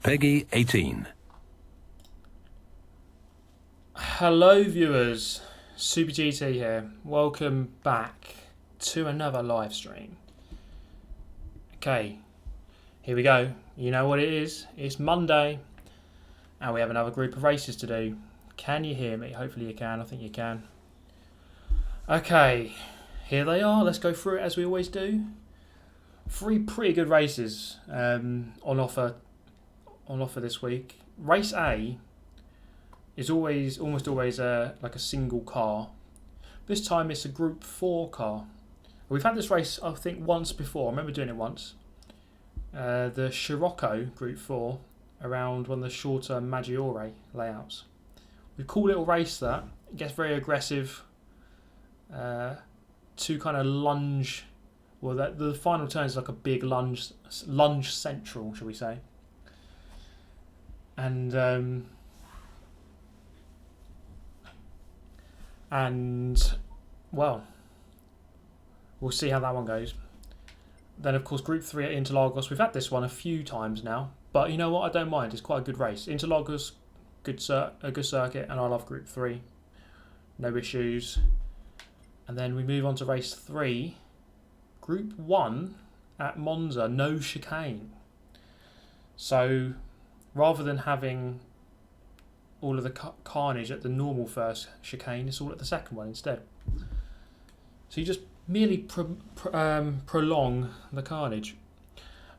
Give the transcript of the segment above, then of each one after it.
Peggy 18. Hello viewers, Super GT here. Welcome back to another live stream. Okay, here we go. You know what it is. It's Monday and we have another group of races to do. Can you hear me? Hopefully you can. I think you can. Okay, here they are. Let's go through it as we always do. Three pretty good races on offer this week. Race A is almost always like a single car. This time it's a Group 4 car. We've had this race, I think, once before. I remember doing it once. The Scirocco Group 4 around one of the shorter Maggiore layouts. We cool little race that. It gets very aggressive. Two kind of lunge. Well, the final turn is like a big lunge central, shall we say. And well, we'll see how that one goes. Then, of course, Group 3 at Interlagos. We've had this one a few times now, but you know what? I don't mind. It's quite a good race. Interlagos, a good circuit, and I love Group 3. No issues. And then we move on to Race 3. Group 1 at Monza. No chicane. So, rather than having all of the carnage at the normal first chicane, it's all at the second one instead. So you just merely prolong the carnage.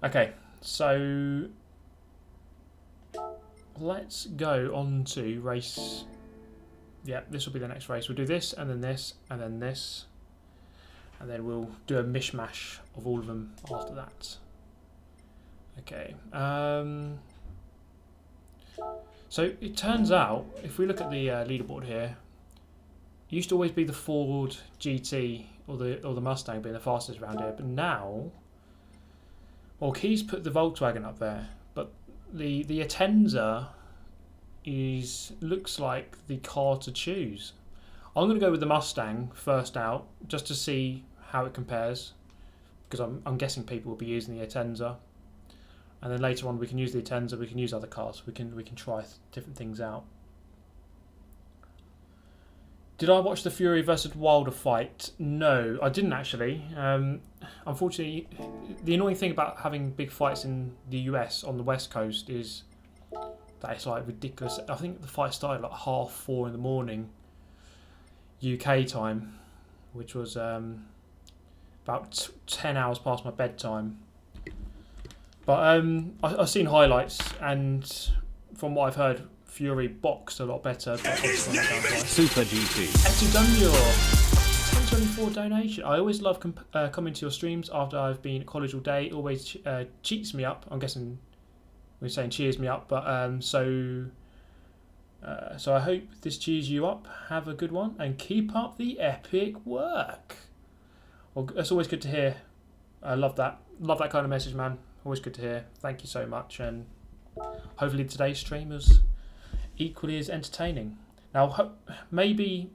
Okay, so let's go on to race. Yeah, this will be the next race. We'll do this, and then this, and then this, and then we'll do a mishmash of all of them after that. Okay. So it turns out, if we look at the leaderboard here, it used to always be the Ford GT or the Mustang being the fastest around here, but now, well, Keys put the Volkswagen up there, but the Atenza looks like the car to choose. I'm going to go with the Mustang first out, just to see how it compares, because I'm guessing people will be using the Atenza. And then later on we can use the Atenza, we can use other cars, we can try different things out. Did I watch the Fury versus Wilder fight? No, I didn't actually. Unfortunately, the annoying thing about having big fights in the US on the West Coast is that it's like ridiculous. I think the fight started like 4:30 in the morning UK time, which was about 10 hours past my bedtime. But I've seen highlights, and from what I've heard, Fury boxed a lot better. Super GT. Etudunyor, 1024 donation. I always love coming to your streams after I've been at college all day. It always cheats me up. I'm guessing we're saying cheers me up, but so I hope this cheers you up. Have a good one and keep up the epic work. Well, that's always good to hear. I love that. Love that kind of message, man. Always good to hear. Thank you so much, and hopefully today's stream was equally as entertaining. Now, maybe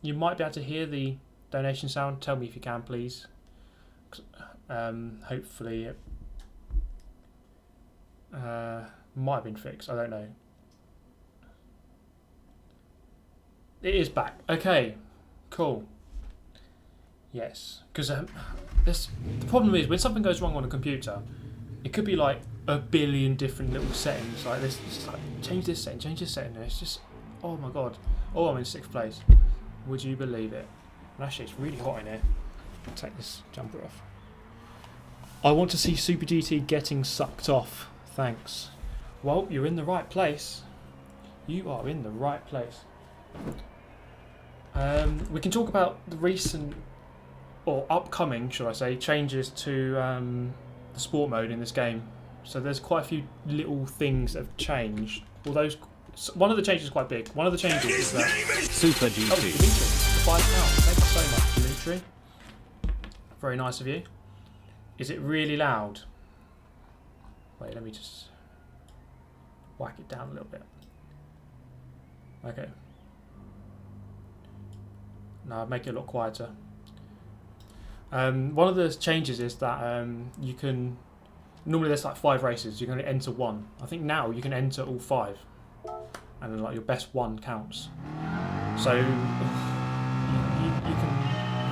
you might be able to hear the donation sound. Tell me if you can, please. Hopefully it might have been fixed. I don't know. It is back. Okay, cool. Yes, because the problem is when something goes wrong on a computer, it could be like a billion different little settings like this. It's just like change this setting, and it's just, oh my god. Oh, I'm in 6th place. Would you believe it? And actually, it's really hot in here. I'll take this jumper off. I want to see Super GT getting sucked off. Thanks. Well, you're in the right place. You are in the right place. We can talk about the recent, or upcoming, should I say, changes to the sport mode in this game. So there's quite a few little things that have changed. Although one of the changes is quite big. One of the changes is that Super GT. Oh, Dimitri, the £5. Thank you so much, Dimitri. Very nice of you. Is it really loud? Wait, let me just whack it down a little bit. Okay. No, I'll make it a lot quieter. One of the changes is that you can Normally there's like 5 races, you're going to enter 1. I think now you can enter all 5. And then like your best 1 counts. So you can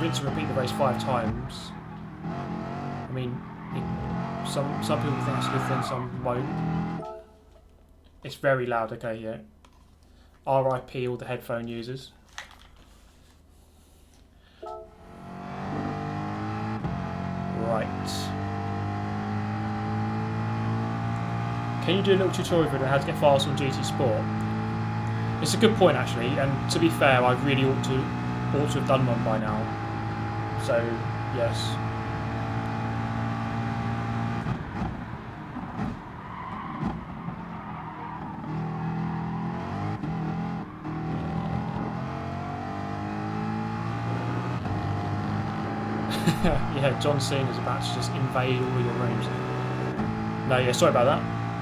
rinse and repeat the race 5 times. I mean, some people think that's a good thing, some won't. It's very loud, okay, yeah. RIP all the headphone users. Right. Can you do a little tutorial video on how to get fast on GT Sport? It's a good point actually, and to be fair, I really ought to have done one by now. So, yes. Yeah, John Cena's about to just invade all your rooms. No, yeah, sorry about that.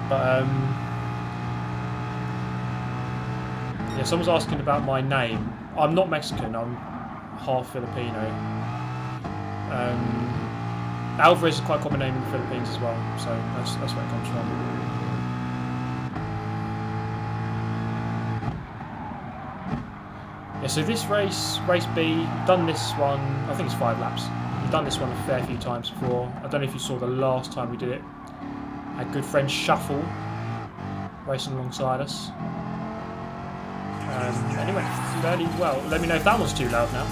But, yeah, someone's asking about my name. I'm not Mexican, I'm half Filipino. Alvarez is quite a common name in the Philippines as well, so that's where it comes from. Yeah, so this race B, done this one, I think it's 5 laps. We've done this one a fair few times before. I don't know if you saw the last time we did it. Our good friend Shuffle racing alongside us. And it went fairly well. Let me know if that one's too loud now.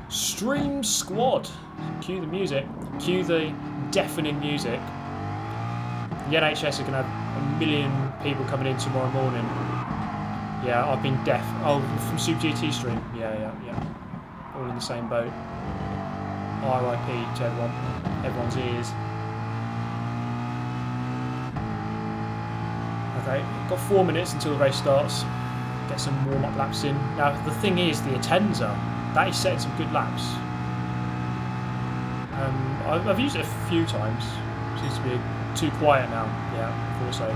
Stream Squad. Cue the music. Cue the deafening music. The NHS are going to have a million people coming in tomorrow morning. Yeah, I've been deaf. Oh, from Super GT stream. Yeah. All in the same boat. RIP to everyone's ears. Okay, got 4 minutes until the race starts. Get some warm-up laps in. Now, the thing is, the Atenza, that is setting some good laps. I've used it a few times. Seems to be too quiet now. Yeah, I thought so.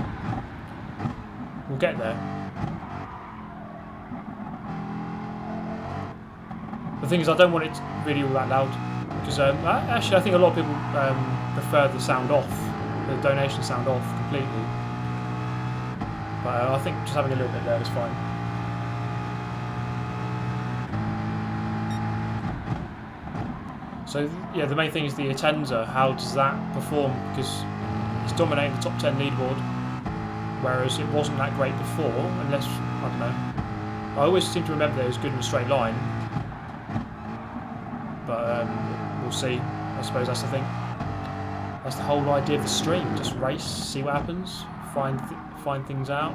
We'll get there. The thing is, I don't want it really all that loud. Because, actually, I think a lot of people prefer the sound off. The donation sound off completely. But I think just having a little bit there is fine. So yeah, the main thing is the Atenza. How does that perform? Because it's dominating the top 10 leaderboard, whereas it wasn't that great before. Unless I don't know. I always seem to remember that it was good in a straight line. But we'll see. I suppose that's the thing. That's the whole idea of the stream. Just race, see what happens, find things out,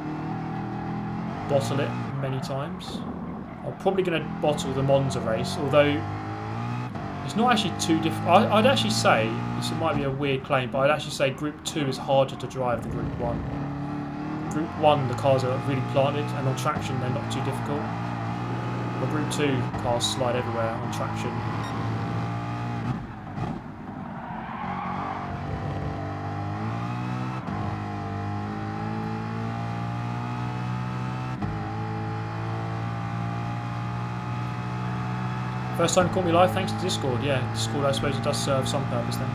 bottle it many times. I'm probably going to bottle the Monza race, although it's not actually too difficult. I'd actually say, this might be a weird claim, but I'd actually say Group 2 is harder to drive than Group 1. Group 1, the cars are really planted, and on traction they're not too difficult. But Group 2, cars slide everywhere on traction. First time you caught me live, thanks to Discord. Yeah, Discord I suppose it does serve some purpose then.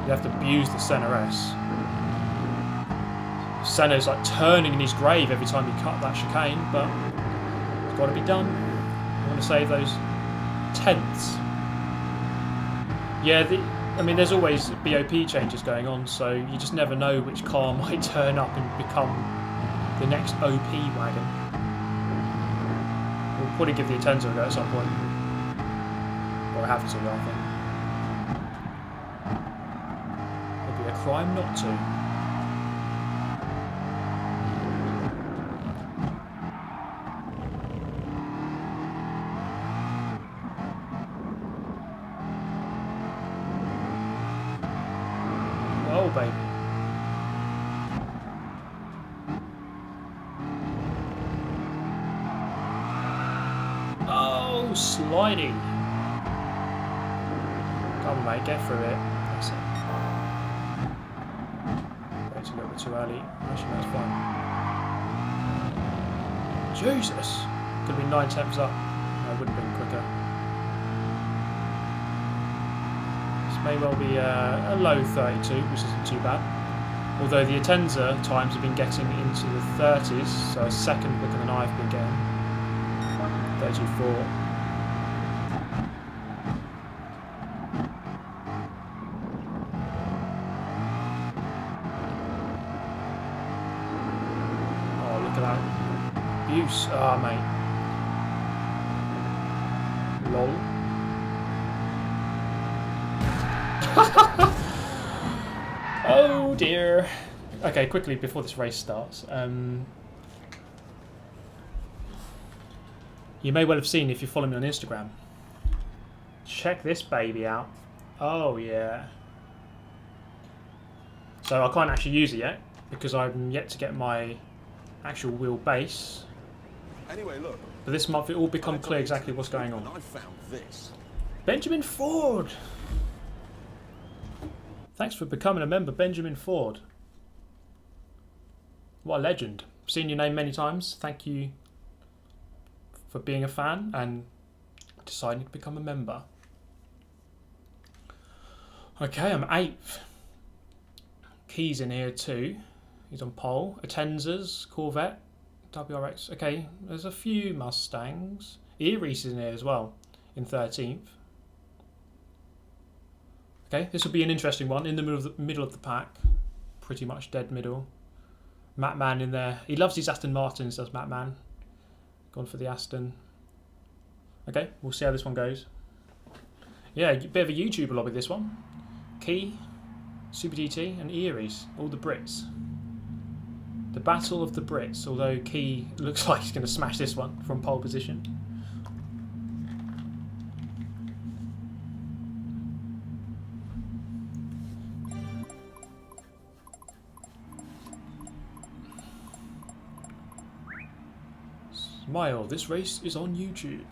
You have to abuse the Senna S. Senna's like turning in his grave every time you cut that chicane, but it's got to be done. I want to save those tenths. Yeah, I mean, there's always BOP changes going on, so you just never know which car might turn up and become the next OP wagon. We'll probably give the Atenza a go at some point. Or I have to, I think. It'd be a crime not to. Baby. Oh, sliding. Come on, mate, get through it. That's it. a little bit too early. Actually, that's fine. Jesus! Could have been 9 tenths up. No, it would have been quicker. This may well be a low 32, which isn't too bad. Although the Atenza times have been getting into the 30s, so a second quicker than I've been getting. 34. Abuse. Ah, mate. Lol. Oh dear. Okay, quickly before this race starts. You may well have seen if you follow me on Instagram. Check this baby out. Oh yeah. So I can't actually use it yet because I'm yet to get my actual wheel base. Anyway, look. But this month it will become clear exactly what's going on. I found this. Benjamin Ford! Thanks for becoming a member, Benjamin Ford. What a legend. Seen your name many times. Thank you for being a fan and deciding to become a member. Okay, I'm 8th. Keys in here too. He's on pole. Atenzas, Corvette, WRX. Okay, there's a few Mustangs. EERIEISSS is in here as well, in 13th. Okay, this will be an interesting one. In the middle of the pack. Pretty much dead middle. Matt Man in there. He loves his Aston Martins, does Matt Man. Gone for the Aston. Okay, we'll see how this one goes. Yeah, a bit of a YouTuber lobby this one. Key, Super GT and EERIEISSS. All the Brits. The Battle of the Brits, although Key looks like he's going to smash this one from pole position. Smile, this race is on YouTube.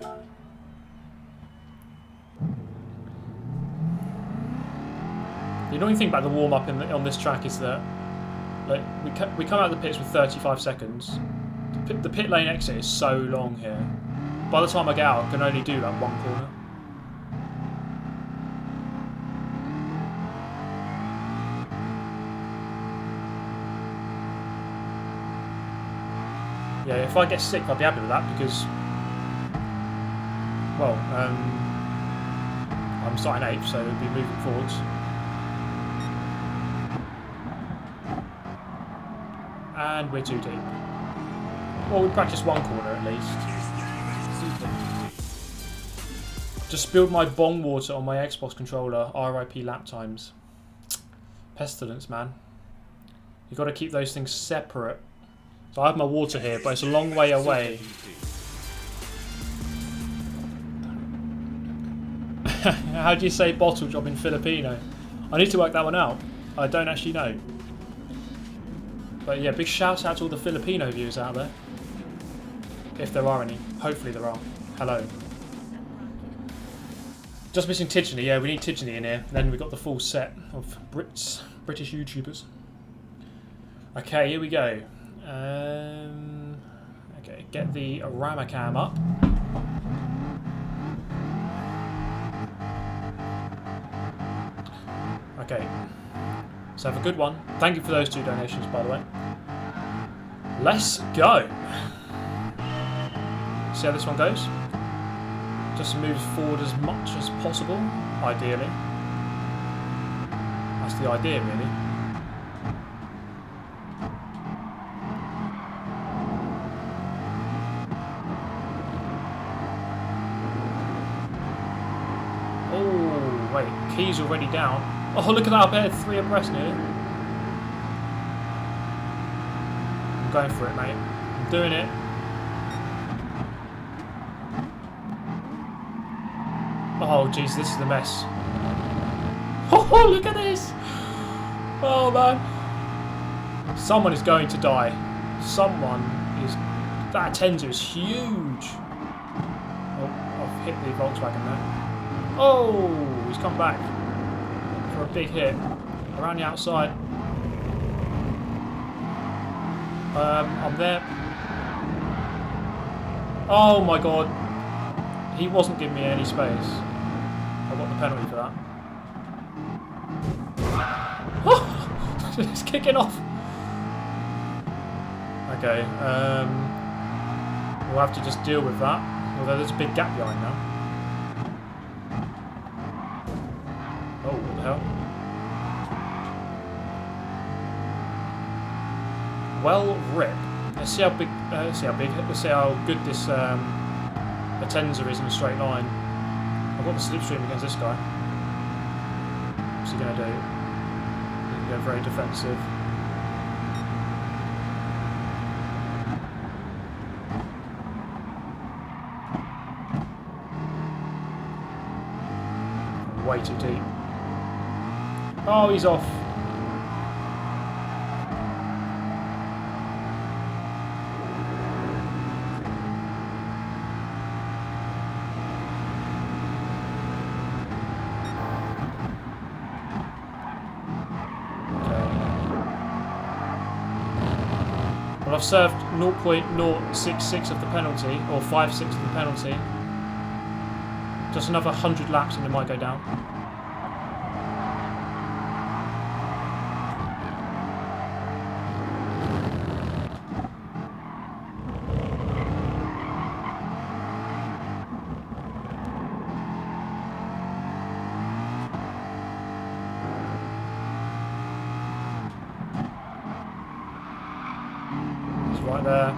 The annoying thing about the warm-up on this track is that like we come out of the pits with 35 seconds. The pit lane exit is so long here. By the time I get out, I can only do like one corner. Yeah, if I get sick, I'll be happy with that because, well, I'm starting 8th, so we'll be moving forwards. And we're too deep. Well, we practiced one corner at least. Just spilled my bong water on my Xbox controller. RIP lap times. Pestilence, man. You've got to keep those things separate. So I have my water here, but it's a long way away. How do you say bottle job in Filipino? I need to work that one out. I don't actually know. But yeah, big shout out to all the Filipino viewers out there. If there are any. Hopefully there are. Hello. Just missing Tidgeny. Yeah, we need Tidgeny in here. Then we've got the full set of British YouTubers. Okay, here we go. Okay, get the Ramacam up. Okay, so have a good one. Thank you for those 2 donations, by the way. Let's go. See how this one goes. Just move forward as much as possible, ideally. That's the idea, really. Key's already down. Oh, look at that up there, 3 abreast nearly. I'm going for it, mate. I'm doing it. Oh, jeez, this is the mess. Oh, look at this. Oh, man. Someone is going to die. Someone is... That Atenza is huge. Oh, I've hit the Volkswagen there. Oh, he's come back for a big hit around the outside. I'm there. Oh my god. He wasn't giving me any space. I got the penalty for that. Oh! It's kicking off. Okay, we'll have to just deal with that. Although there's a big gap behind now. Oh, what the hell? Well, rip. Let's see how big. Let's see how good this Atenza is in a straight line. I've got the slipstream against this guy. What's he going to do? He can go very defensive. Way too deep. Oh, he's off. Well, I've served 0.066 of the penalty, or 5/6 of the penalty. Just another 100 laps and it might go down. It's right there.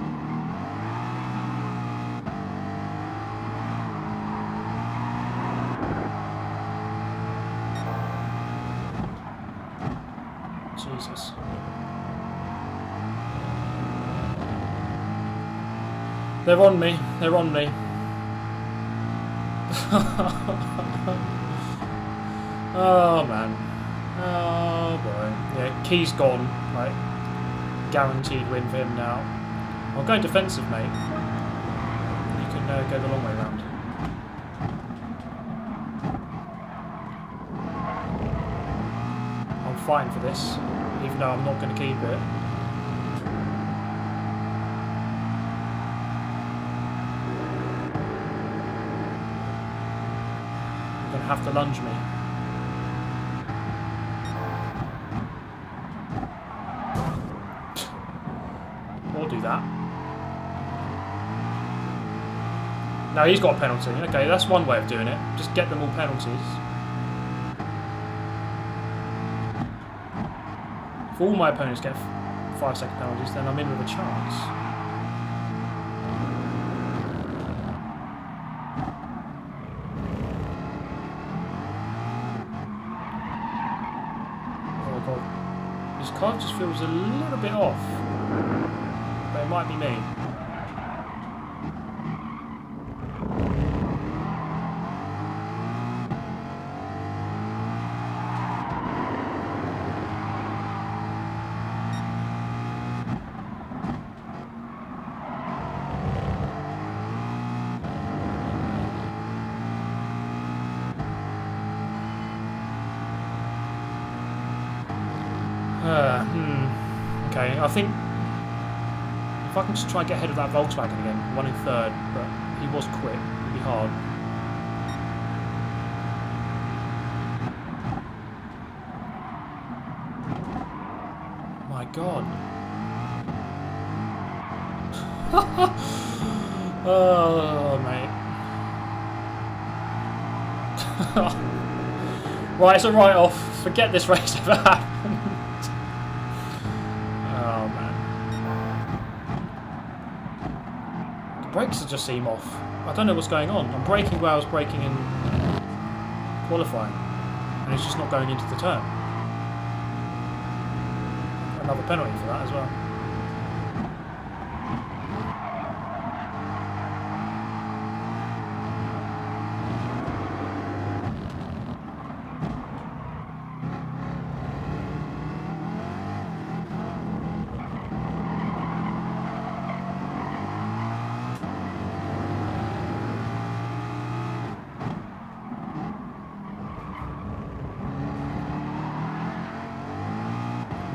Jesus. They're on me. They're on me. Oh man. Oh boy. Yeah, key's gone. Like, guaranteed win for him now. I'm going defensive, mate. You can go the long way round. I'm fighting for this, even though I'm not going to keep it. You're going to have to lunge me. Or do that. No, he's got a penalty. Okay, that's one way of doing it. Just get them all penalties. If all my opponents get 5-second penalties, then I'm in with a chance. Oh my god. This car just feels a little bit off. But it might be me. Okay, I think if I can just try and get ahead of that Volkswagen again, 1 in 3rd, but he was quick, it'd be hard. My god. Oh, mate. Right, it's a write-off. Forget this race ever happened. Oh, man. The brakes just seem off. I don't know what's going on. I'm braking where I was braking in qualifying, and it's just not going into the turn. Another penalty for that as well.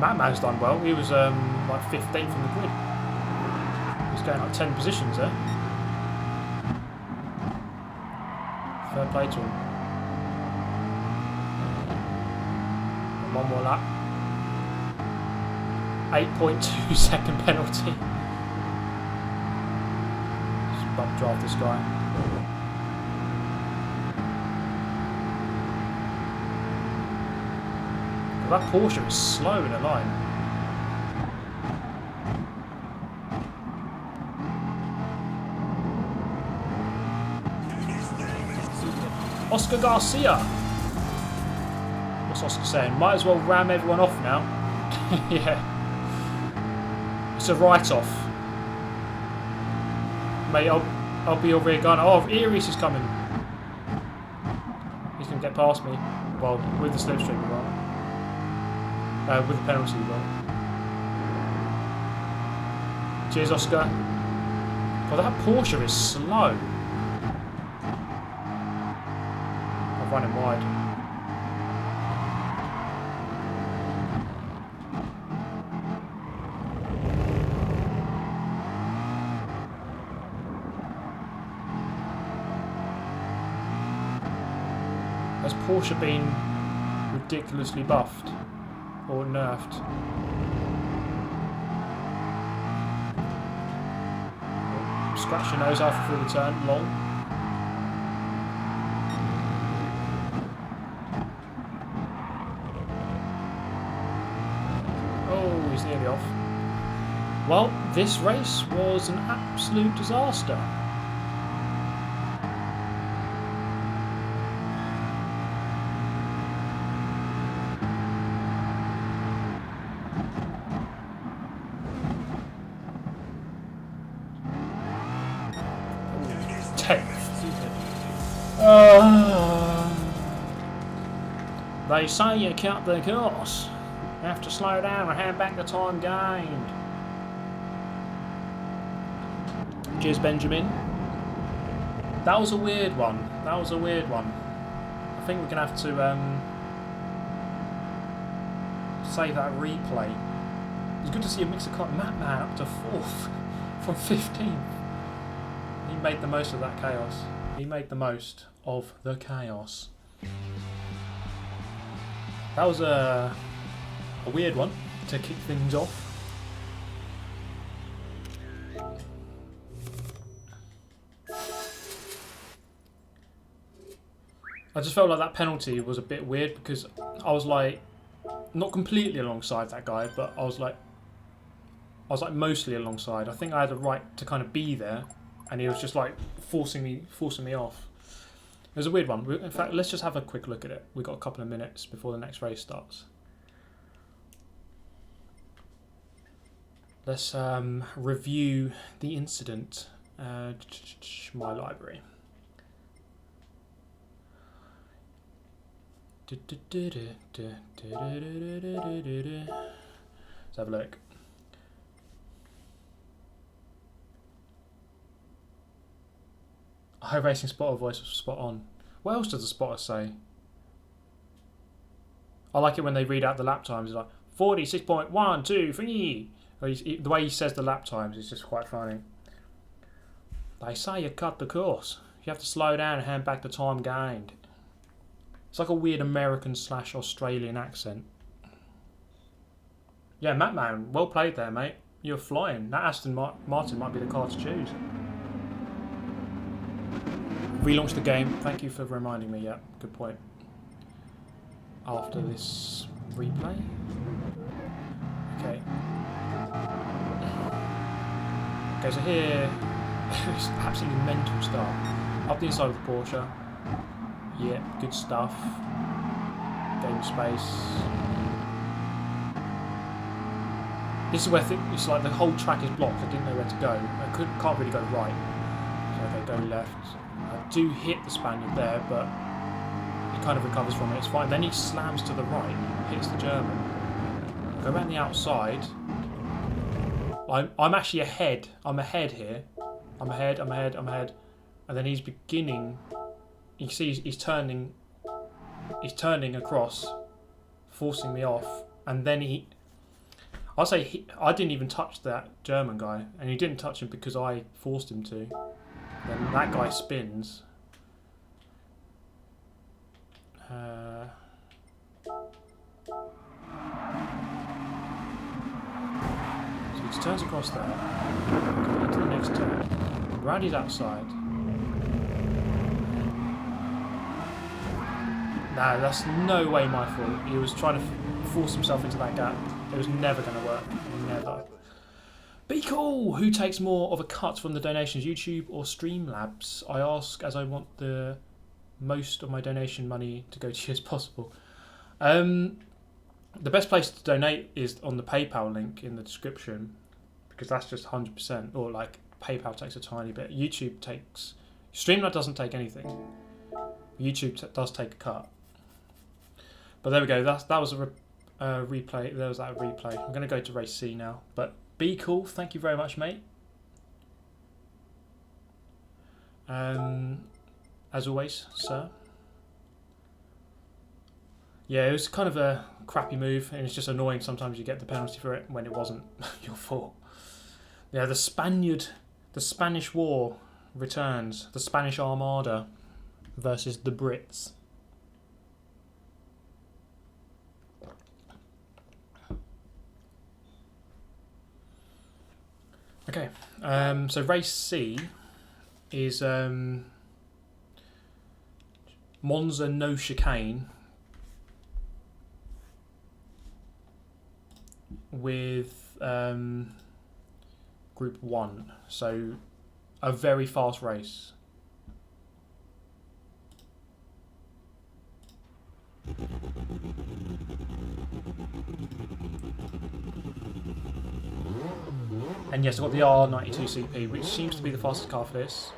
That man's done well. He was like 15th from the grid. He's going like 10 positions there. Fair play to him. And one more lap. 8.2 second penalty. Just bump drive this guy. That Porsche is slow in a line. Oscar Garcia. What's Oscar saying? Might as well ram everyone off now. Yeah. It's a write-off. Mate, I'll be your rear gunner. Oh, EERIEISSS is coming. He's going to get past me. Well, with the slipstream, well. With the penalty, well. Cheers, Oscar. Well, that Porsche is slow. I've run him wide. Has Porsche been ridiculously buffed or nerfed? Oh, scratch your nose halfway through the turn, lol. Oh, he's nearly off. Well, this race was an absolute disaster. They say you cut the course. You have to slow down and hand back the time gained. Cheers, Benjamin. That was a weird one. That was a weird one. I think we're going to have to save that replay. It's good to see a mixer cut Mapman up to 4th from 15th. He made the most of that chaos. He made the most of the chaos. That was a weird one to kick things off. I just felt like that penalty was a bit weird because I was like, not completely alongside that guy, but I was like mostly alongside. I think I had a right to kind of be there, and he was just like forcing me off. It was a weird one. In fact, let's just have a quick look at it. We've got a couple of minutes before the next race starts. Let's review the incident. My library. Let's have a look. iRacing spotter voice was spot on. What else does the spotter say? I like it when they read out the lap times. It's like 46.1, 2, 3. The way he says the lap times is just quite funny. They say you cut the course. You have to slow down and hand back the time gained. It's like a weird American / Australian accent. Yeah, Mattman, well played there, mate. You're flying. That Aston Martin might be the car to choose. Relaunched the game. Thank you for reminding me. Yeah, good point. After this replay. Okay. Okay, so here it's absolutely mental start. Up the inside of the Porsche. Yeah, good stuff. Game space. This is where it's like the whole track is blocked. I didn't know where to go. I can't really go right. So okay, go left. I do hit the Spaniard there, but he kind of recovers from it. It's fine. Then he slams to the right, hits the German. Go around the outside. I'm actually ahead. I'm ahead here. I'm ahead. And then he's beginning. You can see he's turning across, forcing me off. And then I'll say I didn't even touch that German guy, and he didn't touch him because I forced him to. Then that guy spins. So he just turns across there. Okay, into the next turn. Raddy's outside. No, that's no way my fault. He was trying to force himself into that gap. It was never going to work. Never. Be cool! Who takes more of a cut from the donations, YouTube or Streamlabs? I ask as I want the most of my donation money to go to you as possible. The best place to donate is on the PayPal link in the description, because that's just 100%, or like PayPal takes a tiny bit. YouTube takes... Streamlabs doesn't take anything. YouTube does take a cut. But there we go. That was a replay. There was that replay. I'm going to go to race C now. But be cool. Thank you very much, mate. As always, sir. Yeah, it was kind of a crappy move, and it's just annoying sometimes you get the penalty for it when it wasn't your fault. Yeah, the Spanish War returns. The Spanish Armada versus the Brits. Okay, so race C is Monza no chicane with Group 1, so a very fast race. And yes, I've got the R92 CP, which seems to be the fastest car for this.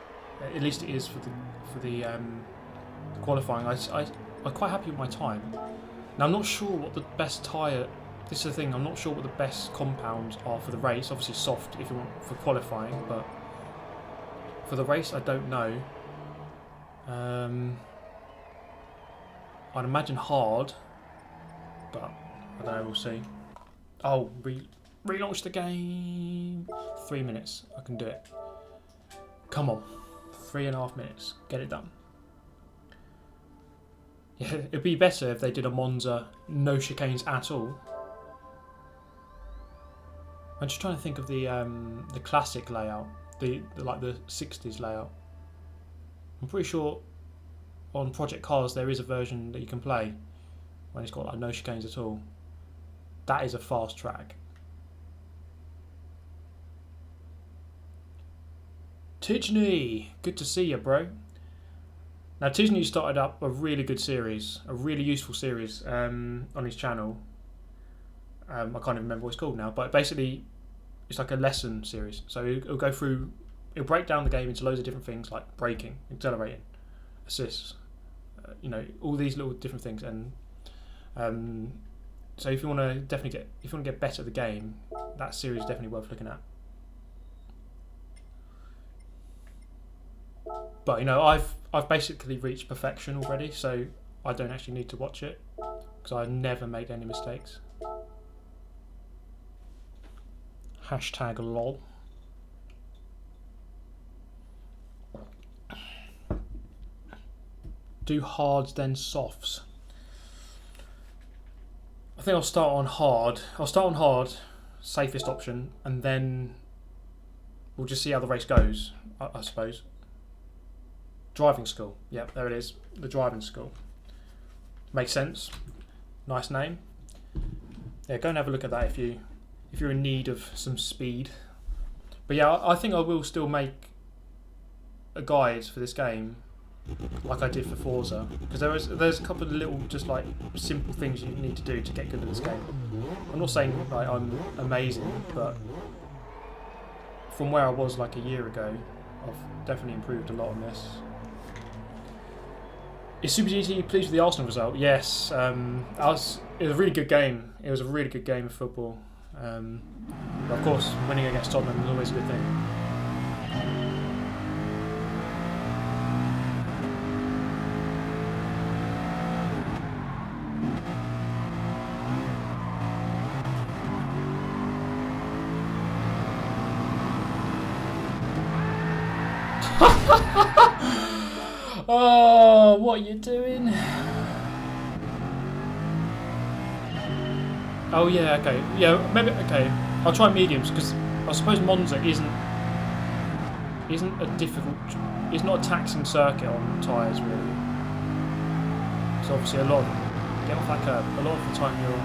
At least it is for the qualifying. I'm quite happy with my time. Now I'm not sure what the best tyre. This is the thing. I'm not sure what the best compounds are for the race. Obviously soft if you want for qualifying, but for the race I don't know. I'd imagine hard, but I don't know. We'll see. Oh, relaunch the game. 3 minutes. I can do it. Come on. 3.5 minutes. Get it done. Yeah, it'd be better if they did a Monza no chicanes at all. I'm just trying to think of the classic layout, the like the 60s layout. I'm pretty sure on Project Cars there is a version that you can play when it's got like no chicanes at all. That is a fast track. Tijney, good to see you, bro. Now Tijney started up a really good series, a really useful series on his channel. I can't even remember what it's called now, but basically it's like a lesson series. So it'll go through, it'll break down the game into loads of different things like braking, accelerating, assists, you know, all these little different things. And so if you want to get better at the game, that series is definitely worth looking at. But you know, I've basically reached perfection already, so I don't actually need to watch it because I never make any mistakes. Hashtag lol. Do hards then softs. I think I'll start on hard. Safest option, and then we'll just see how the race goes, I suppose. Driving school. Yep, there it is. The driving school. Makes sense. Nice name. Yeah, go and have a look at that if you're in need of some speed. But yeah, I think I will still make a guide for this game like I did for Forza, because there's a couple of little just like simple things you need to do to get good at this game. I'm not saying like I'm amazing, but from where I was like a year ago, I've definitely improved a lot on this. Is Super GT pleased with the Arsenal result? Yes. It was a really good game. It was a really good game of football. But of course, winning against Tottenham is always a good thing. Oh, what are you doing? Oh yeah, okay. Yeah, maybe, okay. I'll try mediums, because I suppose Monza isn't a difficult... It's not a taxing circuit on tyres, really. So obviously a lot of... Get off that curb. A lot of the time you're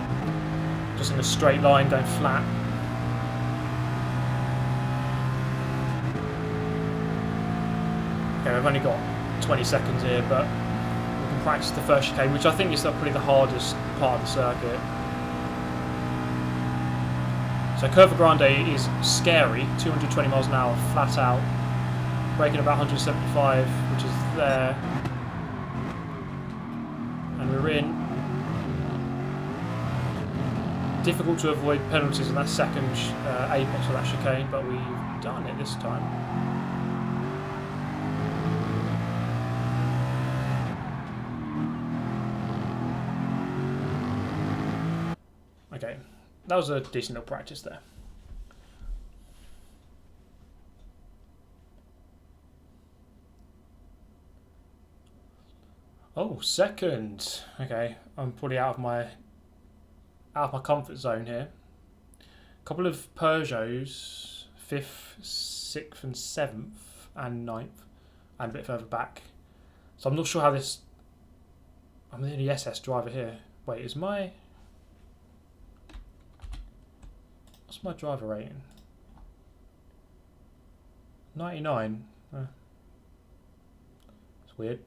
just in a straight line, going flat. Okay, I've only got 20 seconds here, but we can practice the first chicane, which I think is probably the hardest part of the circuit. So Curva Grande is scary, 220 miles an hour, flat out, braking about 175, which is there, and we're in. Difficult to avoid penalties in that second apex of that chicane, but we've done it this time. Okay, that was a decent little practice there. Oh, second. Okay, I'm probably out of my comfort zone here. A couple of Peugeots, 5th, 6th and 7th and 9th, and a bit further back. So I'm not sure how this... I'm the only SS driver here. Wait, is my... What's my driver rating? 99. It's weird.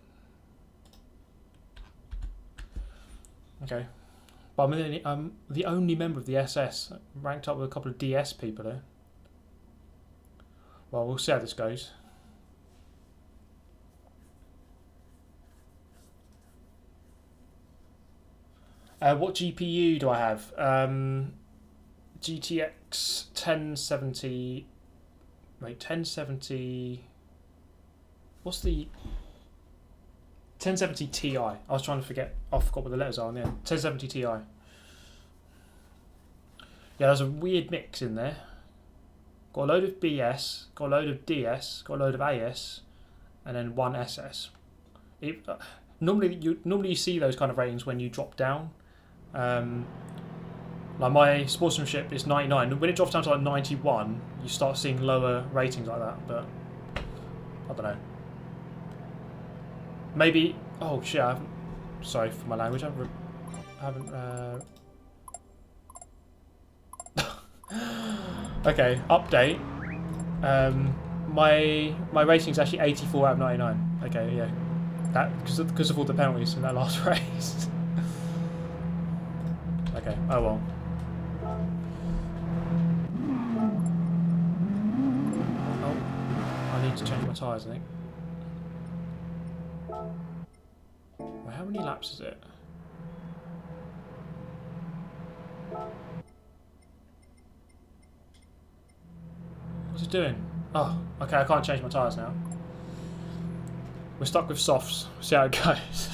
Okay. But I'm the only member of the SS, ranked up with a couple of DS people here. Well, we'll see how this goes. What GPU do I have? GTX 1070... Wait, 1070... What's the... 1070 Ti. I was trying to forget. I forgot what the letters are on the end. 1070 Ti. Yeah, there's a weird mix in there. Got a load of BS, got a load of DS, got a load of AS, and then one SS. Normally you see those kind of ratings when you drop down. Like my sportsmanship is 99. When it drops down to like 91, you start seeing lower ratings like that. But I don't know. Maybe. Oh shit! I haven't. Sorry for my language. I haven't. Okay. Update. My rating is actually 84 out of 99. Okay. Yeah. That because of all the penalties in that last race. Okay. Oh well. Oh, I need to change my tyres, I think. Well, how many laps is it? What's it doing? Oh, okay, I can't change my tyres now. We're stuck with softs. We'll see how it goes.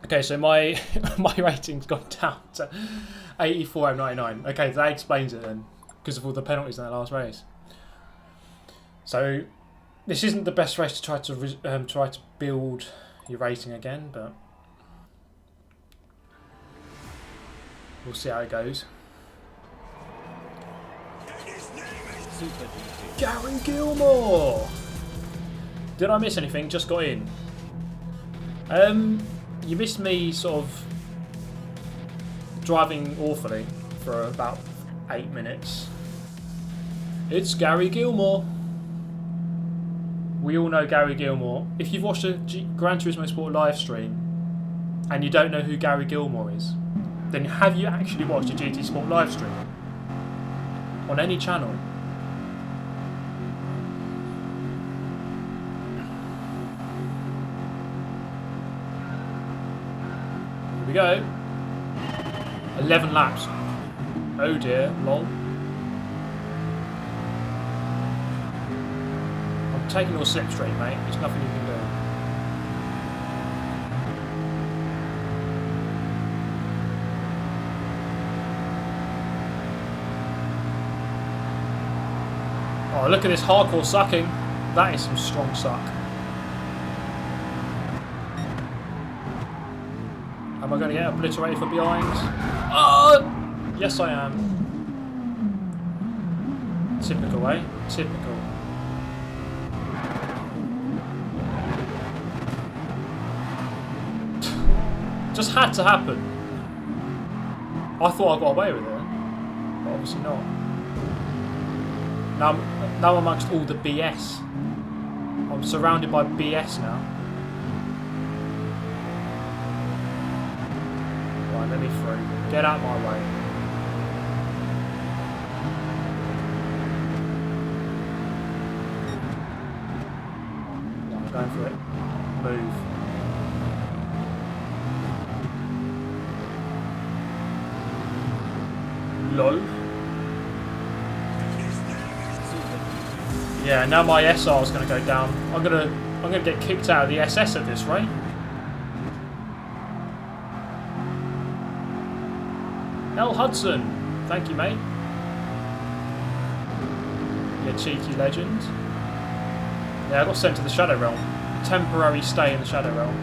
Okay, so my rating's gone down to 84 out of 99. Okay, that explains it then, because of all the penalties in that last race. So this isn't the best race to try to build your rating again, but we'll see how it goes. Super GT. Gary Gilmore! Did I miss anything? Just got in. You missed me sort of driving awfully for about 8 minutes. It's Gary Gilmore. We all know Gary Gilmore. If you've watched a Gran Turismo Sport live stream and you don't know who Gary Gilmore is, then have you actually watched a GT Sport live stream on any channel? Here we go. 11 laps. Oh dear, lol. I'm taking your slipstream, mate. There's nothing you can do. Oh, look at this hardcore sucking. That is some strong suck. Am I going to get obliterated from behind? Oh! Yes, I am. Typical, eh? Typical. Just had to happen. I thought I got away with it, but obviously not. Now amongst all the BS. I'm surrounded by BS now. Right, let me through. Get out of my way. Right, I'm going for it. Move. Lol. Yeah, now my SR is going to go down. I'm gonna get kicked out of the SS at this rate. L Hudson, thank you, mate. You cheeky legend. Yeah, I got sent to the Shadow Realm. Temporary stay in the Shadow Realm.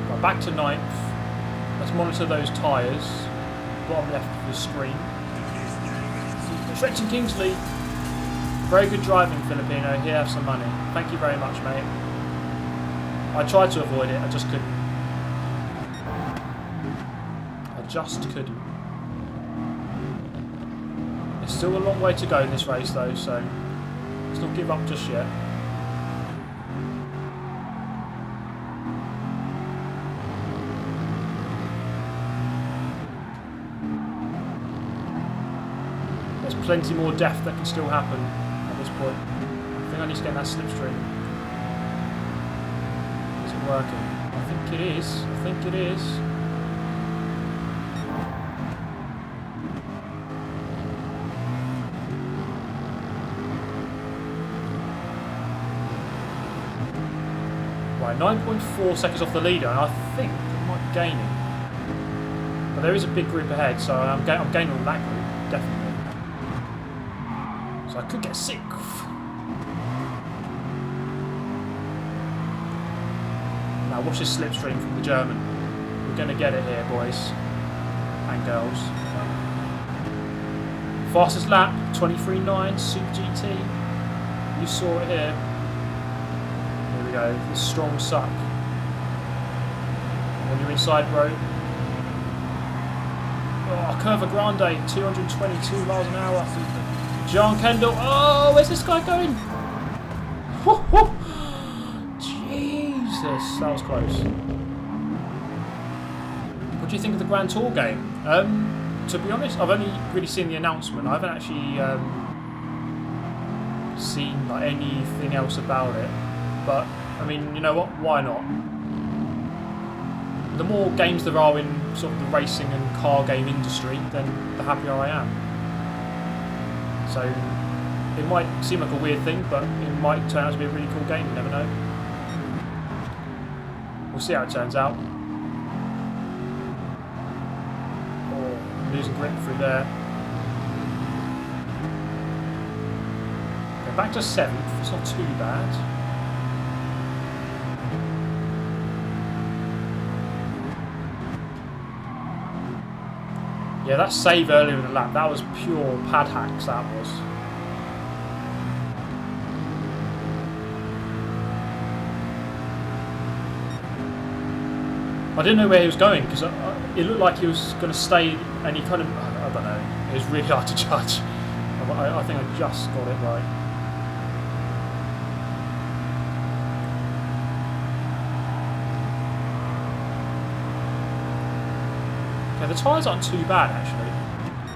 Right, back to 9th. Let's monitor those tyres. Bottom left of the screen. Stretching Kingsley. Very good driving, Filipino. Here, have some money. Thank you very much, mate. I tried to avoid it, I just couldn't. I just couldn't. There's still a long way to go in this race, though, so let's not give up just yet. Plenty more death that can still happen at this point. I think I need to get that slipstream. Is it working? I think it is. I think it is. Right, 9.4 seconds off the leader, and I think I might be gaining. But there is a big group ahead, so I'm gaining on that group, definitely. I could get sick. Now watch this slipstream from the German. We're going to get it here, boys and girls. Fastest lap, 23.9, Super GT. You saw it here. Here we go, the strong suck. On your inside road. Oh, Curva Grande, 222 miles an hour. John Kendall. Oh, where's this guy going? Woo-hoo. Jesus, that was close. What do you think of the Grand Tour game? To be honest, I've only really seen the announcement. I haven't actually seen like anything else about it. But I mean, you know what? Why not? The more games there are in sort of the racing and car game industry, then the happier I am. So it might seem like a weird thing, but it might turn out to be a really cool game, you never know. We'll see how it turns out. Oh, losing grip through there. Okay, back to 7th, it's not too bad. Yeah, that save earlier in the lap, that was pure pad hacks, that was. I didn't know where he was going, because it looked like he was going to stay, and he kind of, I don't know, it was really hard to judge. I think I just got it right. The tyres aren't too bad actually.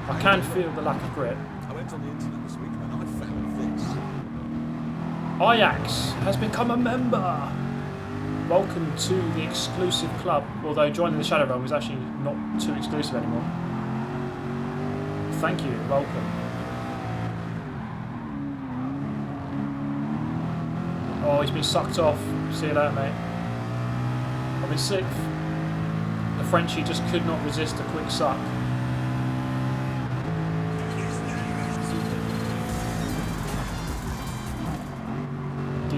I can feel the lack of grip. I went on the internet this week and I found this. Ajax has become a member. Welcome to the exclusive club. Although joining the Shadow Realm is actually not too exclusive anymore. Thank you, welcome. Oh, he's been sucked off. See you later, mate. I've been 6th. The Frenchie just could not resist a quick suck.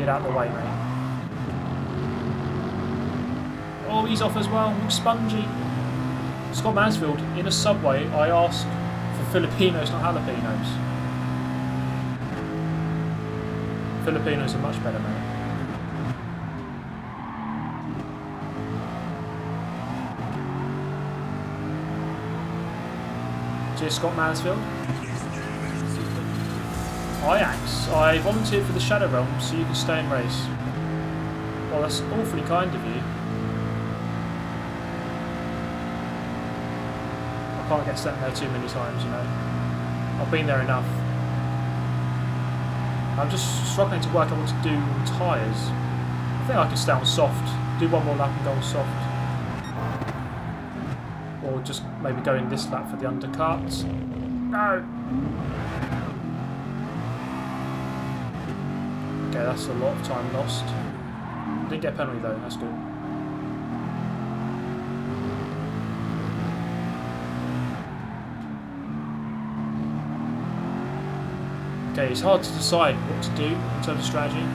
Get out of the way, mate. Oh, he's off as well. Looks spongy. Scott Mansfield, in a subway, I asked for Filipinos, not jalapenos. Filipinos are much better, mate. Cheers, Scott Mansfield. Ajax, I volunteered for the Shadow Realm so you can stay and race. Well, that's awfully kind of you. I can't get sent there too many times, you know. I've been there enough. I'm just struggling to work out what to do on tyres. I think I can stay on soft, do one more lap and go on soft. Or just maybe go in this lap for the undercut. No! Okay, that's a lot of time lost. Didn't get a penalty though, that's good. Okay, it's hard to decide what to do in terms of strategy.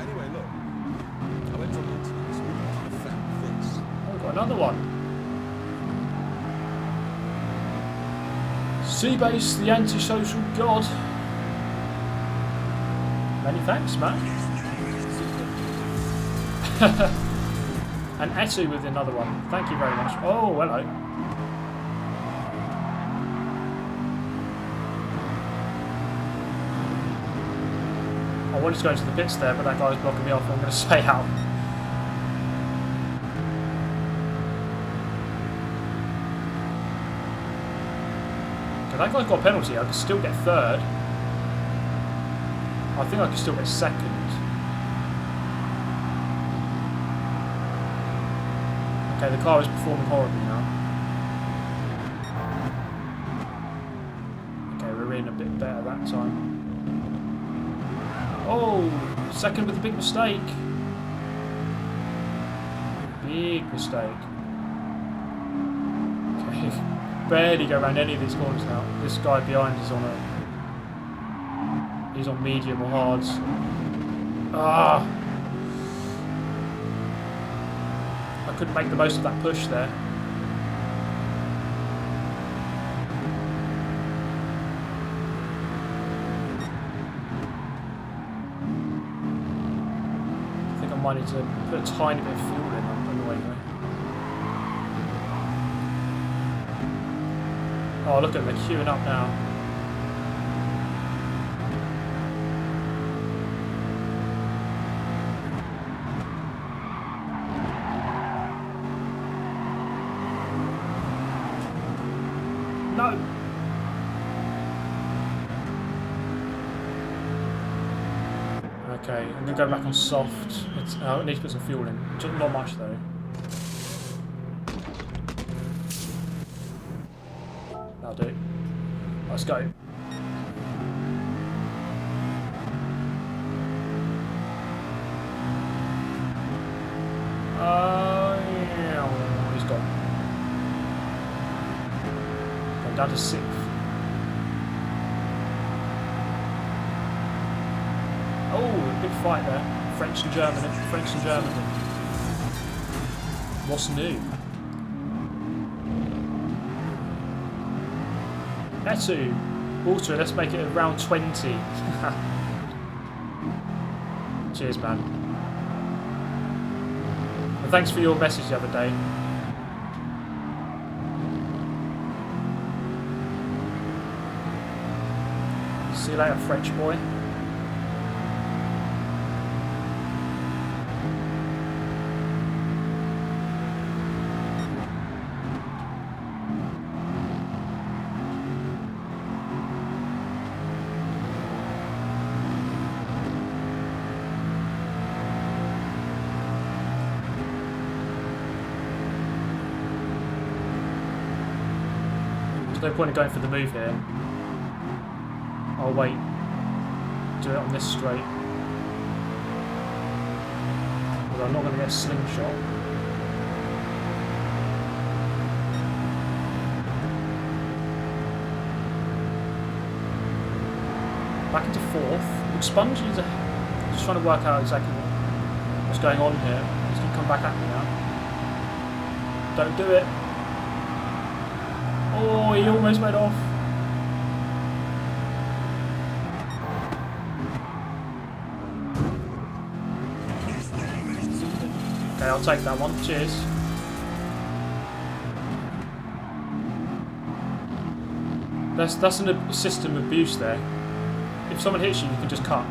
Anyway, look. I went on the internet this week and I found this. Oh, got another one. Seabase, the antisocial god. Many thanks, man. And Etu with another one. Thank you very much. Oh, hello. I wanted to go into the pits there, but that guy's blocking me off. I'm going to stay out. Okay, that guy's got a penalty. I can still get third. I think I can still get second. Okay, the car is performing horribly now. Okay, we're in a bit better that time. Oh, second with a big mistake. Big mistake. Okay, barely go around any of these corners now. This guy behind is on a... He's on medium or hards. Ah! I couldn't make the most of that push there. I think I might need to put a tiny bit of fuel in on the way there. Oh, look at them, they're queuing up now. No! Okay, I'm going to go back on soft. I need to put some fuel in. Just not much though. That'll do. Let's go. Yeah, he's gone. Down to 6th. Oh, big fight there. French and German. French and German. What's new? Etu. Ultra, let's make it around 20. Cheers, man. And thanks for your message the other day. See you later, French boy. There's no point in going for the move here. I'll wait. Do it on this straight. But I'm not going to get a slingshot. Back into 4th. Which Sponge is just trying to work out exactly what's going on here. He's going to come back at me now. Don't do it. Oh, he almost went off. Okay, I'll take that one. Cheers. That's a system abuse there. If someone hits you, you can just cut.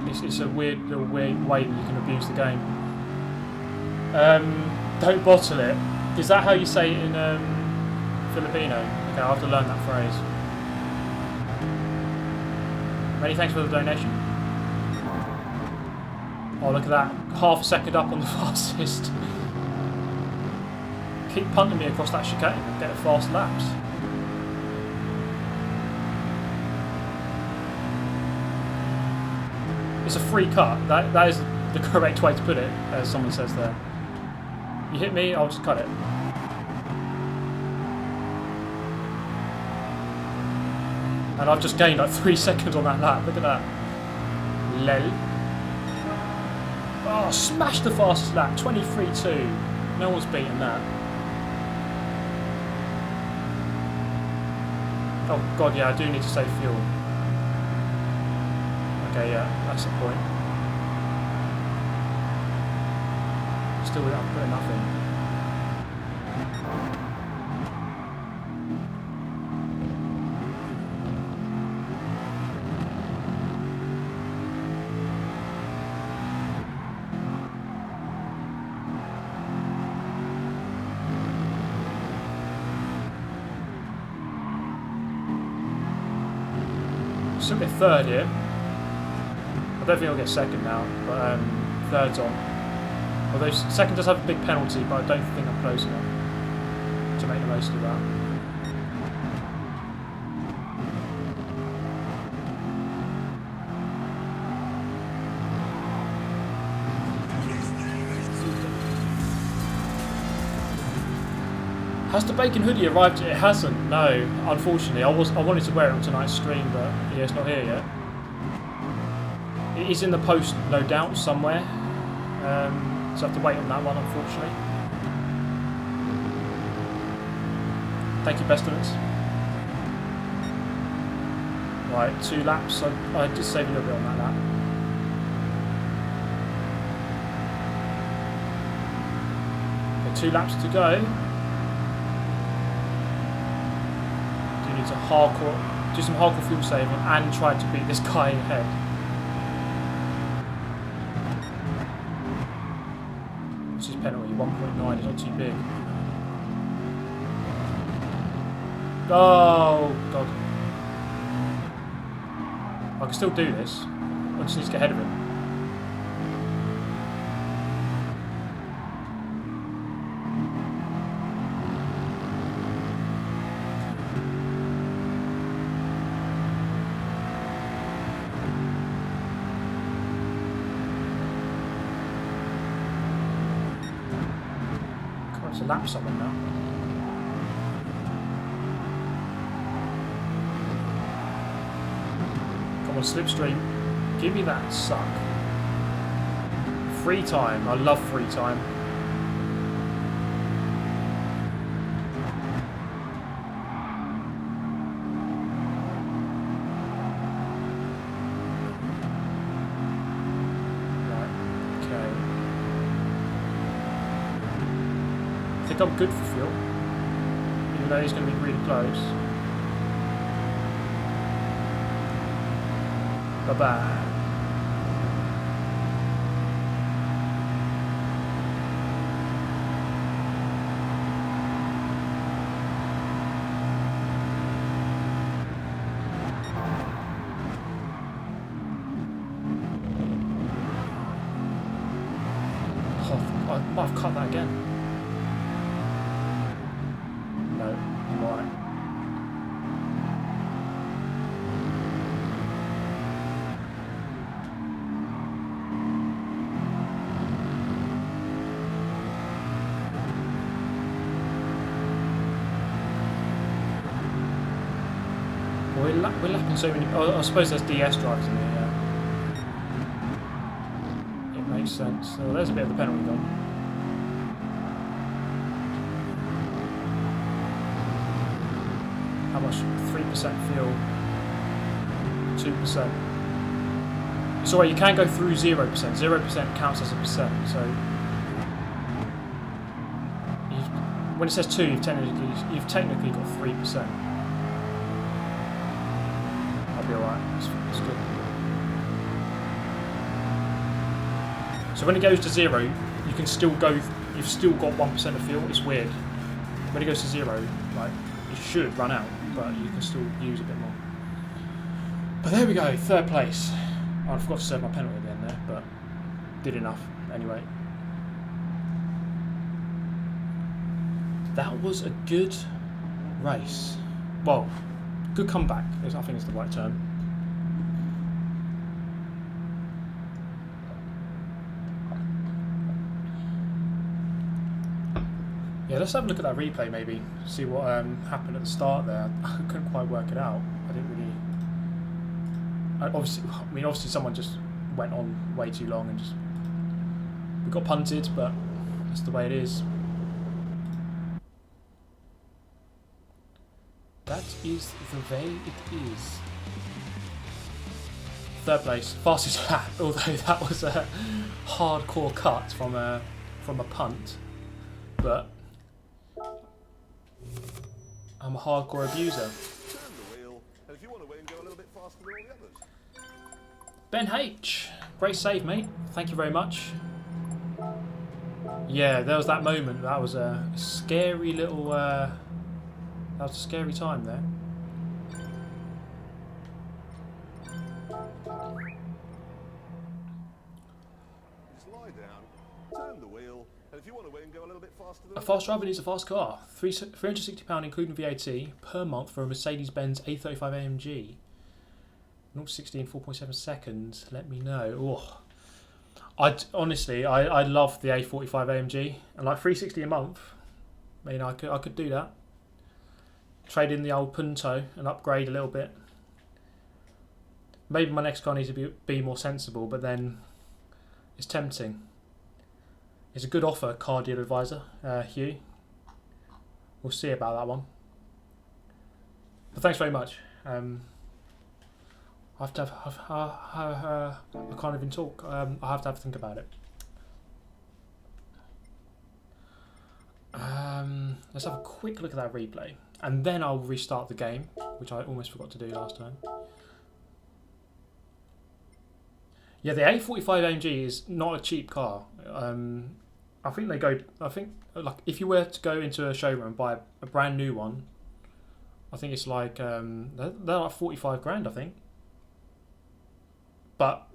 It's a weird little way that you can abuse the game. Don't bottle it. Is that how you say it in Filipino? Okay, I'll have to learn that phrase. Many thanks for the donation. Oh, look at that. Half a second up on the fastest. Keep punting me across that chicane and get a fast laps. It's a free cut. That is the correct way to put it, as someone says there. You hit me, I'll just cut it. And I've just gained like 3 seconds on that lap. Look at that. Lel. Oh, smashed the fastest lap. 23.2. No one's beaten that. Oh god, yeah, I do need to save fuel. Okay, yeah, that's the point. Still without putting enough in. Still get 3rd here. I don't think I'll get 2nd now, but 3rd's on. Although 2nd does have a big penalty, but I don't think I'm close enough to make the most of that. Has the bacon hoodie arrived yet? It hasn't, no, unfortunately. I wanted to wear it on tonight's stream, but yeah, it's not here yet. It is in the post, no doubt, somewhere. So I have to wait on that one, unfortunately. Thank you, Pestilence. Right, 2 laps. I did save a little bit on that lap. Okay, 2 laps to go. Do need to do some hardcore fuel saving and try to beat this guy ahead. What's his penalty? 1.9 is not too big. Oh god. I can still do this. I just need to get ahead of him. Come on, to lap someone now. On slipstream, give me that suck. Free time, I love free time. Right, okay. I think I'm good for fuel, even though he's going to be really close. Bye-bye. Oh, I might have cut that again. No, I'm alright. we're lapping so many. Oh, I suppose there's DS drivers in here. Yeah. It makes sense. Oh, there's a bit of the penalty gone. How much? 3% fuel. 2%. It's alright. You can go through 0%. 0% counts as a percent. So when it says 2, you've technically got 3%. Be alright, it's good. So when it goes to 0, you can still go, you've still got 1% of fuel. It's weird. When it goes to 0, like, you should run out, but you can still use a bit more. But there we go, 3rd place. Oh, I forgot to serve my penalty at the end there, but did enough anyway. That was a good race. Well, good comeback, I think is the right term. Yeah, let's have a look at that replay maybe, see what happened at the start there. I couldn't quite work it out. I didn't really... Obviously someone just went on way too long and just... We got punted, but that's the way it is. That is the way it is. 3rd place, fastest lap, although that was a hardcore cut from a punt. But I'm a hardcore abuser. Ben H, great save, mate. Thank you very much. Yeah, there was that moment. That was a scary little. That was a scary time there. Just lie down, turn the wheel, and if you want to win, go a little bit faster than A fast driver needs a fast car. £360 including VAT per month for a Mercedes-Benz A35 AMG. 0-60 in 4.7 seconds. Let me know. Oh, honestly, I love the A45 AMG, and like £360 a month. I mean, I could do that. Trade in the old Punto and upgrade a little bit. Maybe my next car needs to be more sensible, but then it's tempting. It's a good offer, car deal advisor, Hugh. We'll see about that one. But thanks very much. I have to I can't even talk. I have to have a think about it. Let's have a quick look at that replay, and then I'll restart the game, which I almost forgot to do last time. Yeah, the A45 AMG is not a cheap car. I think like if you were to go into a showroom and buy a brand new one, I think it's like they're like 45 grand, I think. But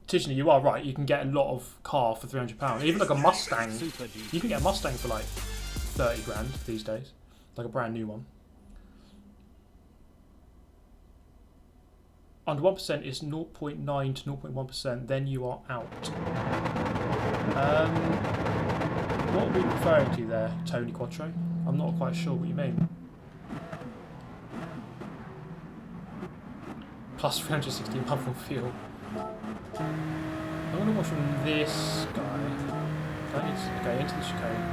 Tishney, you are right. You can get a lot of car for £300. Even like a Mustang, you can get a Mustang for like 30 grand these days, like a brand new one. Under 1% is 0.9 to 0.1%. Then you are out. What are we referring to there, Tony Quattro? I'm not quite sure what you mean. Plus 360 month on fuel. I'm going to watch from this guy. Okay, into the chicane.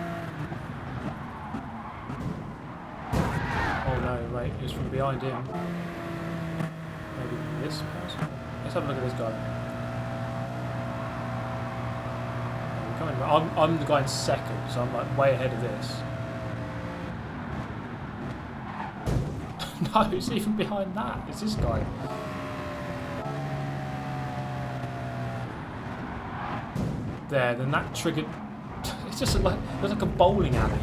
Oh no, wait, it's from behind him. Maybe this person. Let's have a look at this guy. I'm the guy in second, so I'm like way ahead of this. No, it's even behind that. It's this guy. There, then that triggered. It's just like it was like a bowling alley.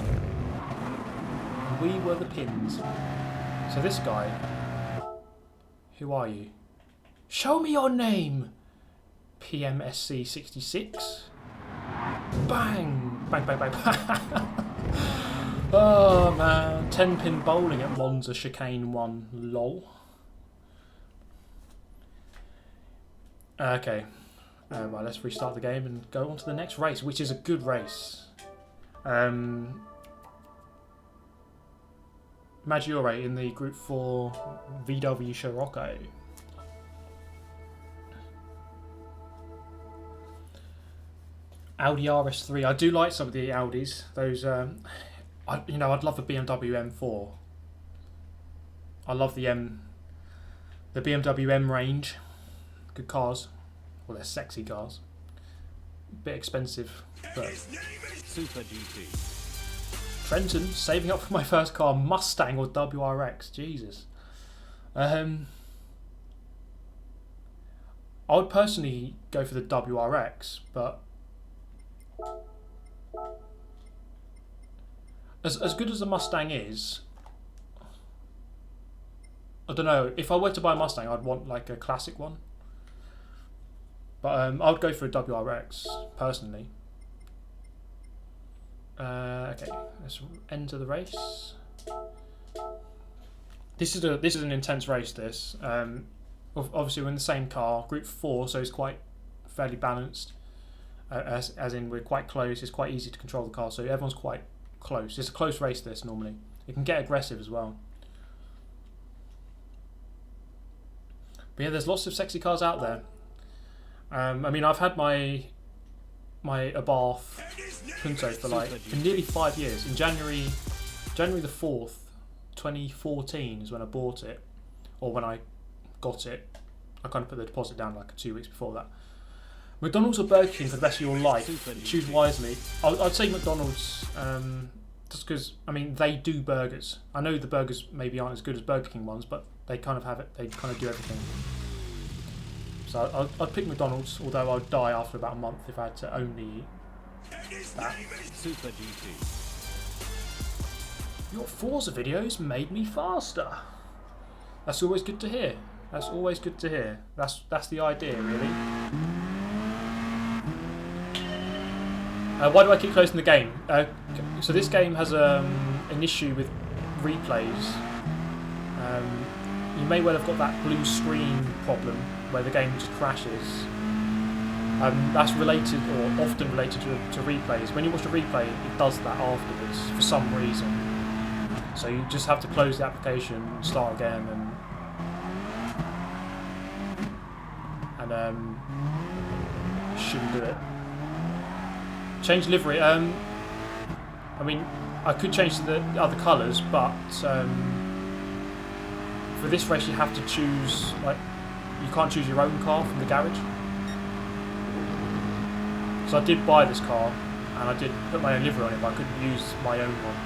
And we were the pins. So this guy. Who are you? Show me your name. PMSC66. Bang! Bang, bang, bang, bang. Oh man, 10-pin bowling at Monza Chicane 1. Lol. Okay. Right, let's restart the game and go on to the next race, which is a good race. Maggiore in the Group 4 VW Scirocco. Audi RS3. I do like some of the Audis. Those, I'd love a BMW M4. I love the BMW M range. Good cars. Well, they're sexy cars. Bit expensive, but Super GT. Trenton saving up for my first car, Mustang or WRX. Jesus. I would personally go for the WRX, but as good as the Mustang is, I don't know. If I were to buy a Mustang, I'd want like a classic one. But I would go for a WRX personally. Okay, let's enter the race. This is an intense race. This obviously we're in the same car, Group 4, so it's quite fairly balanced. As in we're quite close. It's quite easy to control the car, so everyone's quite close. It's a close race. This normally it can get aggressive as well. But yeah, there's lots of sexy cars out there. I mean, I've had my Abarth Punto for nearly 5 years. In January the 4th, 2014 is when I bought it, or when I got it. I kind of put the deposit down like 2 weeks before that. McDonald's or Burger King for the rest of your life? Choose wisely. I'd say McDonald's, just because I mean they do burgers. I know the burgers maybe aren't as good as Burger King ones, but they kind of have it. They kind of do everything. So I'd pick McDonald's, although I'd die after about a month if I had to only eat that. Super GT. Your Forza videos made me faster. That's always good to hear. That's always good to hear. That's the idea, really. Why do I keep closing the game? So this game has an issue with replays. You may well have got that blue screen problem where the game just crashes. That's related, or often related to replays. When you watch a replay, it does that afterwards for some reason. So you just have to close the application, start again, and shouldn't do it. Change livery. I mean, I could change to the other colours, but for this race you have to choose, like, you can't choose your own car from the garage. So I did buy this car and I did put my own livery on it, but I couldn't use my own one.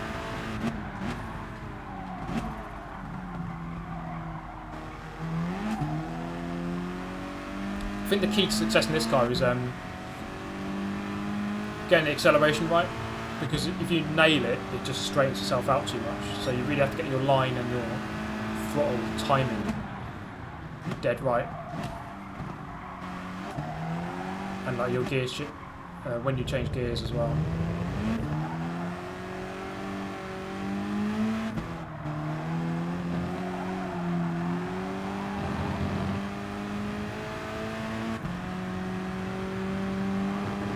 I think the key to success in this car is getting the acceleration right, because if you nail it, it just straightens itself out too much. So you really have to get your line and your throttle timing dead right, and like your gear shift when you change gears as well.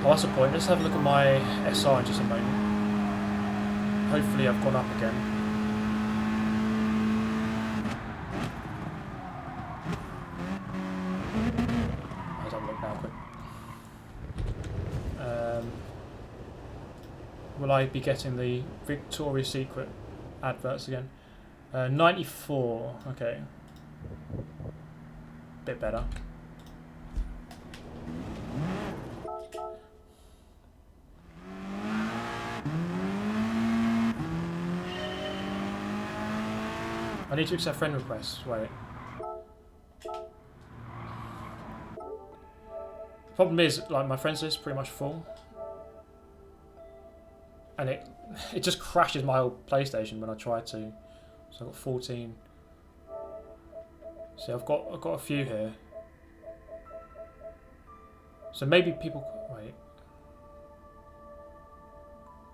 Oh, that's the point. Let's have a look at my SR in just a moment. Hopefully I've gone up again. Let's have a look now quick. Will I be getting the Victoria's Secret adverts again? 94, okay. Bit better. I need to accept friend requests. Wait. The problem is, like, my friends list is pretty much full, and it just crashes my old PlayStation when I try to. So I've got 14. See, I've got a few here. So maybe people wait.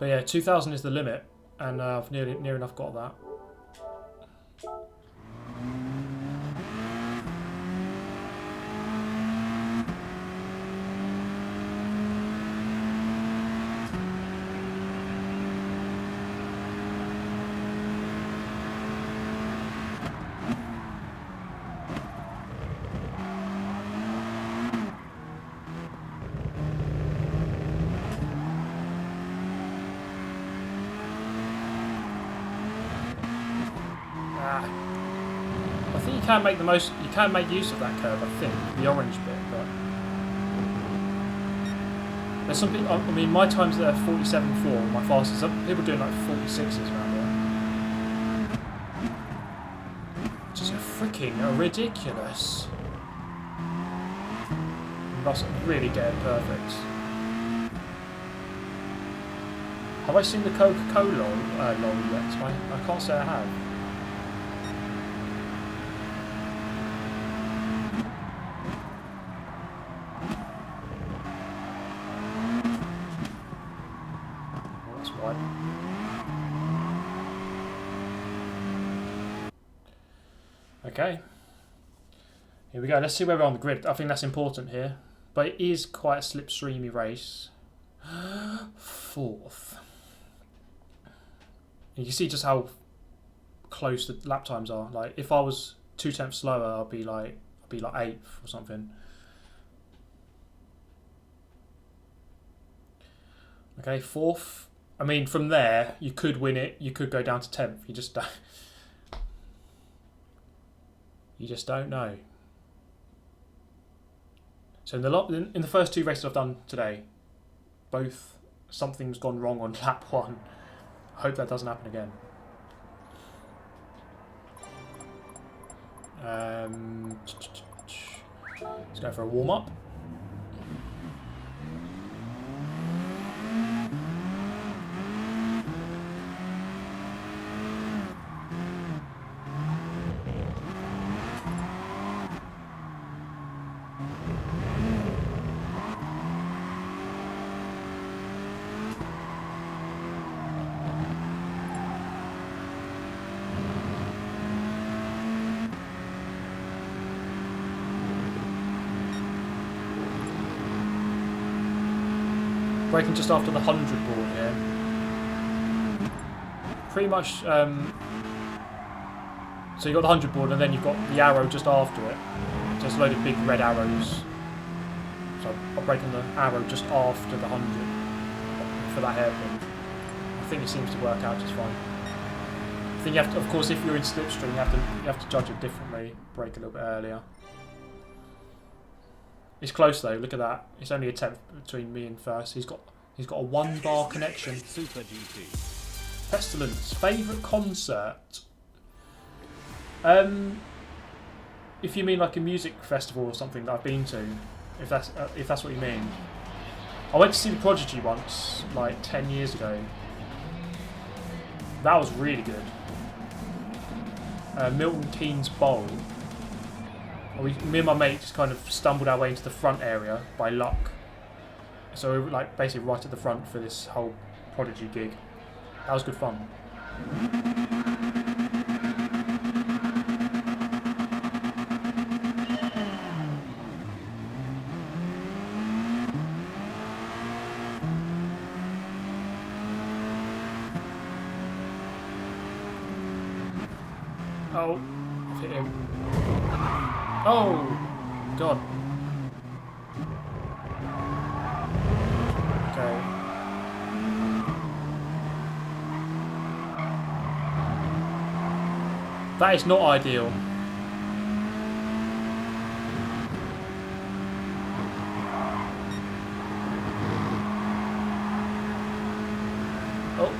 But yeah, 2,000 is the limit, and I've near enough got that. can make you can make use of that curve, I think, the orange bit, but there's some people, I mean, my time's there 47.4, my fastest. Some people doing like 46s around there. Which is freaking ridiculous. You must really get it perfect. Have I seen the Coca-Cola lol yet? I can't say I have. Oh, that's wide. Okay. Here we go. Let's see where we're on the grid. I think that's important here. But it is quite a slipstreamy race. 4th. You can see just how close the lap times are. Like if I was 0.2 slower, I'd be like 8th or something. Okay, 4th. I mean, from there you could win it. You could go down to 10th. You just don't. You just don't know. So in the first 2 races I've done today, both something's gone wrong on lap 1. I hope that doesn't happen again. Let's go for a warm-up. Braking just after the 100 board here. Pretty much, so you've got the 100 board and then you've got the arrow just after it. Just a load of big red arrows. So I'll brake on the arrow just after the 100 for that hairpin. I think it seems to work out just fine. I think you have to, of course, if you're in slipstream, you have to judge it differently. Brake a little bit earlier. It's close though. Look at that. It's only a 10th between me and first. He's got a 1 bar connection. Super GT. Pestilence. Favourite concert. If you mean like a music festival or something that I've been to, if that's what you mean. I went to see the Prodigy once, like 10 years ago. That was really good. Milton Keynes Bowl. Me and my mate just kind of stumbled our way into the front area by luck. So we were like basically right at the front for this whole Prodigy gig. That was good fun. Oh, I've hit him. Oh, God. Okay. That is not ideal. Oh.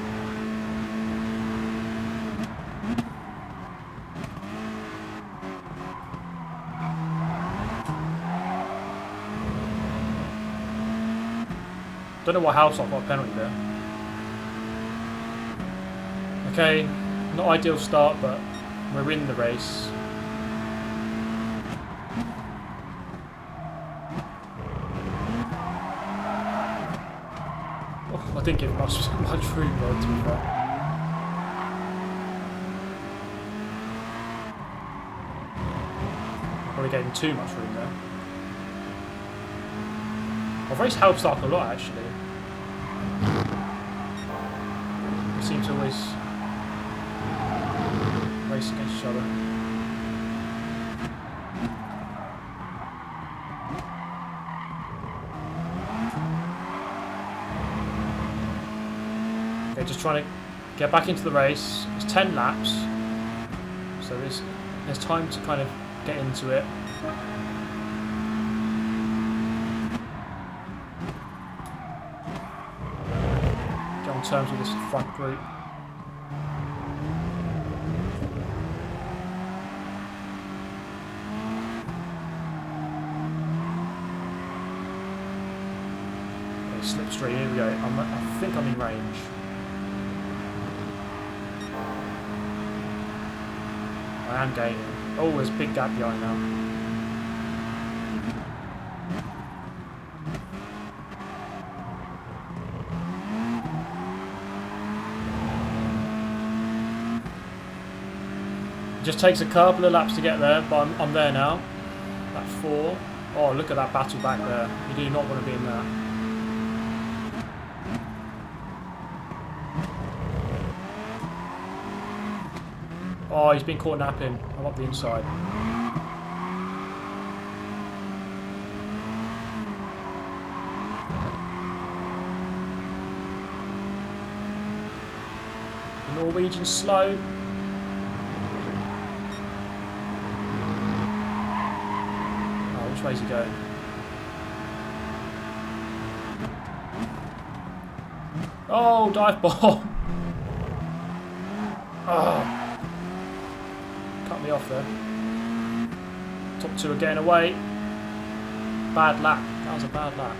Don't know what house I've got a penalty there. Okay, not ideal start, but we're in the race. Oh, I didn't give much room there, to be fair. Probably gave him too much room there. I've raced Halfstark a lot, actually. We seem to always race against each other. Okay, just trying to get back into the race. It's 10 laps, so there's time to kind of get into it. Get on terms with this front group. Okay, slipstream, here we go. I think I'm in range. I am gaining. Oh, there's a big gap behind now. It just takes a couple of laps to get there, but I'm there now. Lap 4. Oh, look at that battle back there. You do not want to be in that. Oh, he's been caught napping. I'm up the inside. The Norwegian's slow. Oh, which way's he going? Oh, dive bomb! Oh. Me off there. Top 2 are getting away. Bad lap. That was a bad lap.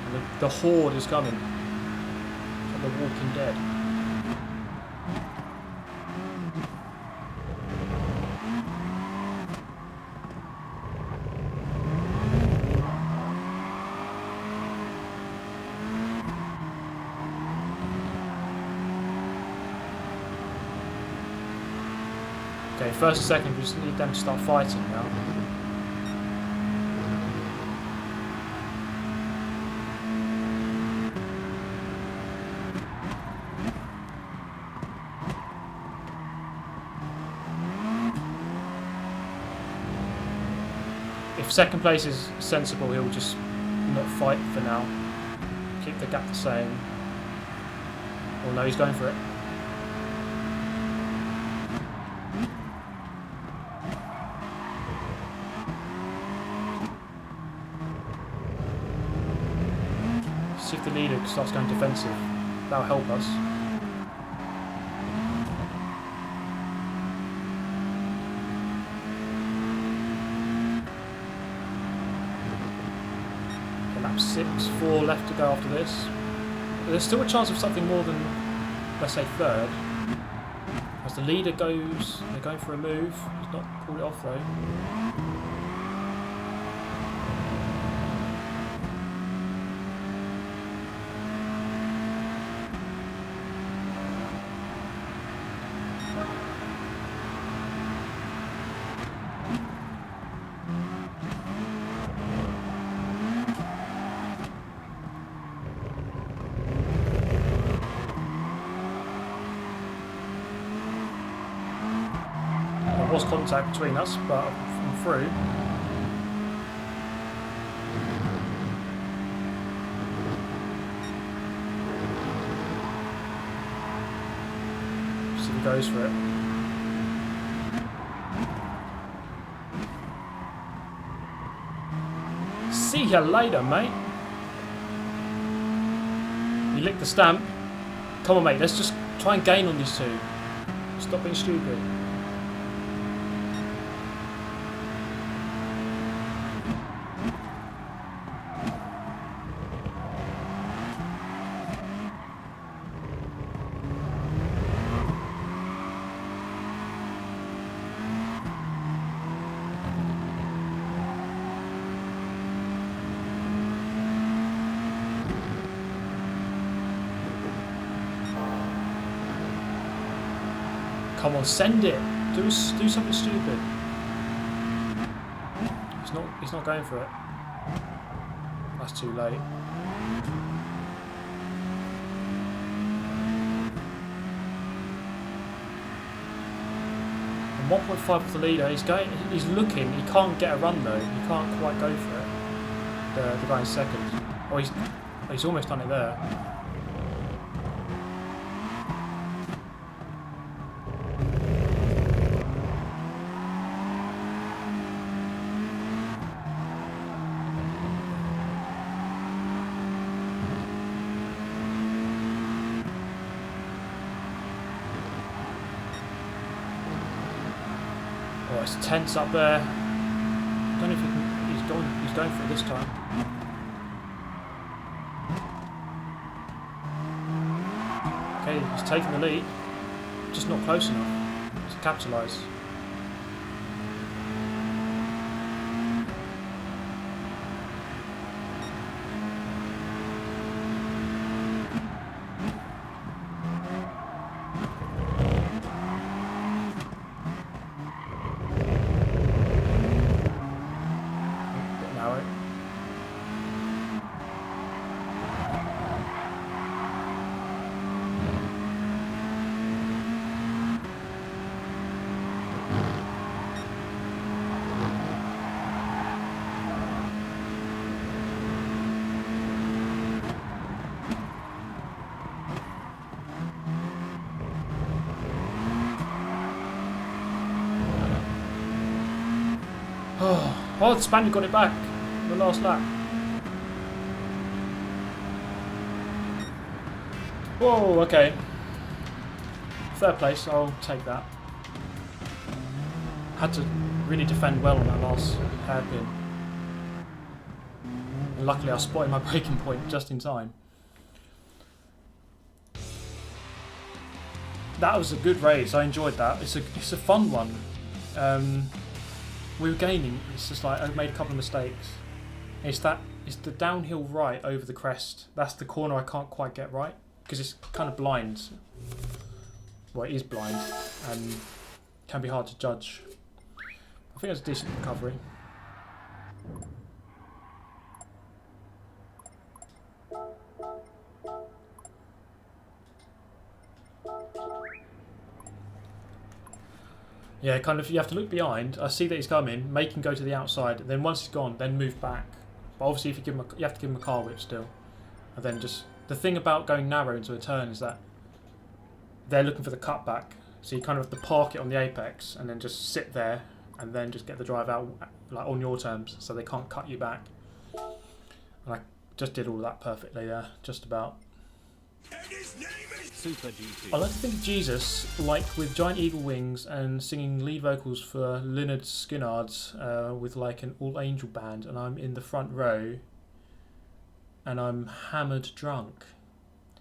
And the horde is coming. It's like the Walking Dead. Okay, first and second, we just need them to start fighting now. If second place is sensible, he'll just not fight for now. Keep the gap the same. Oh no, he's going for it. See if the leader starts going defensive. That'll help us. Okay, lap 6, 4 left to go after this. There's still a chance of something more than, let's say, third. As the leader goes, they're going for a move. He's not pulled it off though. Was contact between us, but I'm through. See if he goes for it. See you later, mate. You licked the stamp. Come on, mate, let's just try and gain on these two. Stop being stupid. Come on, send it. Do something stupid. He's not going for it. That's too late. And 1.5 off the leader. He's looking. He can't get a run though. He can't quite go for it. The guy in second. Oh, he's almost done it there. it's tense up there. I don't know if he can, he's going for it this time. Okay, he's taking the lead. Just not close enough to capitalise. Oh, the Spaniard got it back in the last lap. Whoa, okay. Third place, I'll take that. Had to really defend well on that last hairpin. And luckily I spotted my braking point just in time. That was a good race, I enjoyed that. It's a fun one. We were gaining, it's just like I made a couple of mistakes. It's the downhill right over the crest. That's the corner I can't quite get right because it's kind of blind. Well, it is blind and can be hard to judge. I think it was a decent recovery. Yeah, kind of, you have to look behind. I see that he's coming, make him go to the outside, and then once he's gone, then move back. But obviously if you give him you have to give him a car whip still. And then just, the thing about going narrow into a turn is that they're looking for the cutback. So you kind of have to park it on the apex, and then just sit there, and then just get the drive out like on your terms, so they can't cut you back. And I just did all that perfectly there, just about. Super GT. I like to think of Jesus like with giant eagle wings and singing lead vocals for Lynyrd Skynyrd with like an all angel band, and I'm in the front row and I'm hammered drunk.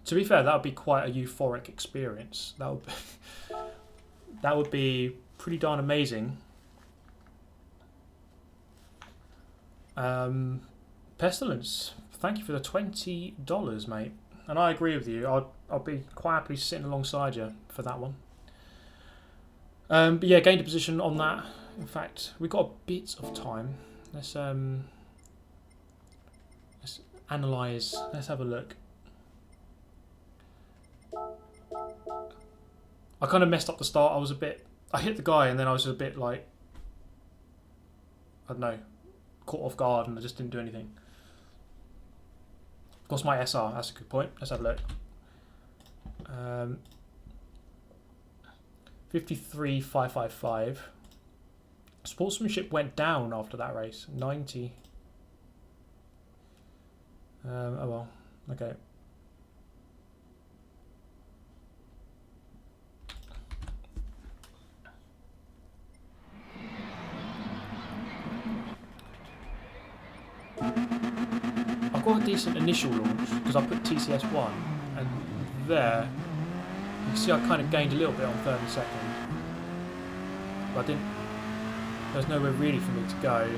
To be fair, that would be quite a euphoric experience. That would be pretty darn amazing. Pestilence, thank you for the $20, mate. And I agree with you. I'll be quite happily sitting alongside you for that one. But yeah, gained a position on that. In fact, we've got a bit of time. Let's analyse. Let's have a look. I kind of messed up the start. I hit the guy and then I was a bit like, I don't know, caught off guard and I just didn't do anything. What's my SR? That's a good point. Let's have a look. 53,555. Sportsmanship went down after that race. 90. Oh well. Okay. I've got a decent initial launch because I put TCS1 and there you can see I kind of gained a little bit on third and second, but there's nowhere really for me to go.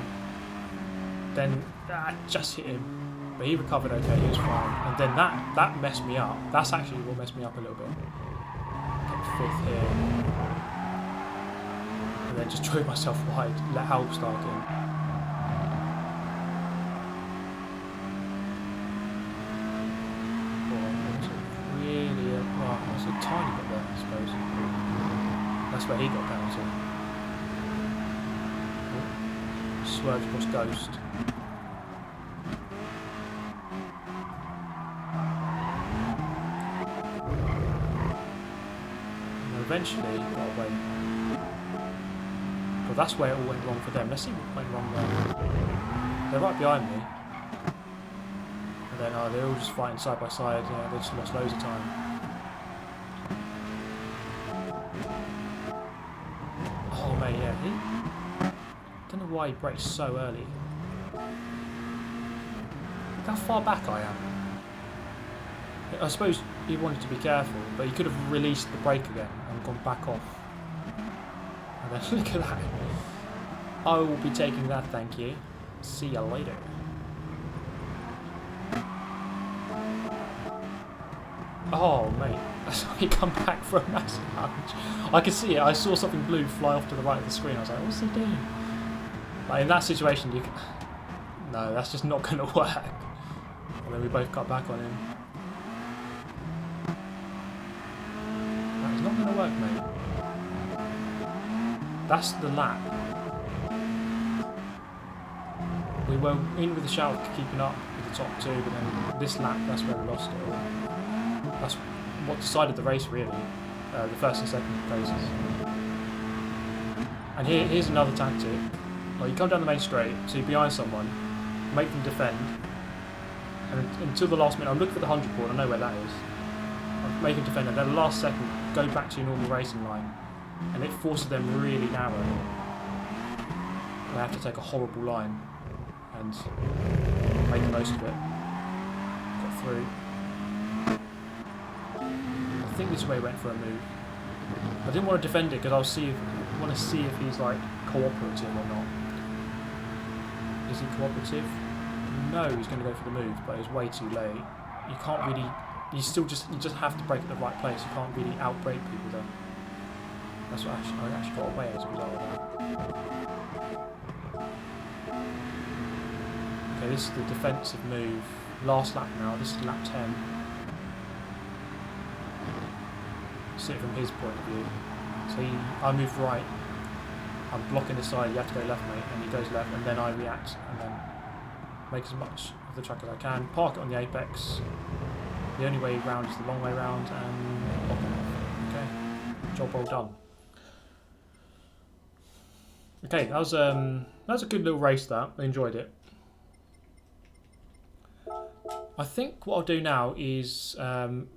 Then I just hit him, but he recovered okay, he was fine, and then that messed me up. That's actually what messed me up a little bit. Get fifth here and then just drove myself wide, let Halbstark in. It's a tiny bit there, I suppose. That's where he got penalty. Oh. Swerved across Ghost. And eventually got away. But that's where it all went wrong for them. Let's see what went wrong there. They're right behind me. And then they're all just fighting side by side. Yeah, they just lost loads of time. Oh mate, yeah, why he braked so early. Look how far back I am. I suppose he wanted to be careful, but he could have released the brake again and gone back off. And then look at that. I will be taking that, thank you. See you later. Oh, mate. That's why he come back for a massive lunge. I could see it. I saw something blue fly off to the right of the screen. I was like, what's he doing? Like, in that situation, you can... No, that's just not going to work. And then we both got back on him. That is not going to work, mate. That's the lap. We were in with the shout of keeping up with the top two, but then this lap, that's where we lost it all. That's what decided the race, really. The first and second places. And here's another tactic. Well, you come down the main straight, so you're behind someone, make them defend, and until the last minute, I'm looking for the 100 board, I know where that is. I'll make them defend, and then the last second, go back to your normal racing line, and it forces them really narrow. They have to take a horrible line and make the most of it. Got through. I think this way went for a move. I didn't want to defend it because I want to see if he's like cooperative or not. Is he cooperative? No, he's going to go for the move, but it's way too late. You can't really. You just have to brake at the right place. You can't really outbrake people though. That's what I actually got away as a result of that. Okay, this is the defensive move. Last lap now. This is lap 10. See it from his point of view. So I move right. I'm blocking the side. You have to go left, mate, and he goes left, and then I react, and then make as much of the track as I can. Park it on the apex. The only way round is the long way round, and block it off. Okay, job well done. Okay, that was a good little race. That I enjoyed it. I think what I'll do now is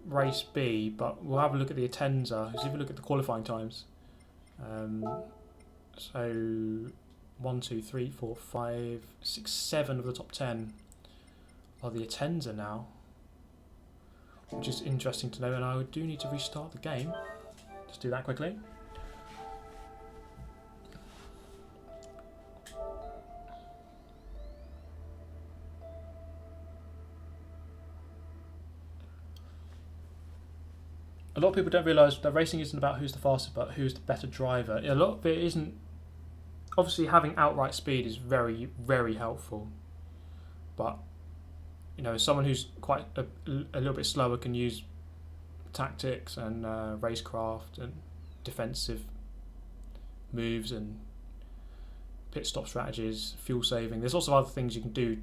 race B, but we'll have a look at the Atenza. Let's have a look at the qualifying times. So 1, 2, 3, 4, 5, 6, 7 of the top 10 are the Atenza now, which is interesting to know. And I do need to restart the game. Just do that quickly. A lot of people don't realise that racing isn't about who's the fastest, but who's the better driver. A lot of it isn't. Obviously, having outright speed is very, very helpful. But, you know, someone who's quite a little bit slower can use tactics and racecraft and defensive moves and pit stop strategies, fuel saving. There's lots of other things you can do.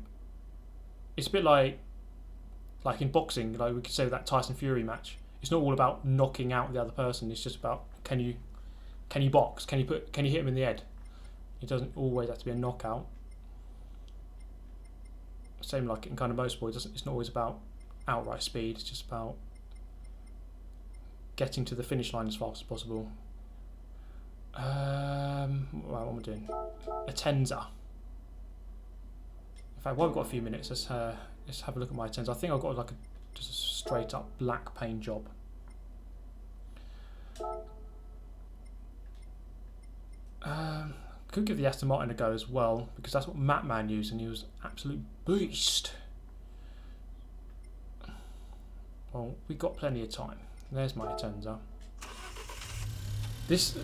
It's a bit like in boxing, like we could say that Tyson Fury match. It's not all about knocking out the other person. It's just about can you box? Can you hit him in the head? It doesn't always have to be a knockout. Same like in kind of motorsport. It's not always about outright speed. It's just about getting to the finish line as fast as possible. Right, what am I doing? Atenza. In fact, while we've got a few minutes, let's have a look at my Atenza. I think I've got like just a straight up black paint job. Could give the Aston Martin a go as well, because that's what Matman used and he was absolute beast. Well, we've got plenty of time. There's my Atenza. This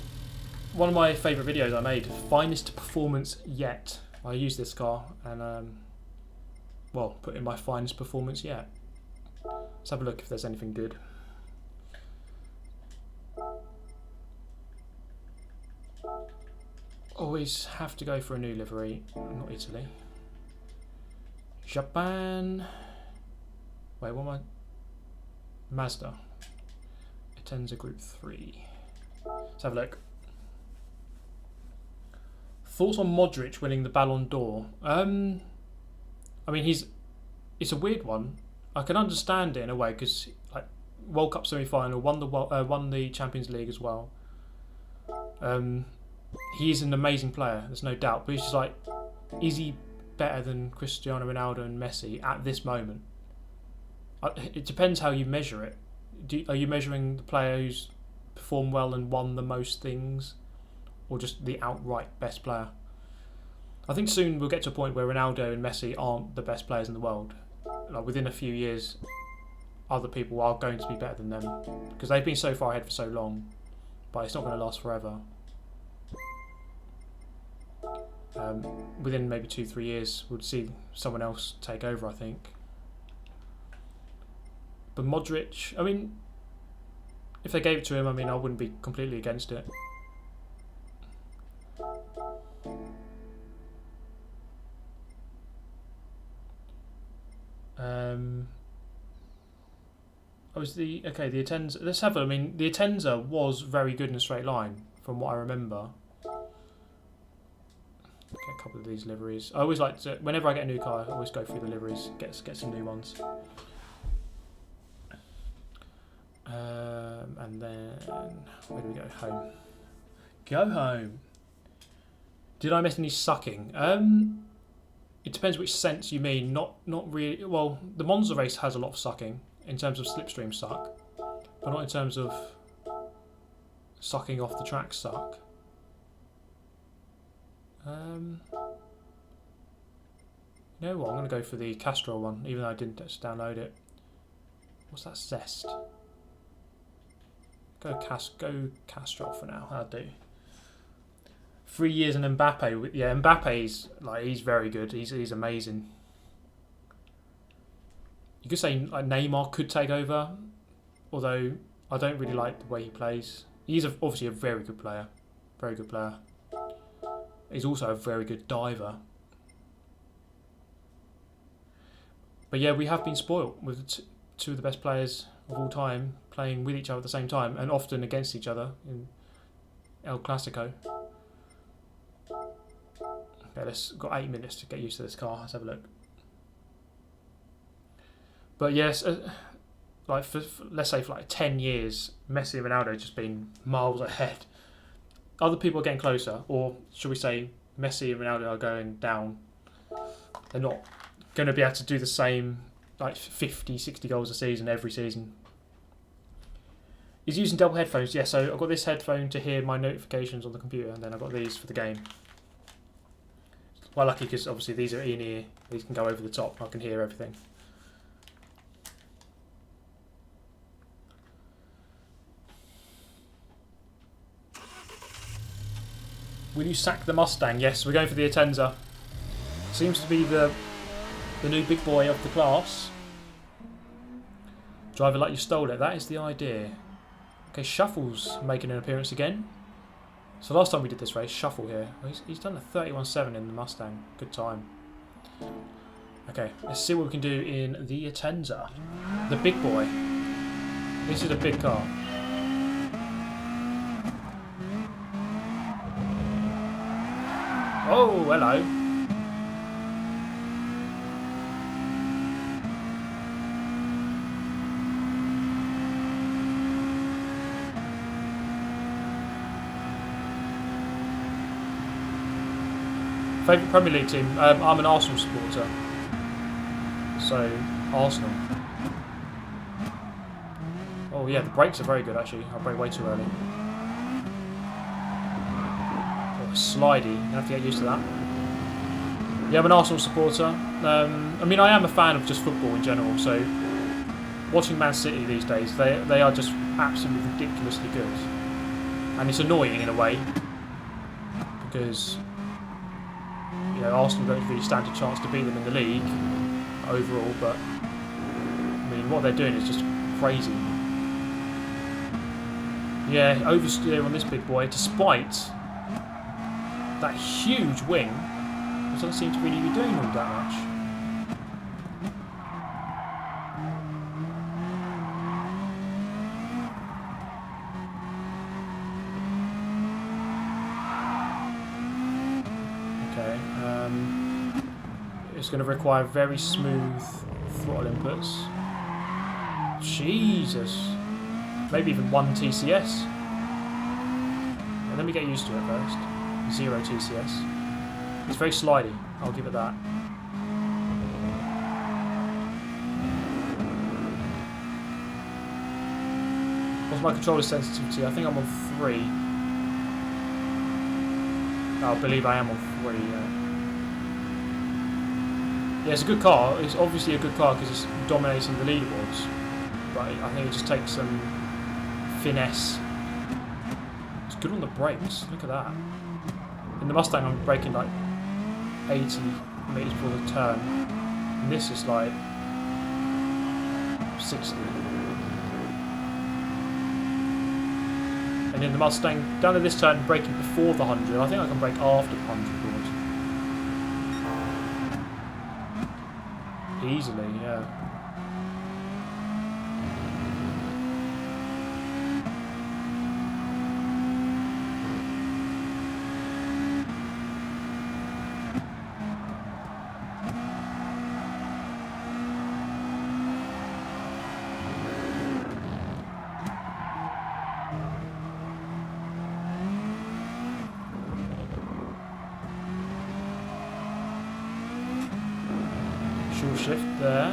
one of my favourite videos I made, finest performance yet. I used this car and well, put in my finest performance yet. Let's have a look if there's anything good. Always have to go for a new livery, not Italy. Japan. Wait, what am I? Mazda. Atenza Group 3. Let's have a look. Thoughts on Modric winning the Ballon d'Or? I mean, it's a weird one. I can understand it in a way because like World Cup semi-final, won the Champions League as well. he is an amazing player, there's no doubt, but it's just like, is he better than Cristiano Ronaldo and Messi at this moment? It depends how you measure it. Are you measuring the player who's performed well and won the most things, or just the outright best player? I think soon we'll get to a point where Ronaldo and Messi aren't the best players in the world. Like within a few years, other people are going to be better than them because they've been so far ahead for so long, but it's not going to last forever. Within maybe 2-3 years, we'll see someone else take over, I think. But Modric, I mean, if they gave it to him, I mean, I wouldn't be completely against it. The Atenza. Let's have it. I mean, the Atenza was very good in a straight line, from what I remember. Get a couple of these liveries. I always like to, whenever I get a new car, I always go through the liveries, get some new ones. And then where do we go? Home. Go home. Did I miss any sucking? It depends which sense you mean. Not really. Well, the Monza race has a lot of sucking in terms of slipstream suck, but not in terms of sucking off the track suck. You know what? I'm going to go for the Castrol one, even though I didn't just download it. What's that? Zest. Go Castrol for now. That'll do. 3 years and Mbappe. Yeah, Mbappe's like, he's very good. He's amazing. You could say like Neymar could take over, although I don't really like the way he plays. He's obviously a very good player. Very good player. He's also a very good diver. But yeah, we have been spoilt with two of the best players of all time playing with each other at the same time and often against each other in El Clasico. Okay, got 8 minutes to get used to this car. Let's have a look. But yes, like let's say for like 10 years, Messi and Ronaldo just been miles ahead. Other people are getting closer, or should we say Messi and Ronaldo are going down. They're not going to be able to do the same, like 50, 60 goals a season every season. He's using double headphones. Yeah, so I've got this headphone to hear my notifications on the computer, and then I've got these for the game. Well, lucky because obviously these are in-ear. These can go over the top. I can hear everything. Will you sack the Mustang? Yes, we're going for the Atenza. Seems to be the new big boy of the class. Drive it like you stole it. That is the idea. Okay, Shuffle's making an appearance again. So last time we did this race, Shuffle here. He's done a 31.7 in the Mustang. Good time. Okay, let's see what we can do in the Atenza. The big boy. This is a big car. Oh, hello. Favourite Premier League team? I'm an Arsenal supporter. So, Arsenal. Oh yeah, the brakes are very good actually. I brake way too early. Oh, slidey. You have to get used to that. Yeah, I'm an Arsenal supporter. I mean, I am a fan of just football in general, so watching Man City these days, they are just absolutely ridiculously good. And it's annoying in a way, because Arsenal don't really stand a chance to beat them in the league overall, but I mean, what they're doing is just crazy. Yeah, oversteer on this big boy, despite that huge wing, it doesn't seem to really be doing all that much. It's going to require very smooth throttle inputs. Jesus. Maybe even 1 TCS. Well, let me get used to it first. 0 TCS. It's very slidey, I'll give it that. What's my controller sensitivity? I think I'm on 3. I believe I am on 3, yeah. Yeah, it's a good car. It's obviously a good car because it's dominating the leaderboards. But I think it just takes some finesse. It's good on the brakes. Look at that. In the Mustang, I'm braking like 80 meters before the turn. And this is like 60. And in the Mustang, down to this turn, braking before the 100. I think I can brake after the 100. Easily, yeah. Short shift there.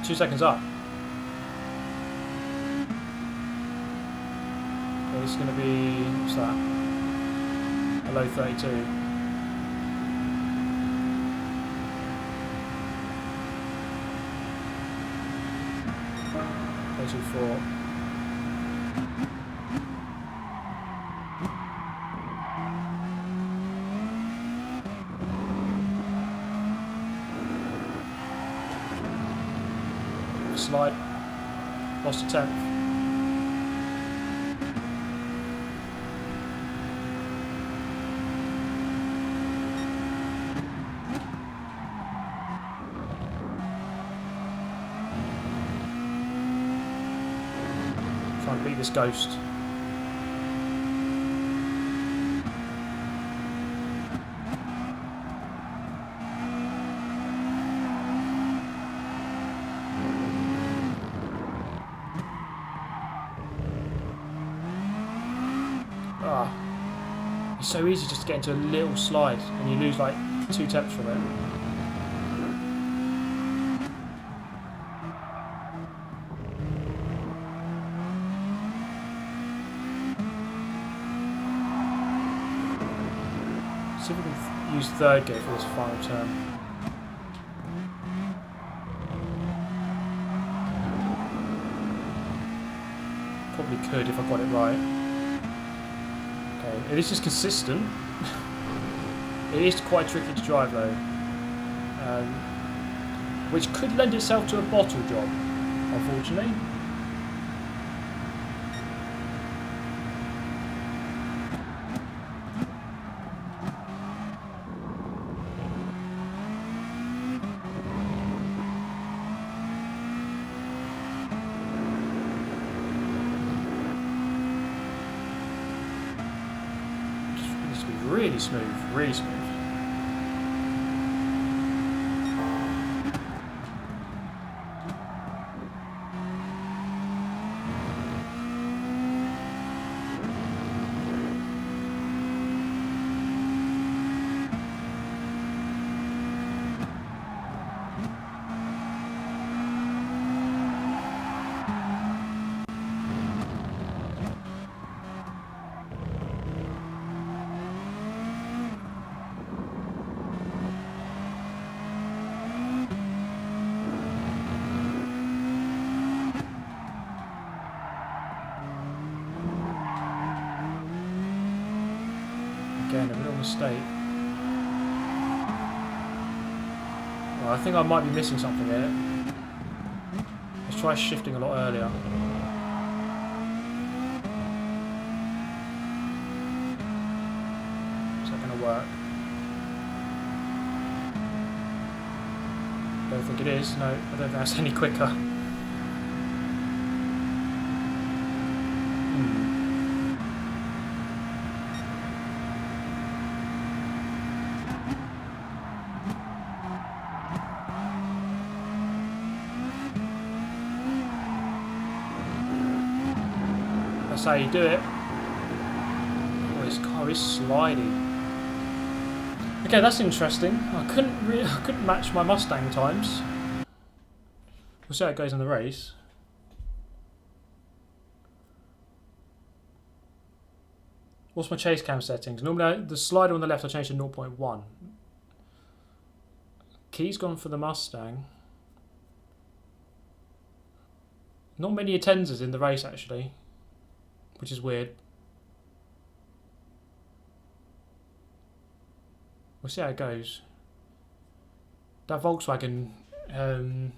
Two seconds up. Okay, this is going to be, what's that? A low 32. 4. Slide. Lost a 10th. Try and beat this ghost. It's so easy just to get into a little slide and you lose like 2 tenths from it. See if we can use third gear for this final turn. Probably could if I got it right. It is just consistent. It is quite tricky to drive though, which could lend itself to a bottle job, unfortunately. Really smooth, really smooth. Again, a real mistake. Well, I think I might be missing something here. Let's try shifting a lot earlier. Is that going to work? Don't think it is. No, I don't think that's any quicker. That's how you do it. Oh, this car is sliding. Okay, that's interesting. I couldn't match my Mustang times. We'll see how it goes in the race. What's my chase cam settings? Normally, the slider on the left I changed to 0.1. Key's gone for the Mustang. Not many attenders in the race actually, which is weird. We'll see how it goes. That Volkswagen, I'm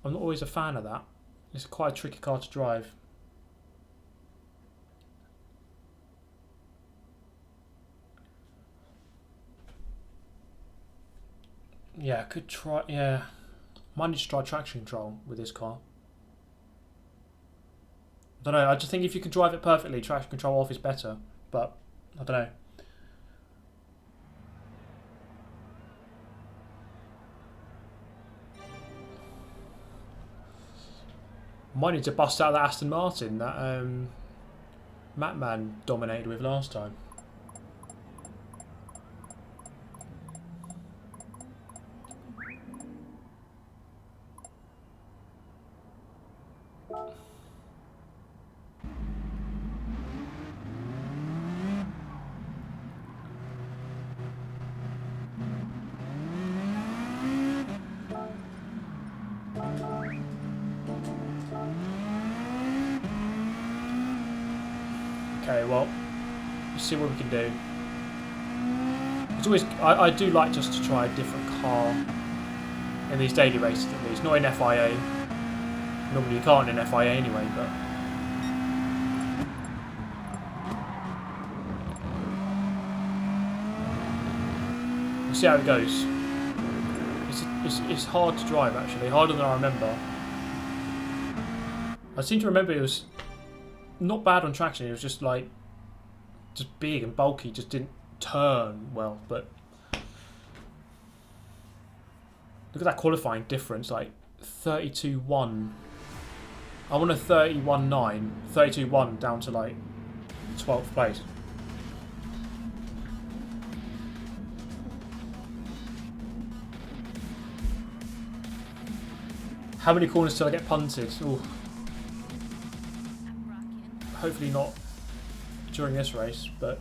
not always a fan of that. It's quite a tricky car to drive. Yeah, I could try, yeah. Might need to try traction control with this car. I don't know, I just think if you can drive it perfectly, traction control off is better. But, I don't know. Might need to bust out that Aston Martin that Matman dominated with last time. Okay, well, let's see what we can do. It's always, I do like just to try a different car in these daily races at least, not in FIA. Normally you can't in FIA anyway, but we'll see how it goes. It's hard to drive actually, harder than I remember. I seem to remember it was not bad on traction, it was just like just big and bulky, just didn't turn well. But look at that qualifying difference, like 32.1. I want a 31.9, 32.1 down to like 12th place. How many corners till I get punted? Ooh. Hopefully not during this race, but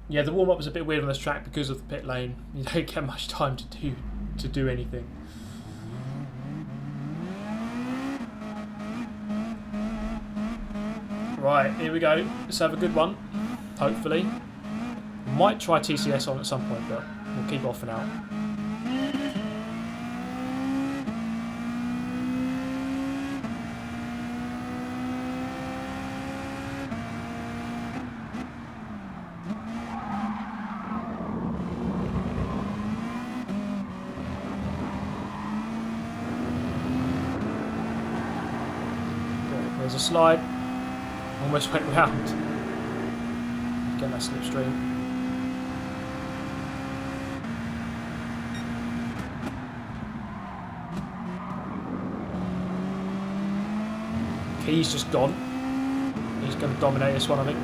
yeah, the warm-up was a bit weird on this track because of the pit lane. You don't get much time to do anything. Right, here we go. Let's have a good one. Hopefully, might try TCS on at some point, but we'll keep off for now. There's a slide. Almost went round. Get that slipstream. He's just gone. He's going to dominate this one, I think.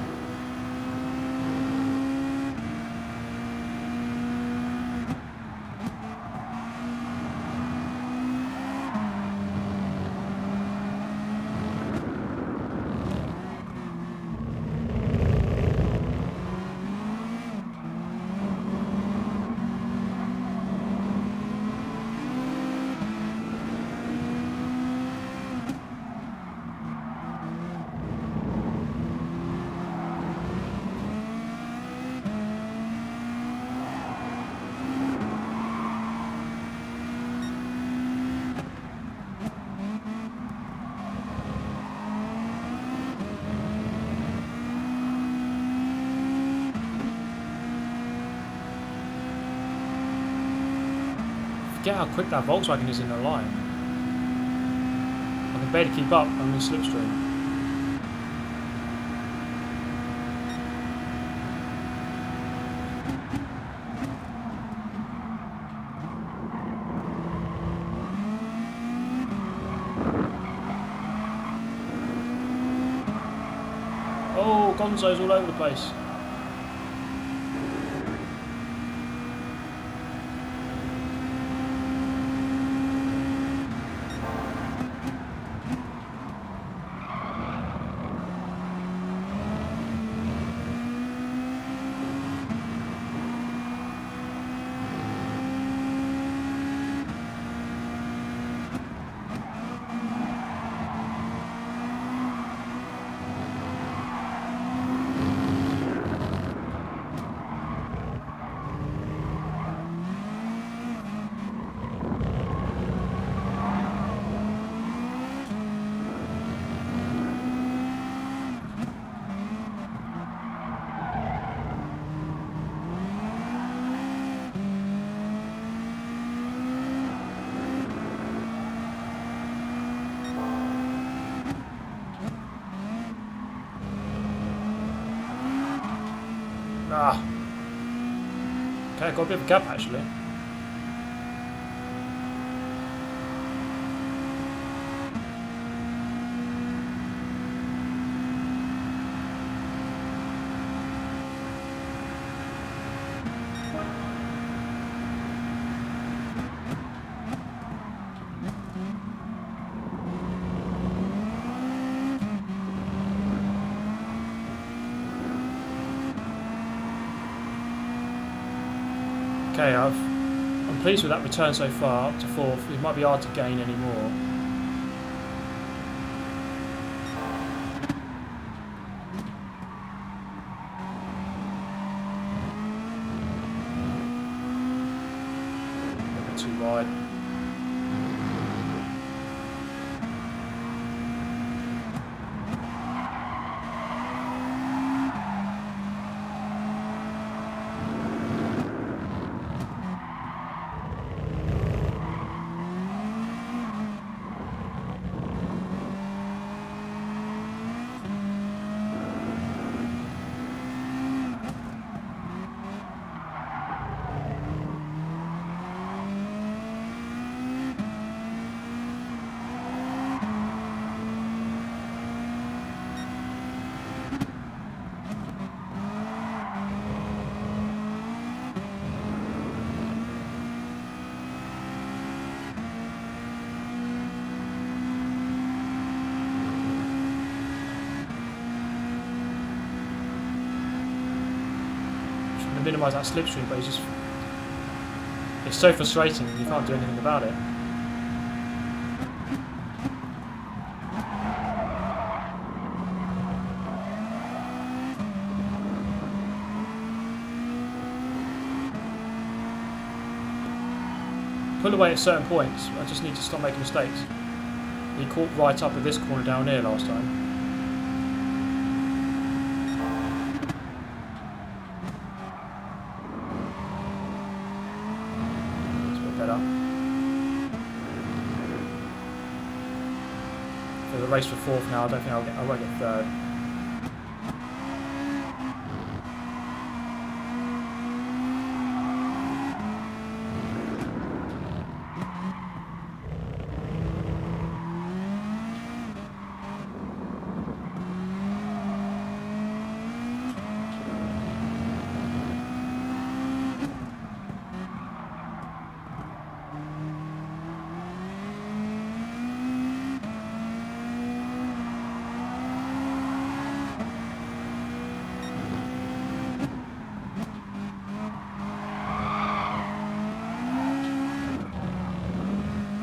Get how quick that Volkswagen is in the line. I can barely keep up on the slipstream. more gonzos all over the place. Ah. Okay, got a bit of a gap actually. Okay, I'm pleased with that return so far, up to 4th. It might be hard to gain any more. A bit too wide. Minimise that slipstream, but it's so frustrating and you can't do anything about it. Pull away at certain points. I just need to stop making mistakes. He caught right up at this corner down here last time. Race for 4th now. I don't think I won't get 3rd.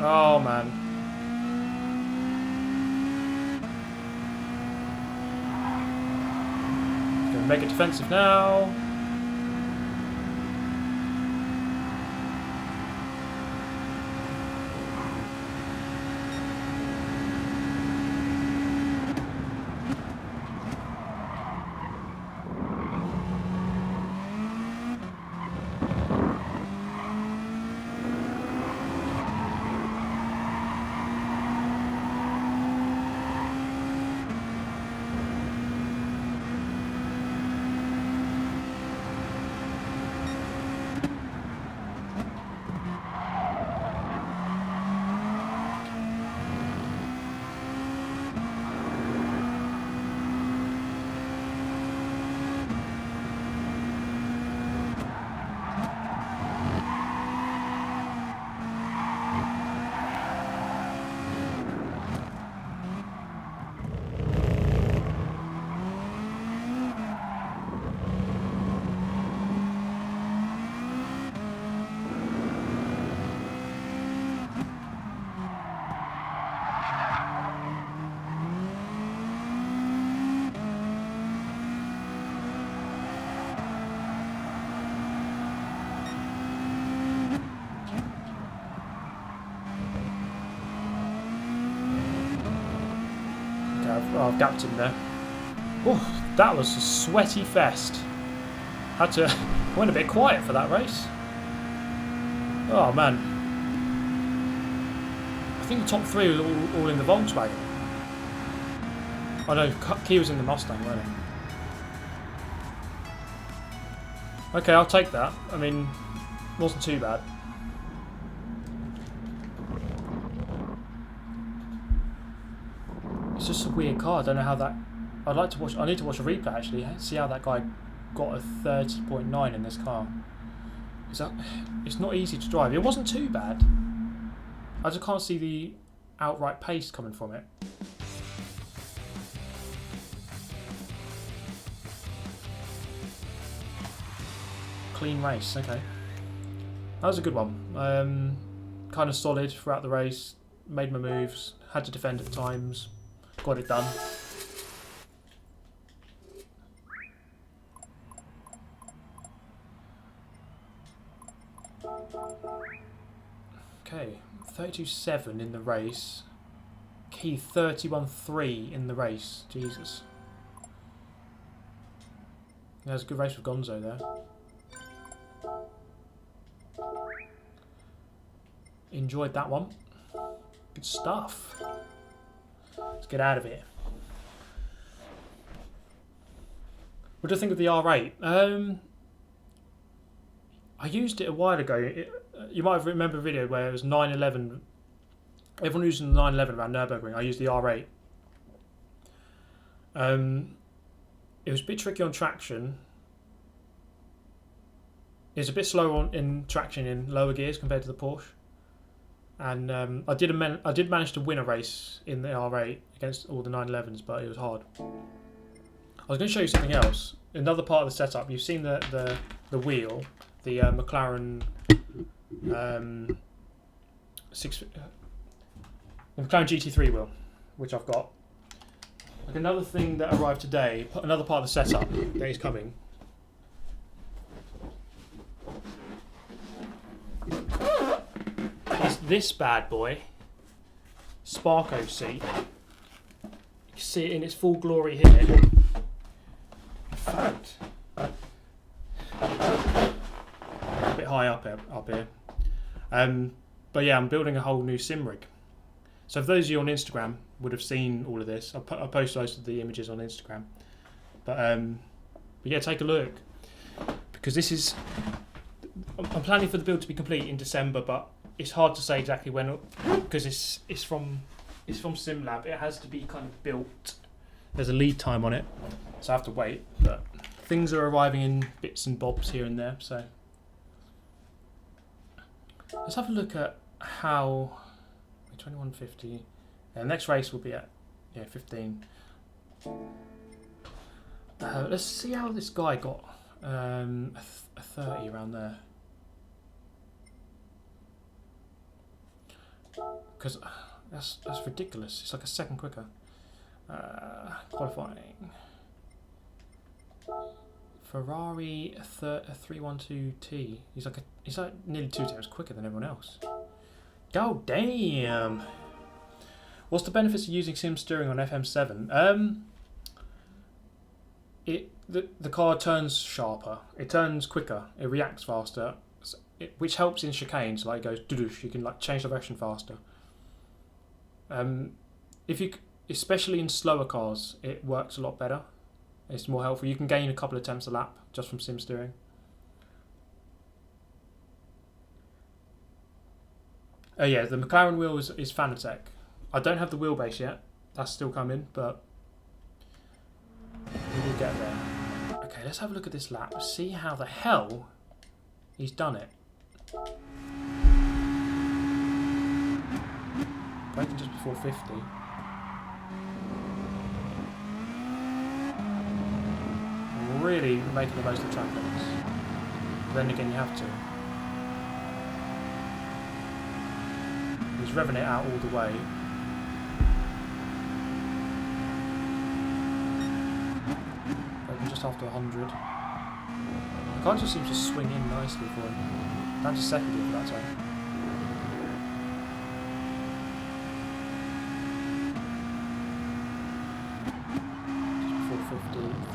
Oh man. Gonna make it defensive now. Oh, I've gapped him there. Oh, that was a sweaty fest. Had to went a bit quiet for that race. Oh man, I think the top 3 was all in the Volkswagen. Oh no, Key was in the Mustang, weren't he? Okay, I'll take that. I mean, wasn't too bad. It's just a weird car. I don't know how that. I'd like to watch. I need to watch a replay actually. See how that guy got a 30.9 in this car. Is that? It's not easy to drive. It wasn't too bad. I just can't see the outright pace coming from it. Clean race. Okay, that was a good one. Kind of solid throughout the race. Made my moves. Had to defend at times. Got it done. Okay, 32.7 in the race. Key 31.3 in the race. Jesus. Yeah, it was a good race with Gonzo there. Enjoyed that one. Good stuff. Let's get out of here. What do you think of the R8? I used it a while ago. You might remember a video where it was 911. Everyone using the 911 around Nürburgring. I used the R8. It was a bit tricky on traction. It's a bit slower in traction in lower gears compared to the Porsche. And I did manage to win a race in the R8 against all the 911s, but it was hard. I was going to show you something else. Another part of the setup. You've seen the wheel, the McLaren the McLaren GT3 wheel, which I've got. Like another thing that arrived today, another part of the setup that is coming. Is this bad boy, Sparko seat. You can see it in its full glory here. In fact, a bit high up here. But yeah, I'm building a whole new sim rig. So for those of you on Instagram would have seen all of this. I post most of the images on Instagram. But yeah, take a look, because this is. I'm planning for the build to be complete in December, but it's hard to say exactly when, because it's from SimLab. It has to be kind of built. There's a lead time on it, so I have to wait. But things are arriving in bits and bobs here and there. So let's have a look at how 21.50. The next race will be at 15. Let's see how this guy got a 30 around there. Because that's ridiculous. It's like a second quicker. Qualifying. Ferrari 312T. He's like nearly 2 times quicker than everyone else. God damn. What's the benefits of using sim steering on FM7? The car turns sharper. It turns quicker. It reacts faster, which helps in chicanes. Like it goes doo-doosh. You can like change direction faster. Especially in slower cars, it works a lot better. It's more helpful. You can gain a couple of attempts a lap just from sim steering. Oh yeah, the McLaren wheel is Fanatec. I don't have the wheelbase yet. That's still coming, but we will get there. Okay, let's have a look at this lap. See how the hell he's done it. Braking just before 50. Really making the most of track limits. Then again, you have to. He's revving it out all the way. Just after 100. The car just seems to swing in nicely for him. Down to second gear for that time.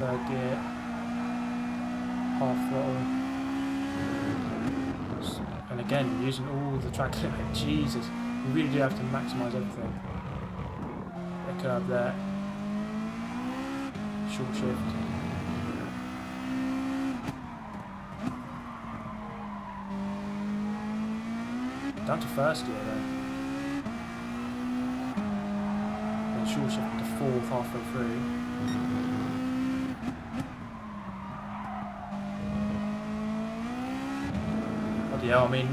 third gear, half throttle, and again using all the track limit. Jesus, you really do have to maximise everything. A curve there, short shift. Down to first gear though. And short shift to fourth halfway through. Bloody hell, I mean,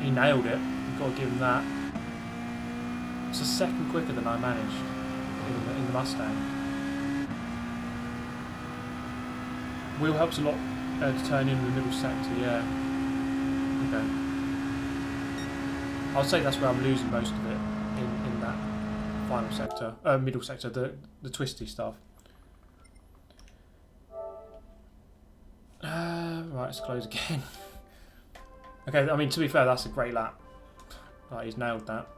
he nailed it. You've got to give him that. It's a second quicker than I managed in the Mustang. Wheel helps a lot to turn in the middle sector, yeah. Okay. I'll say that's where I'm losing most of it, in that final sector, middle sector, the twisty stuff. Right, it's close again. Okay, I mean, to be fair, that's a great lap. Like, he's nailed that.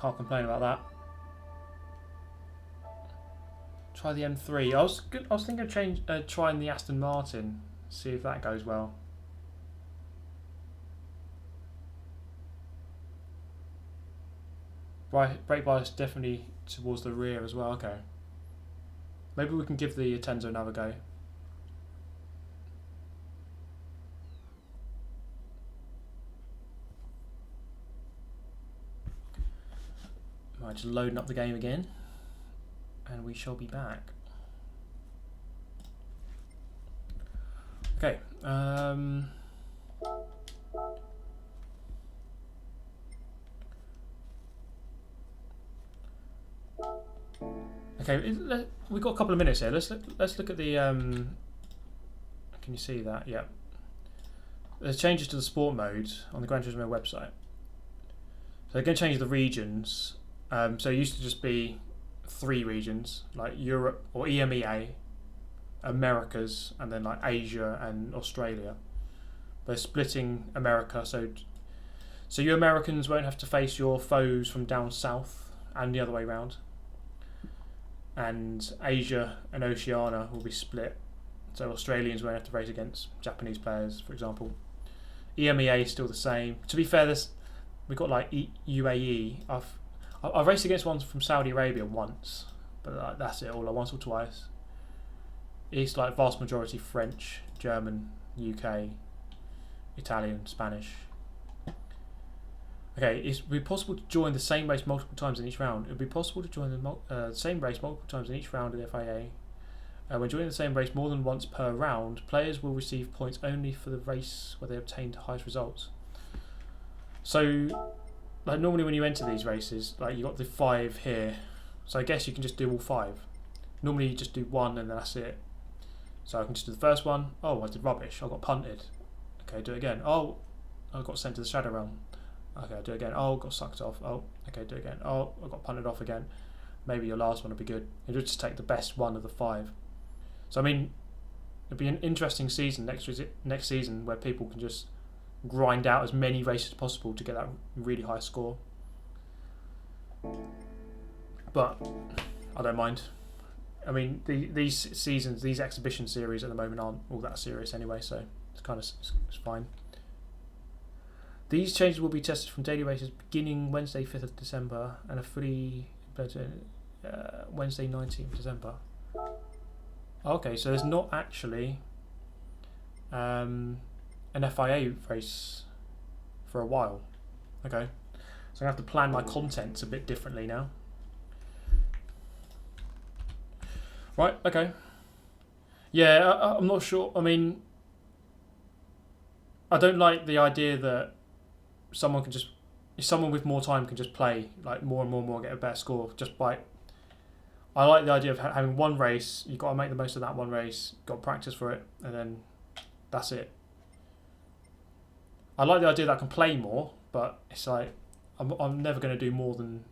Can't complain about that. Try the M3. I was thinking of trying the Aston Martin, see if that goes well. Brake bias definitely towards the rear as well. Okay. Maybe we can give the Tenzo another go. Right, just loading up the game again, and we shall be back. Okay. Okay, we've got a couple of minutes here. Let's look at the. Can you see that? Yeah. There's changes to the sport mode on the Gran Turismo website. So they're going to change the regions. So it used to just be 3 regions, like Europe or EMEA, Americas, and then like Asia and Australia. They're splitting America, so you Americans won't have to face your foes from down south and the other way round. And Asia and Oceania will be split, so Australians won't have to race against Japanese players, for example. EMEA is still the same. To be fair, we've got like UAE. I've raced against ones from Saudi Arabia once, but that's it. All once or twice. It's like vast majority French, German, UK, Italian, Spanish. Okay, it would be possible to join the same race multiple times in each round. It would be possible to join the same race multiple times in each round in FIA. When joining the same race more than once per round, players will receive points only for the race where they obtained the highest results. So, like normally when you enter these races, like you got the 5 here. So I guess you can just do all 5. Normally you just do 1 and that's it. So I can just do the first one. Oh, I did rubbish. I got punted. Okay, do it again. Oh, I got sent to the shadow realm. Okay, do it again. Oh, got sucked off. Oh, okay, do it again. Oh, I got punted off again. Maybe your last one will be good. It'll just take the best one of the 5. So I mean, it'll be an interesting season next season where people can just grind out as many races as possible to get that really high score. But I don't mind. I mean, these seasons, these exhibition series at the moment aren't all that serious anyway, so it's kind of it's fine. These changes will be tested from daily races beginning Wednesday 5th of December and a fully Wednesday 19th of December. Okay, so there's not actually an FIA race for a while. Okay, so I have to plan my contents a bit differently now. Right, okay. Yeah, I'm not sure. I mean, I don't like the idea that someone with more time can just play like more and more, get a better score just by. I like the idea of having one race. You've got to make the most of that one race. Got to practice for it, and then that's it. I like the idea that I can play more, but it's like I'm never going to do more than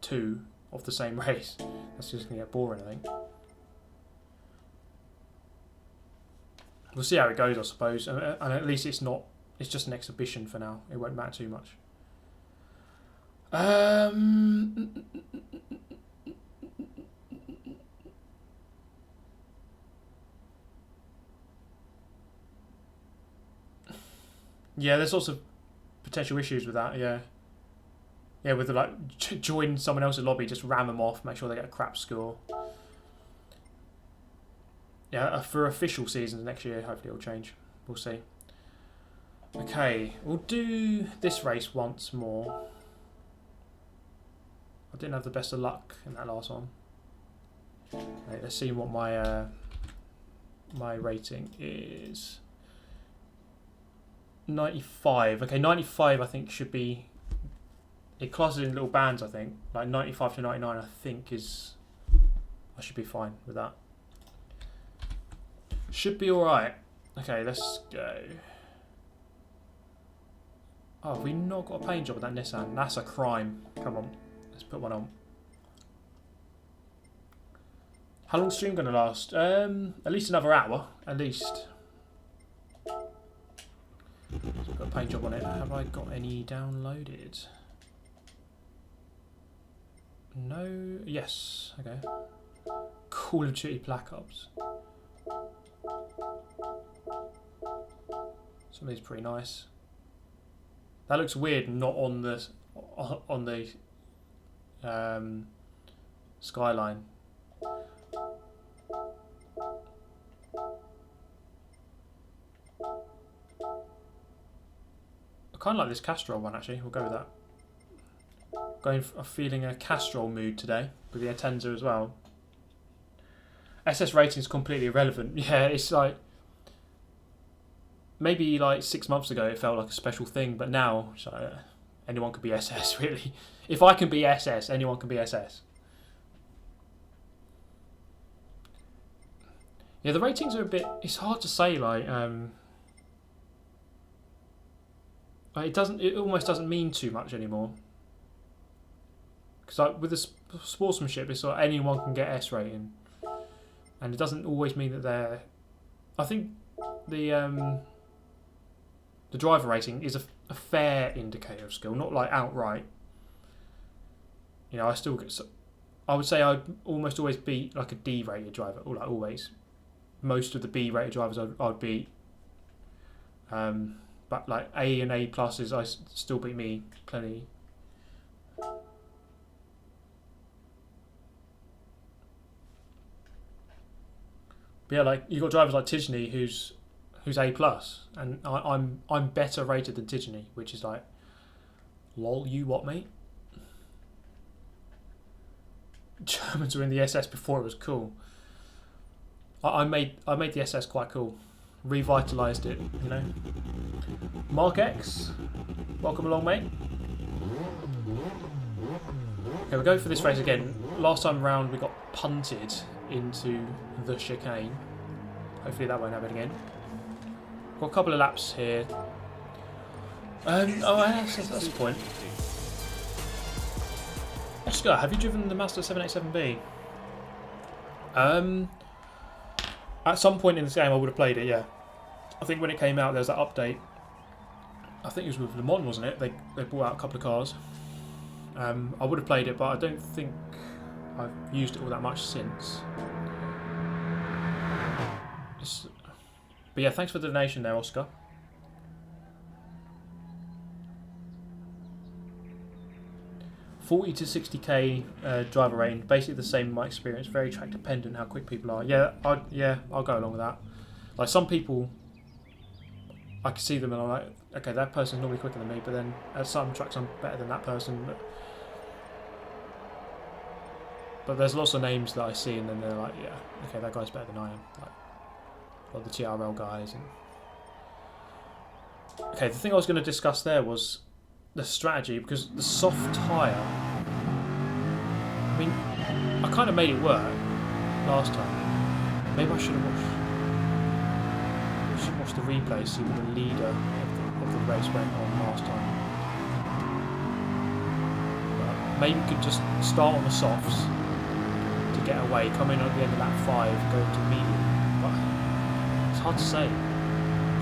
2 of the same race. That's just going to get boring, I think. We'll see how it goes, I suppose, and at least it's not. It's just an exhibition for now. It won't matter too much. Yeah, there's lots of potential issues with that. Yeah. Yeah, with the, like join someone else's lobby, just ram them off, make sure they get a crap score. Yeah, for official seasons next year, hopefully it'll change. We'll see. Okay, we'll do this race once more. I didn't have the best of luck in that last one. Right, let's see what my my rating is. 95. Okay, 95 I think should be... It classes in little bands, I think. Like 95 to 99 I think is... I should be fine with that. Should be alright. Okay, let's go. Oh, have we not got a paint job with that Nissan? That's a crime. Come on, let's put one on. How long's the stream going to last? At least another hour, at least. Let's put a paint job on it. Have I got any downloaded? No. Yes. Okay. Call of Duty Black Ops. Some of these are pretty nice. That looks weird, not on the skyline. I kind of like this Castrol one actually. We'll go with that. I'm feeling a Castrol mood today with the Atenza as well. SS rating is completely irrelevant. Yeah, it's like maybe like 6 months ago it felt like a special thing, but now so, anyone could be SS really. If I can be SS, anyone can be SS. Yeah, the ratings are a bit. It's hard to say like. It doesn't. It almost doesn't mean too much anymore. Because like with the sportsmanship, it's like anyone can get S rating, and it doesn't always mean that they're. I think the driver rating is a fair indicator of skill, not like outright. You know, I still get. I would say I'd almost always beat like a D rated driver, or like always. Most of the B rated drivers I'd beat. But like A and A pluses, I still beat me plenty. But yeah, like you got drivers like Tijani who's A plus, and I'm better rated than Tijani, which is like, lol, you what, mate? Germans were in the SS before it was cool. I made the SS quite cool. Revitalised it, you know. Mark X, welcome along, mate. Okay, we'll go for this race again. Last time round we got punted into the chicane. Hopefully that won't happen again. Got a couple of laps here. That's the point. Oscar, have you driven the Mazda 787B? At some point in this game I would have played it, yeah. I think when it came out there was that update. I think it was with Le Mans, wasn't it? They brought out a couple of cars. I would have played it, but I don't think I've used it all that much since. But yeah, thanks for the donation there, Oscar. $40 to $60k driver rating, basically the same in my experience. Very track dependent how quick people are. Yeah, I'll go along with that. Like some people, I can see them and I'm like, okay, that person's normally quicker than me, but then at some tracks I'm better than that person. But there's lots of names that I see and then they're like, yeah, okay, that guy's better than I am. Like, well, the TRL guys. Okay, the thing I was going to discuss there was the strategy, because the soft tyre, I mean, I kind of made it work last time. Maybe I should have watched the replay, see what the leader of the race went on last time. But maybe we could just start on the softs to get away, come in at the end of lap 5, go to medium. But it's hard to say.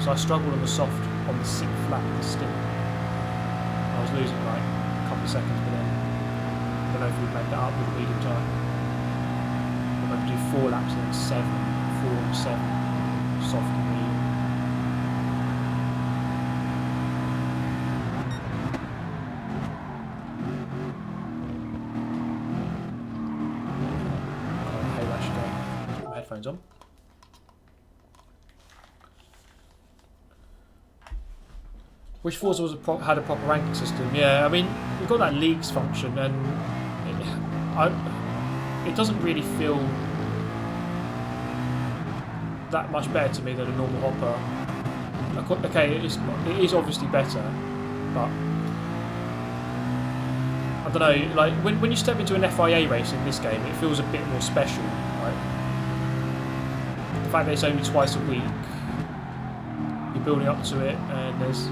So I struggled on the soft on the 6th lap of the stint. I was losing like a couple of seconds, but then I don't know if we'd make that up with the medium tyre. Or maybe do 4 laps and then 7, 4 and 7, soft and medium. headphones on. Wish Forza had a proper ranking system. Yeah, I mean, we've got that leagues function, and it doesn't really feel that much better to me than a normal hopper. Okay, it is obviously better, but I don't know. Like when you step into an FIA race in this game, it feels a bit more special. Like the fact that it's only twice a week, you're building up to it, and there's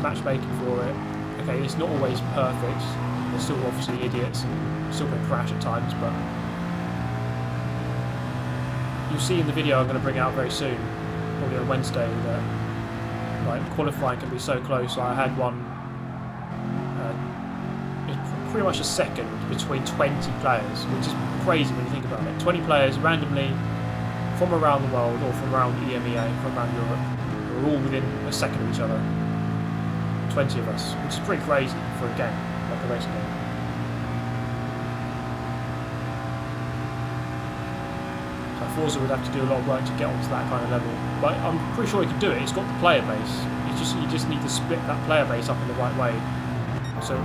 matchmaking for it. Okay, it's not always perfect. There's still obviously idiots and still going to crash at times, but you'll see in the video I'm going to bring out very soon, probably on Wednesday, that like qualifying can be so close. I had one pretty much a second between 20 players, which is crazy when you think about it. 20 players randomly from around the world or from around EMEA, from around Europe, who are all within a second of each other. 20 of us, which is pretty crazy for a game, like a racing game. So Forza would have to do a lot of work to get onto that kind of level, but I'm pretty sure he can do it. He's got the player base. You just need to split that player base up in the right way, so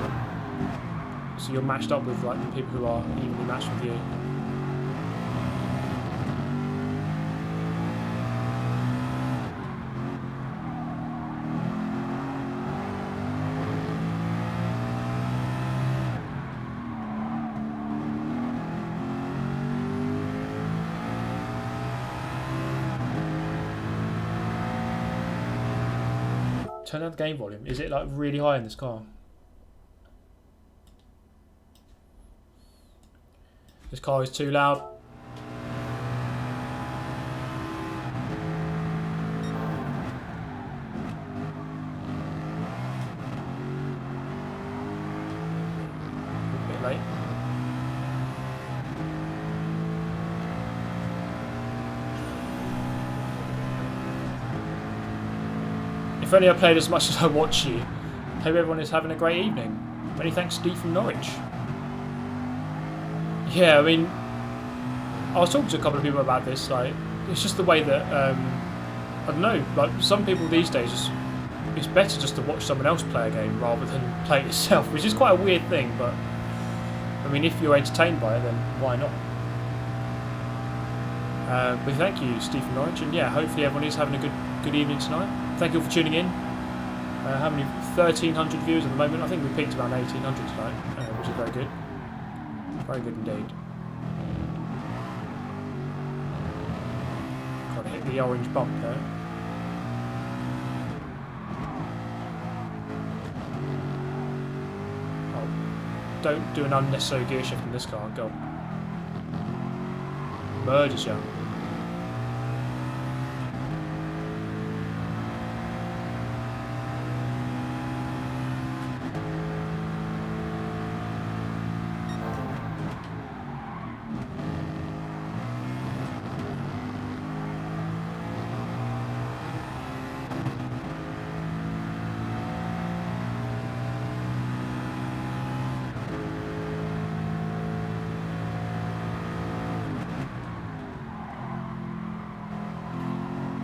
you're matched up with like the people who are evenly matched with you. Turn down the game volume. Is it like really high in this car? This car is too loud. A bit late. If only I played as much as I watch you. Hope everyone is having a great evening. Many thanks, Steve from Norwich. Yeah, I mean, I was talking to a couple of people about this. Like, it's just the way that I don't know. Like, some people these days, it's better just to watch someone else play a game rather than play it yourself, which is quite a weird thing. But I mean, if you're entertained by it, then why not? But thank you, Steve from Norwich, and yeah, hopefully everyone is having a good evening tonight. Thank you all for tuning in. How many? 1,300 viewers at the moment. I think we peaked around 1,800 tonight, which is very good. Very good indeed. Got to hit the orange bump there. Oh, don't do an unnecessary gear shift in this car. Go. Murders you.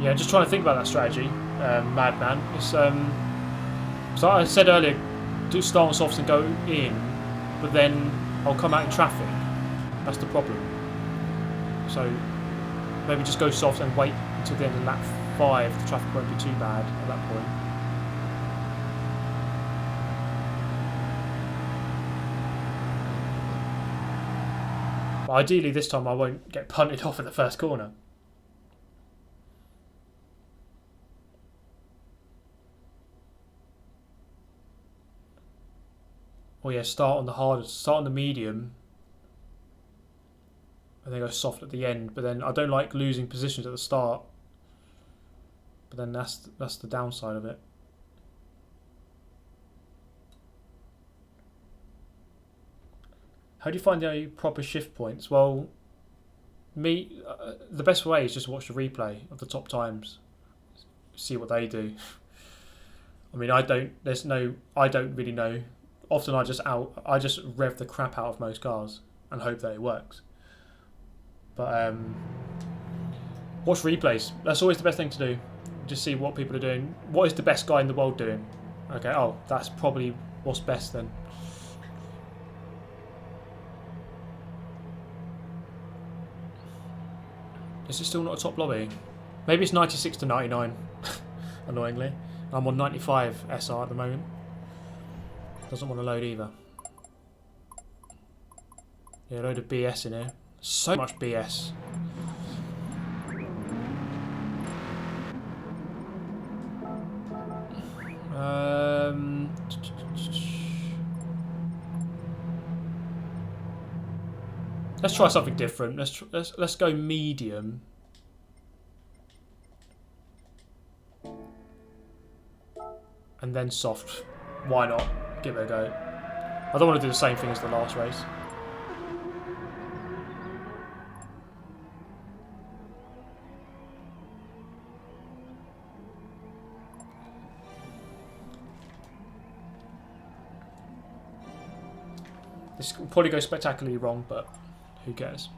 Yeah, just trying to think about that strategy, madman. It's so I said earlier, do start on softs and go in, but then I'll come out in traffic. That's the problem. So maybe just go soft and wait until the end of lap 5. The traffic won't be too bad at that point. But ideally, this time I won't get punted off at the first corner. Oh yeah, start on the hardest, start on the medium, and then go soft at the end. But then I don't like losing positions at the start. But then that's the downside of it. How do you find the proper shift points? Well, the best way is just watch the replay of the top times, see what they do. I mean, I don't really know. Often I just rev the crap out of most cars and hope that it works. But Watch replays. That's always the best thing to do. Just see what people are doing. What is the best guy in the world doing? Okay, oh, that's probably what's best then. Is it still not a top lobby? Maybe it's 96 to 99, annoyingly. I'm on 95 SR at the moment. Doesn't want to load either. Yeah, a load of BS in here. So much BS. Let's try something different. Let's go medium. And then soft. Why not? Give it a go. I don't want to do the same thing as the last race. This will probably go spectacularly wrong, but who cares?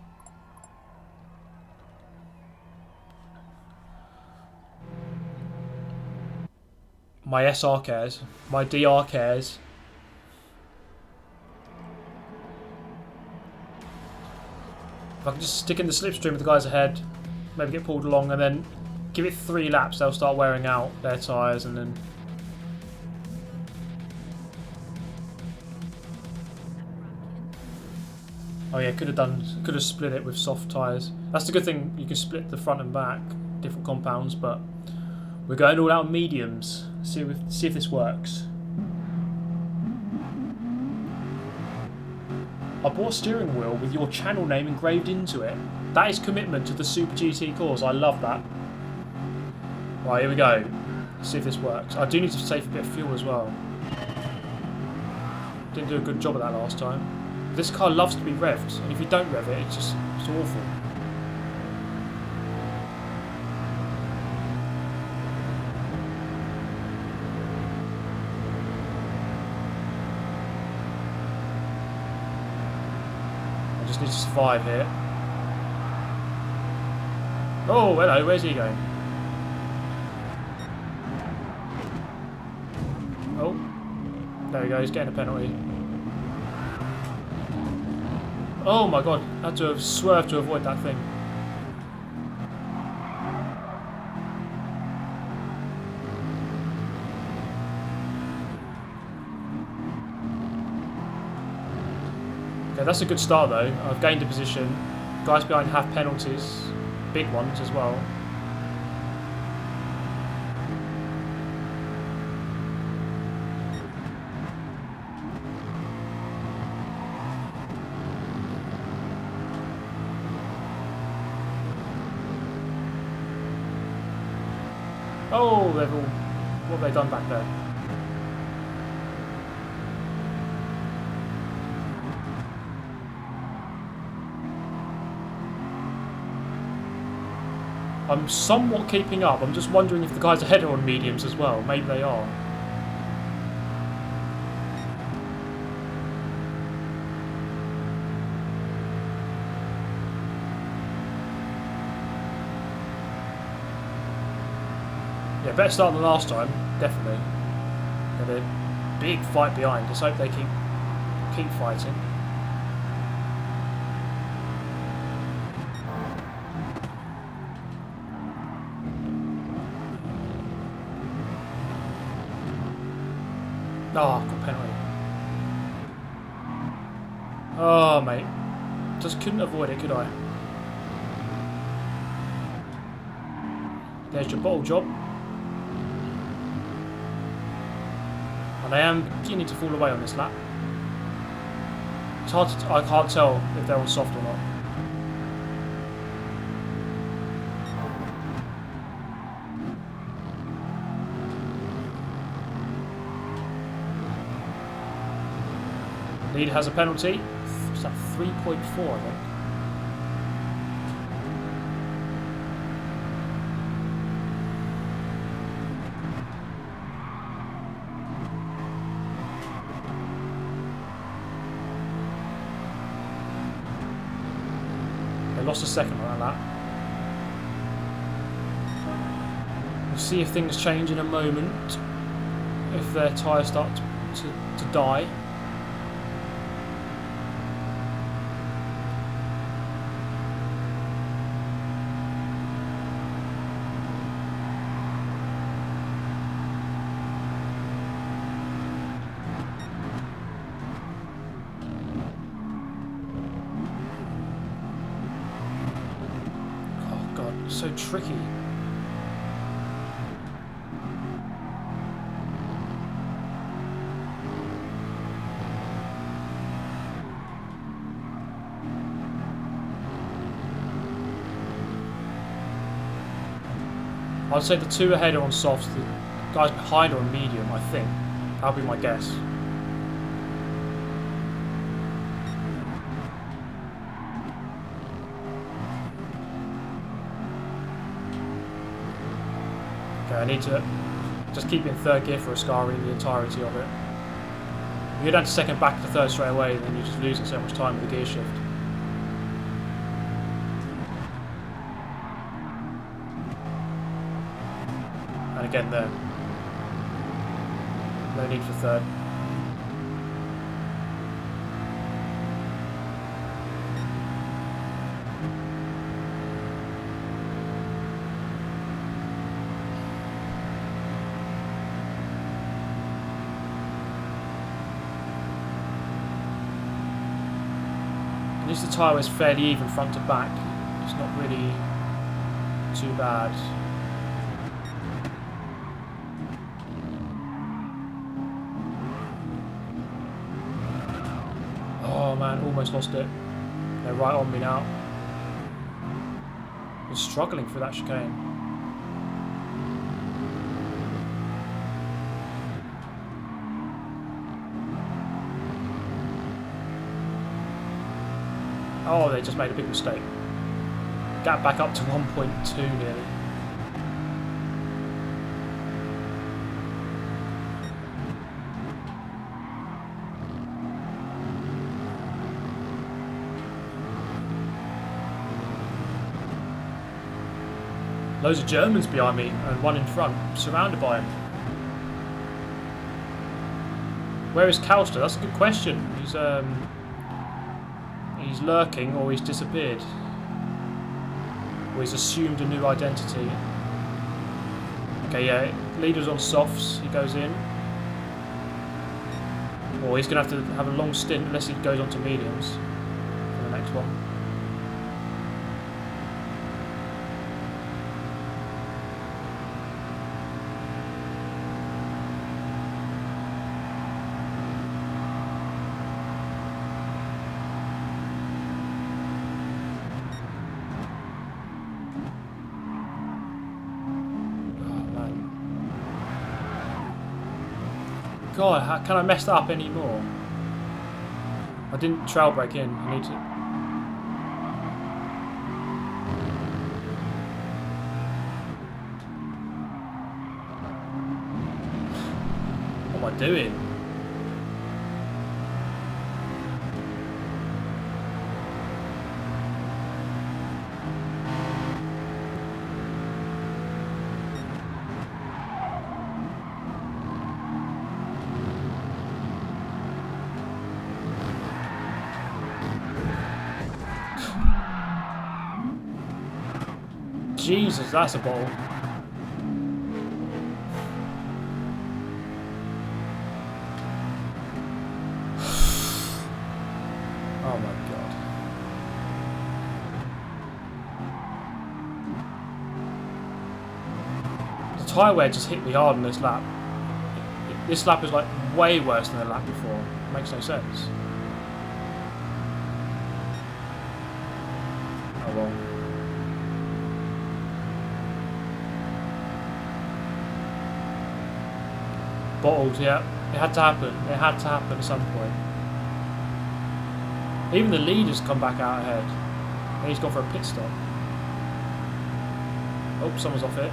My SR cares. My DR cares. If I can just stick in the slipstream with the guys ahead, maybe get pulled along, and then give it 3 laps, they'll start wearing out their tyres, and then... Oh yeah, could have split it with soft tyres. That's the good thing, you can split the front and back, different compounds, but we're going all out mediums. See if this works. I bought a steering wheel with your channel name engraved into it. That is commitment to the Super GT cause. I love that. Right, here we go. Let's see if this works. I do need to save a bit of fuel as well. Didn't do a good job of that last time. This car loves to be revved, and if you don't rev it, it's awful. I just need to survive here. Oh, hello, where's he going? Oh, there he goes, getting a penalty. Oh my god, I had to have swerved to avoid that thing. Okay, that's a good start though. I've gained a position. Guys behind have penalties. Big ones as well. Oh, they've all... What have they done back there? I'm somewhat keeping up. I'm just wondering if the guys ahead are on mediums as well. Maybe they are. Yeah, better start than last time, definitely. Got a big fight behind. Just hope they keep fighting. Oh, got penalty. Oh, mate. Just couldn't avoid it, could I? There's your bottle job. And I am beginning to fall away on this lap. It's hard to... I can't tell if they're on soft or not. Lead has a penalty. It's at 3.4, I think. They lost a second on that lap. We'll see if things change in a moment. If their tyres start to die. Oh god, so tricky. I'd say the two ahead are on softs, the guys behind are on medium, I think. That'll be my guess. Okay, I need to just keep in third gear for Ascari in the entirety of it. If you go down to second, back to third straight away, then you're just losing so much time with the gear shift. And again there. No need for third. At least the tyre is fairly even front to back. It's not really too bad. Oh man, almost lost it. They're right on me now. They're struggling through that chicane. Oh, they just made a big mistake. Gap back up to 1.2 nearly. Loads of Germans behind me and one in front, surrounded by him. Where is Kauster? That's a good question. He's lurking, or he's disappeared, or he's assumed a new identity. Okay, yeah, leader's on softs. He goes in, or he's gonna have to have a long stint unless he goes on to mediums for the next one. God, how can I mess that up anymore? I didn't trail brake in. I need to. What am I doing? Jesus, that's a ball. Oh my god. The tyre wear just hit me hard on this lap. This lap is like way worse than the lap before. It makes no sense. Oh well. Bottled, yeah. It had to happen. It had to happen at some point. Even the leader's come back out ahead. And he's gone for a pit stop. Oh, someone's off it.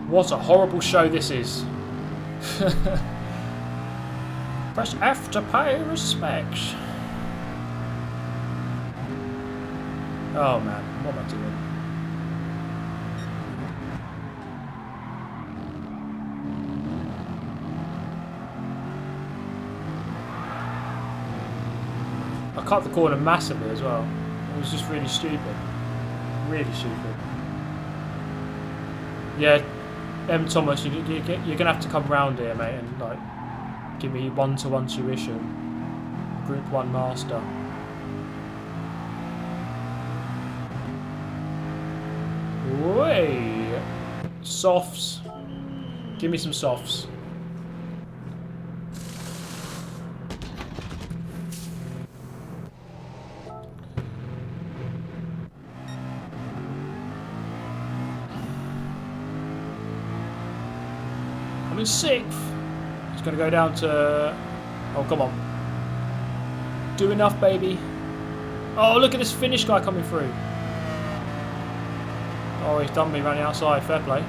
What a horrible show this is. Press F to pay respects. Oh man, what am I doing? I cut the corner massively as well. It was just really stupid. Really stupid. Yeah, Thomas, you're gonna have to come round here, mate, and like give me 1-to-1 tuition. Group 1 master. Way softs. Give me some softs. I'm in 6th. It's going to go down to... Oh, come on. Do enough, baby. Oh, look at this Finnish guy coming through. Oh, he's done me running outside. Fair play.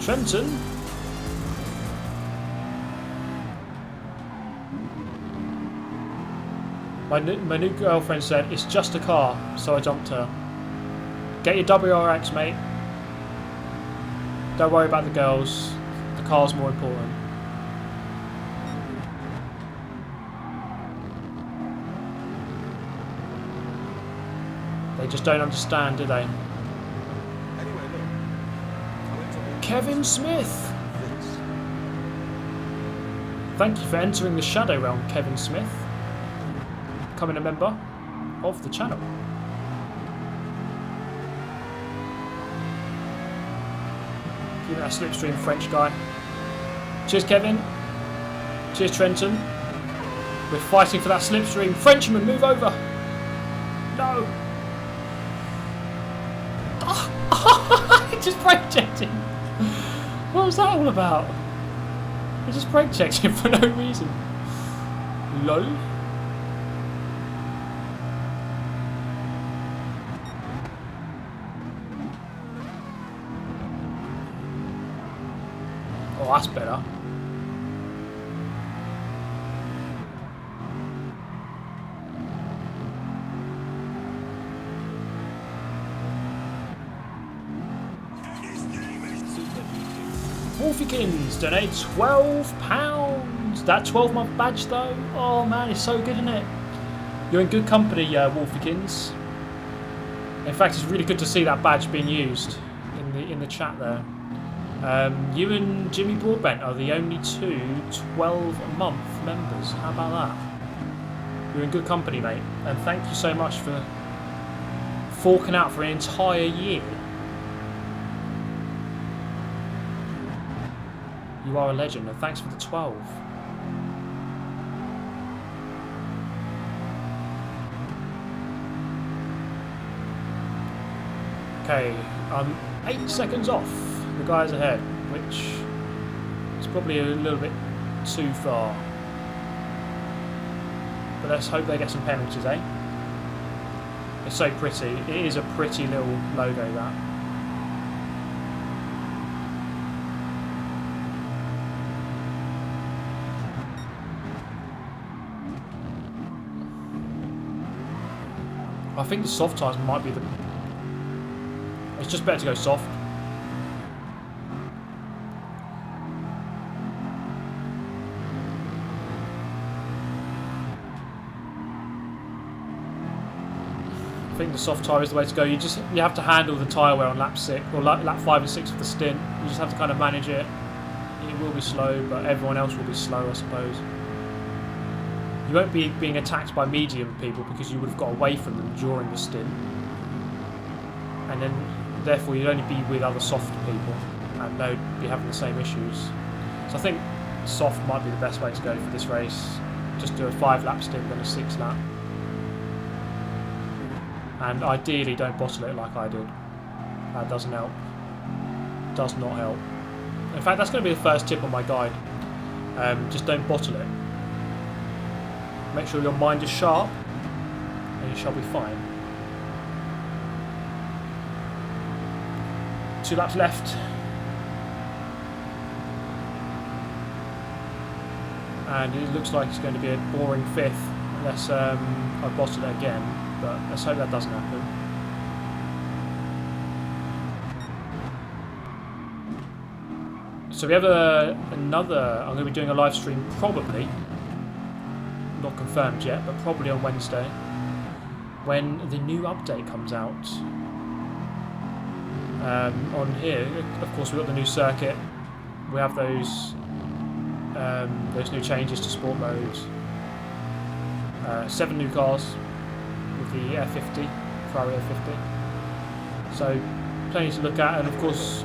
Trenton. My new girlfriend said, it's just a car, so I jumped her. Get your WRX, mate. Don't worry about the girls. The car's more important. They just don't understand, do they? Kevin Smith! Thank you for entering the Shadow Realm, Kevin Smith. Becoming a member of the channel. Give that slipstream French guy. Cheers, Kevin. Cheers, Trenton. We're fighting for that slipstream. Frenchman, move over! No! Just brake checked him. What was that all about? I just brake checked him for no reason. Lol. Oh, that's better. Wolfykins donate £12. That 12-month badge though, oh man, it's so good, isn't it? You're in good company, Wolfykins. In fact, it's really good to see that badge being used in the chat there. You and Jimmy Broadbent are the only two 12-month members. How about that? You're in good company, mate. And thank you so much for forking out for an entire year. You are a legend, and thanks for the 12. Okay, I'm 8 seconds off the guys ahead, which is probably a little bit too far. But let's hope they get some penalties, eh? It's so pretty. It is a pretty little logo, that. I think the soft tyres might be the... It's just better to go soft. I think the soft tyre is the way to go. You have to handle the tyre wear on lap 6 or lap 5 and 6 of the stint. You just have to kind of manage it. It will be slow, but everyone else will be slow, I suppose. You won't be being attacked by medium people because you would have got away from them during the stint. And then, therefore, you'd only be with other soft people and they'd be having the same issues. So I think soft might be the best way to go for this race. Just do a 5-lap stint, then a 6-lap. And ideally, don't bottle it like I did. That doesn't help. does not help. In fact, that's going to be the first tip on my guide. Just don't bottle it. Make sure your mind is sharp, and you shall be fine. 2 laps left. And it looks like it's going to be a boring 5th, unless I bottle it again, but let's hope that doesn't happen. So we have another, I'm going to be doing a live stream probably, not confirmed yet, but probably on Wednesday, when the new update comes out. On here, of course, we've got the new circuit, we have those new changes to sport modes, 7 new cars with the F50, Ferrari F50, so plenty to look at, and of course,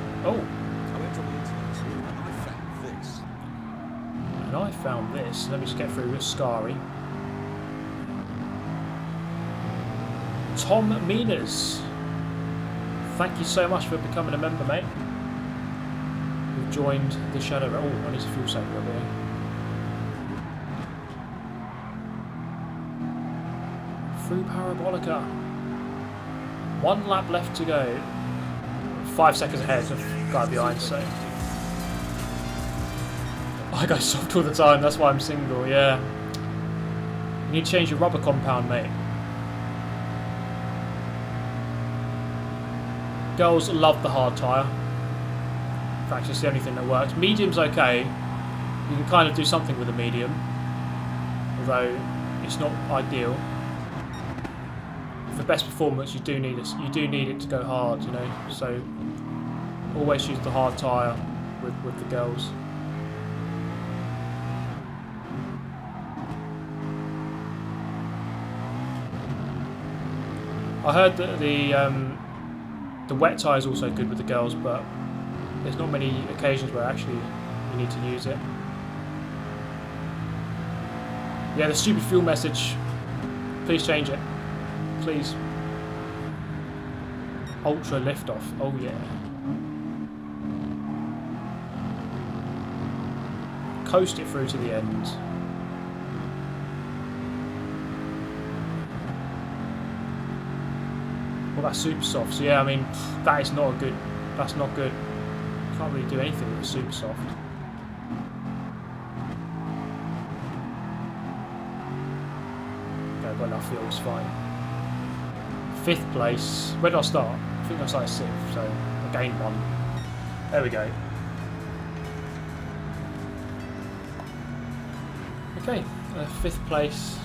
and I found this. Let me just get through with Scary. Tom Minas, thank you so much for becoming a member, mate. You've joined the Shadow. Oh, I need to fuel save over here. Through Parabolica. 1 lap left to go. 5 seconds ahead of the guy behind, so. I go soft all the time, that's why I'm single, yeah. You need to change your rubber compound, mate. Girls love the hard tyre. In fact, it's the only thing that works. Medium's okay. You can kind of do something with a medium, although it's not ideal. For best performance, you do need it to go hard, you know. So always use the hard tyre with the girls. I heard that the wet tyre is also good with the girls, but there's not many occasions where actually you need to use it. Yeah, the stupid fuel message. Please change it. Please. Ultra liftoff. Oh yeah. Coast it through to the end. Well, that's super soft. So yeah, I mean, that is not good. That's not good. Can't really do anything with super soft. Okay, got enough fuel, it's fine. 5th place. Where did I start? I think I started 6th, so I gained 1. There we go. Okay, 5th place.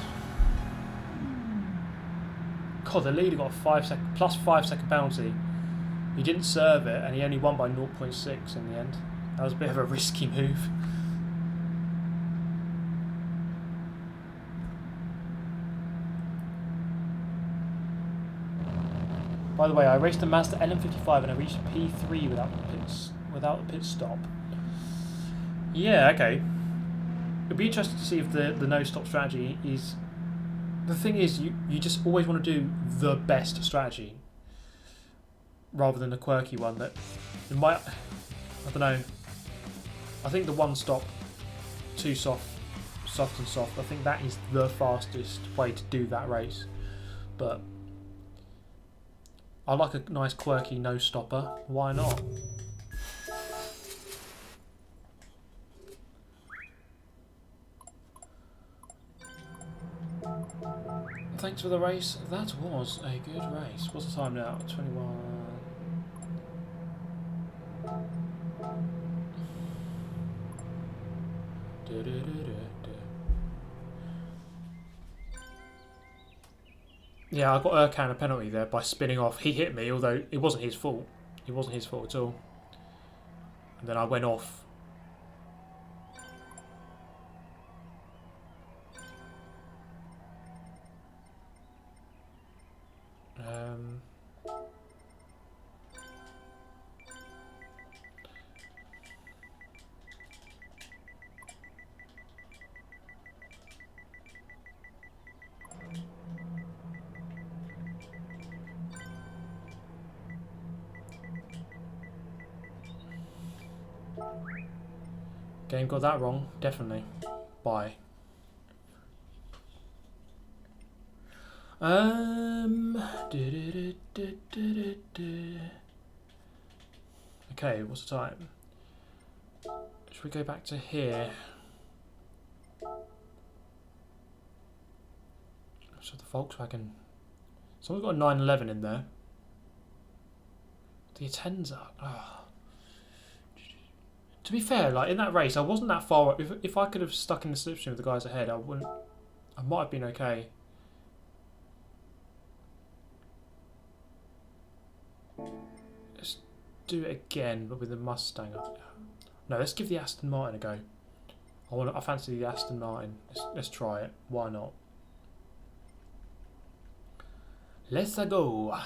God, the leader got a plus 5 second penalty. He didn't serve it, and he only won by 0.6 in the end. That was a bit of a risky move. By the way, I raced a Mazda LM55 and I reached P3 without the pit stop. Yeah, okay. It'd be interesting to see if the no stop strategy is. The thing is, you just always want to do the best strategy, rather than a quirky one that it might. I don't know. I think the 1 stop, 2 soft and soft. I think that is the fastest way to do that race. But I like a nice quirky no stopper. Why not? Thanks for the race. That was a good race. What's the time now? 21. Yeah, I got Erkan a penalty there by spinning off. He hit me, although it wasn't his fault. It wasn't his fault at all. And then I went off. Game got that wrong, definitely. Bye. Okay, what's the time? Should we go back to here? So the Volkswagen. Someone's got a 911 in there. The Atenza. Oh. To be fair, like in that race, I wasn't that far. If I could have stuck in the slipstream with the guys ahead, I wouldn't. I might have been okay. Let's do it again, but with the Mustang. No, let's give the Aston Martin a go. I fancy the Aston Martin. Let's try it. Why not? Let's go.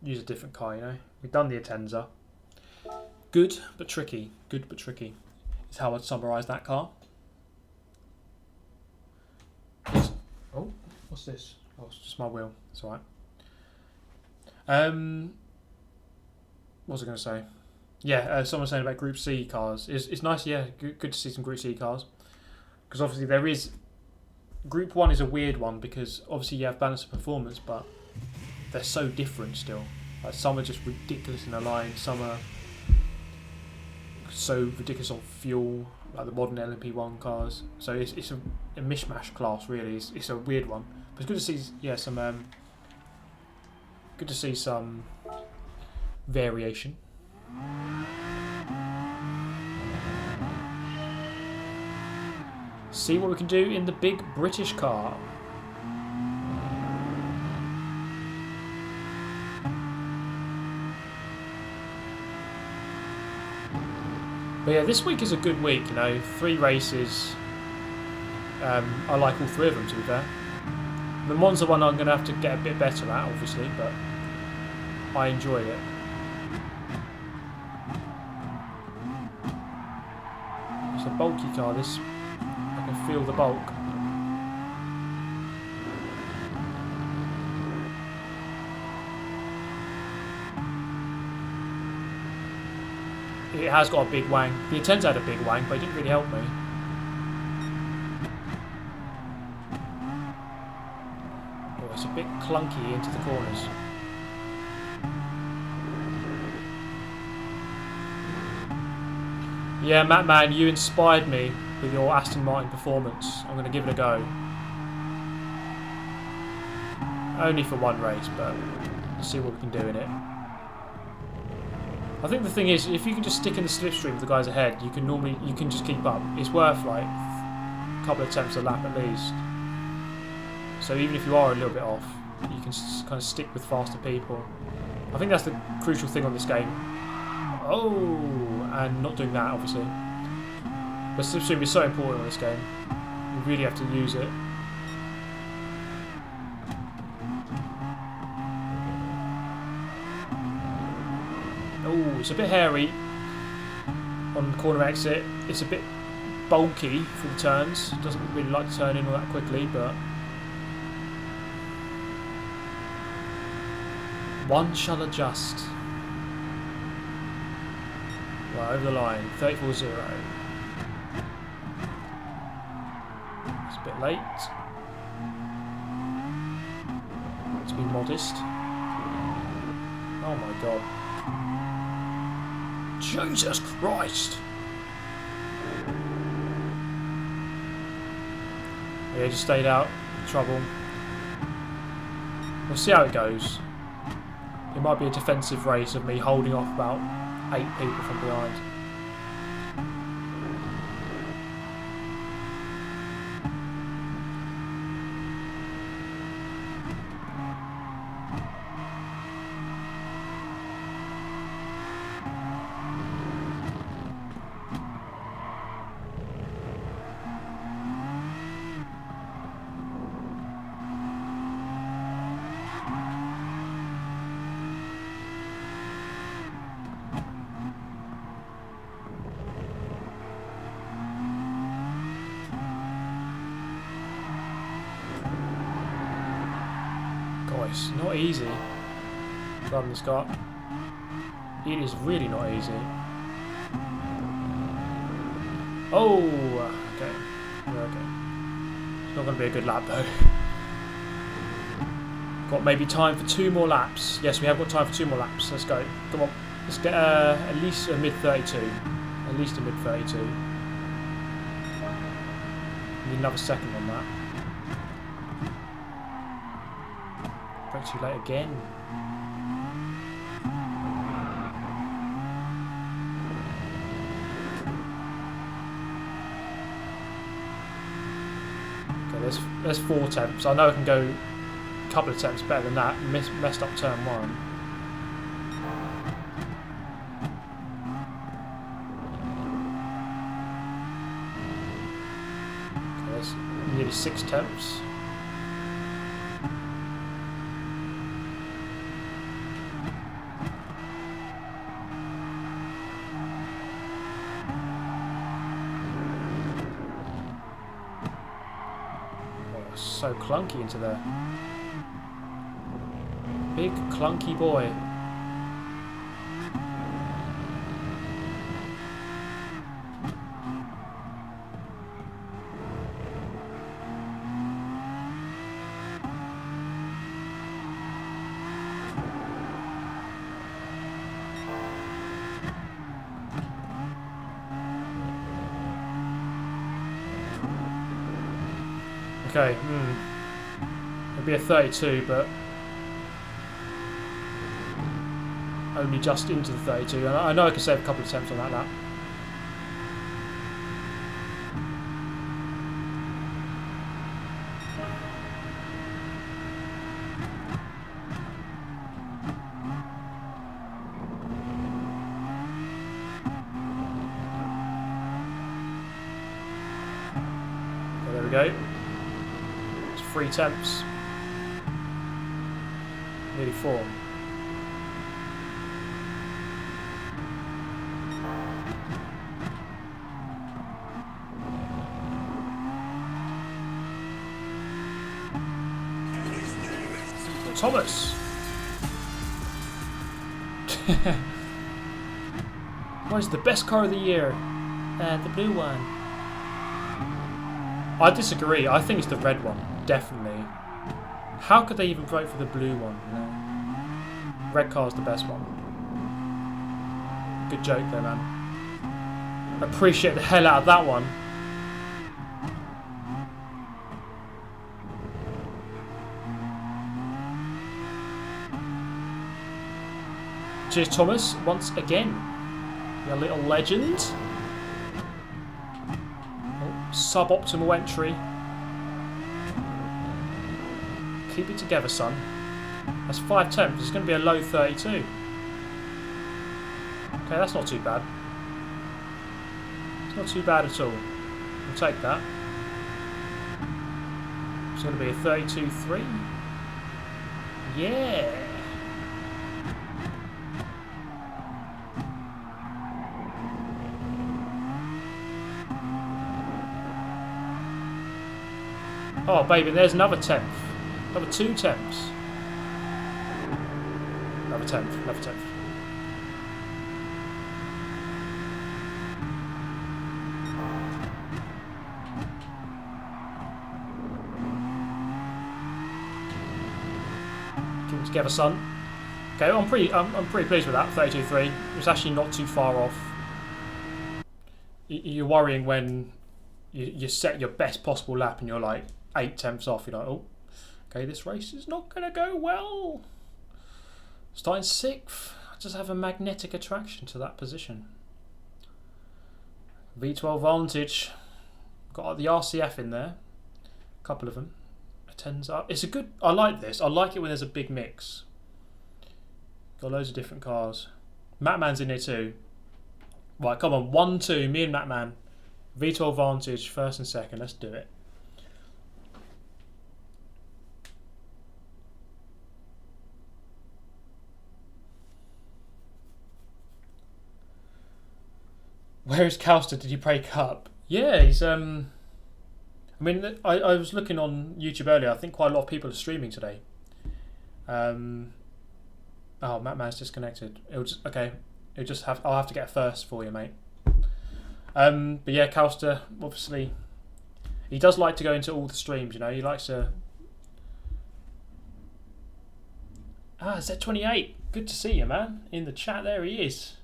Use a different car, you know. We've done the Atenza. Good but tricky. Good but tricky is how I'd summarise that car. Oh, what's this? Oh, it's just my wheel. It's alright. What was I going to say? Yeah, someone was saying about Group C cars. It's nice, yeah, good to see some Group C cars. Because obviously there is... Group 1 is a weird one because obviously you have balance of performance, but they're so different still. Like some are just ridiculous in a line, some are so ridiculous on fuel, like the modern LMP1 cars. So it's a mishmash class really. It's a weird one, but it's good to see. Yeah, some good to see some variation. See what we can do in the big British car. But yeah, this week is a good week, you know, 3 races. I like all 3 of them, to be fair. The Monza one I'm going to have to get a bit better at, obviously, but I enjoyed it. It's a bulky car, this. I can feel the bulk. It has got a big wang. The Atenza had a big wang, but it didn't really help me. Oh, it's a bit clunky into the corners. Yeah, Matt Man, you inspired me with your Aston Martin performance. I'm going to give it a go. Only for 1 race, but let's see what we can do in it. I think the thing is, if you can just stick in the slipstream with the guys ahead, you can just keep up. It's worth like a couple of attempts a lap at least. So even if you are a little bit off, you can kind of stick with faster people. I think that's the crucial thing on this game. Oh, and not doing that obviously. But slipstream is so important on this game. You really have to use it. Oh, it's a bit hairy on the corner exit. It's a bit bulky for the turns. It doesn't really like to turn in all that quickly, but one shall adjust. Right, over the line, 34.0. It's a bit late. Let's be modest. Oh my god. Jesus Christ! Yeah, just stayed out of trouble. We'll see how it goes. It might be a defensive race of me holding off about 8 people from behind. it's not easy driving this car. It is really not easy. Oh, okay. We're okay. It's not going to be a good lap though. Got maybe time for 2 more laps. Yes, we have got time for 2 more laps. Let's go. Come on. Let's get at least a mid 32. At least a mid 32. Need another second on that. Brake too late again. Okay, there's 4 attempts. I know I can go a couple of attempts better than that. Messed up turn 1. Okay, there's nearly 6 attempts. So clunky into there. Big clunky boy. Okay, it'll be a 32, but only just into the 32. And I know I can save a couple of attempts on that lap. Okay, there we go. 3 attempts. Nearly 4. Thomas! What is the best car of the year? The blue one. I disagree. I think it's the red one. Definitely. How could they even vote for the blue one? No. Red car's the best one. Good joke there, man. Appreciate the hell out of that one. Cheers, Thomas, once again. You little legend. Oh, suboptimal entry. Keep it together, son. That's 5 attempts. It's going to be a low 32. Okay, that's not too bad. It's not too bad at all. We'll take that. It's going to be a 32.3. Yeah. Oh, baby, there's another 10th. Another 2 temps. Another 10th. Another 10th. Keep it together, son. Okay, I'm pretty pleased with that. 32.3. It's actually not too far off. You're worrying when you set your best possible lap and you're like 8 tenths off. You're like, oh. Okay, this race is not going to go well. Starting 6th. I just have a magnetic attraction to that position. V12 Vantage. Got the RCF in there. A couple of them. A 10's up. It's a good... I like this. I like it when there's a big mix. Got loads of different cars. Matman's in here too. Right, come on. 1-2. Me and Matman. V12 Vantage. First and second. Let's do it. Where is Calster? Did he break up? Yeah, he's I mean, I was looking on YouTube earlier. I think quite a lot of people are streaming today. Oh, Man's disconnected. It'll just okay. It'll just have. I'll have to get a first for you, mate. But yeah, Calster, obviously, he does like to go into all the streams. You know, he likes to. Z28. Good to see you, man. In the chat, there he is.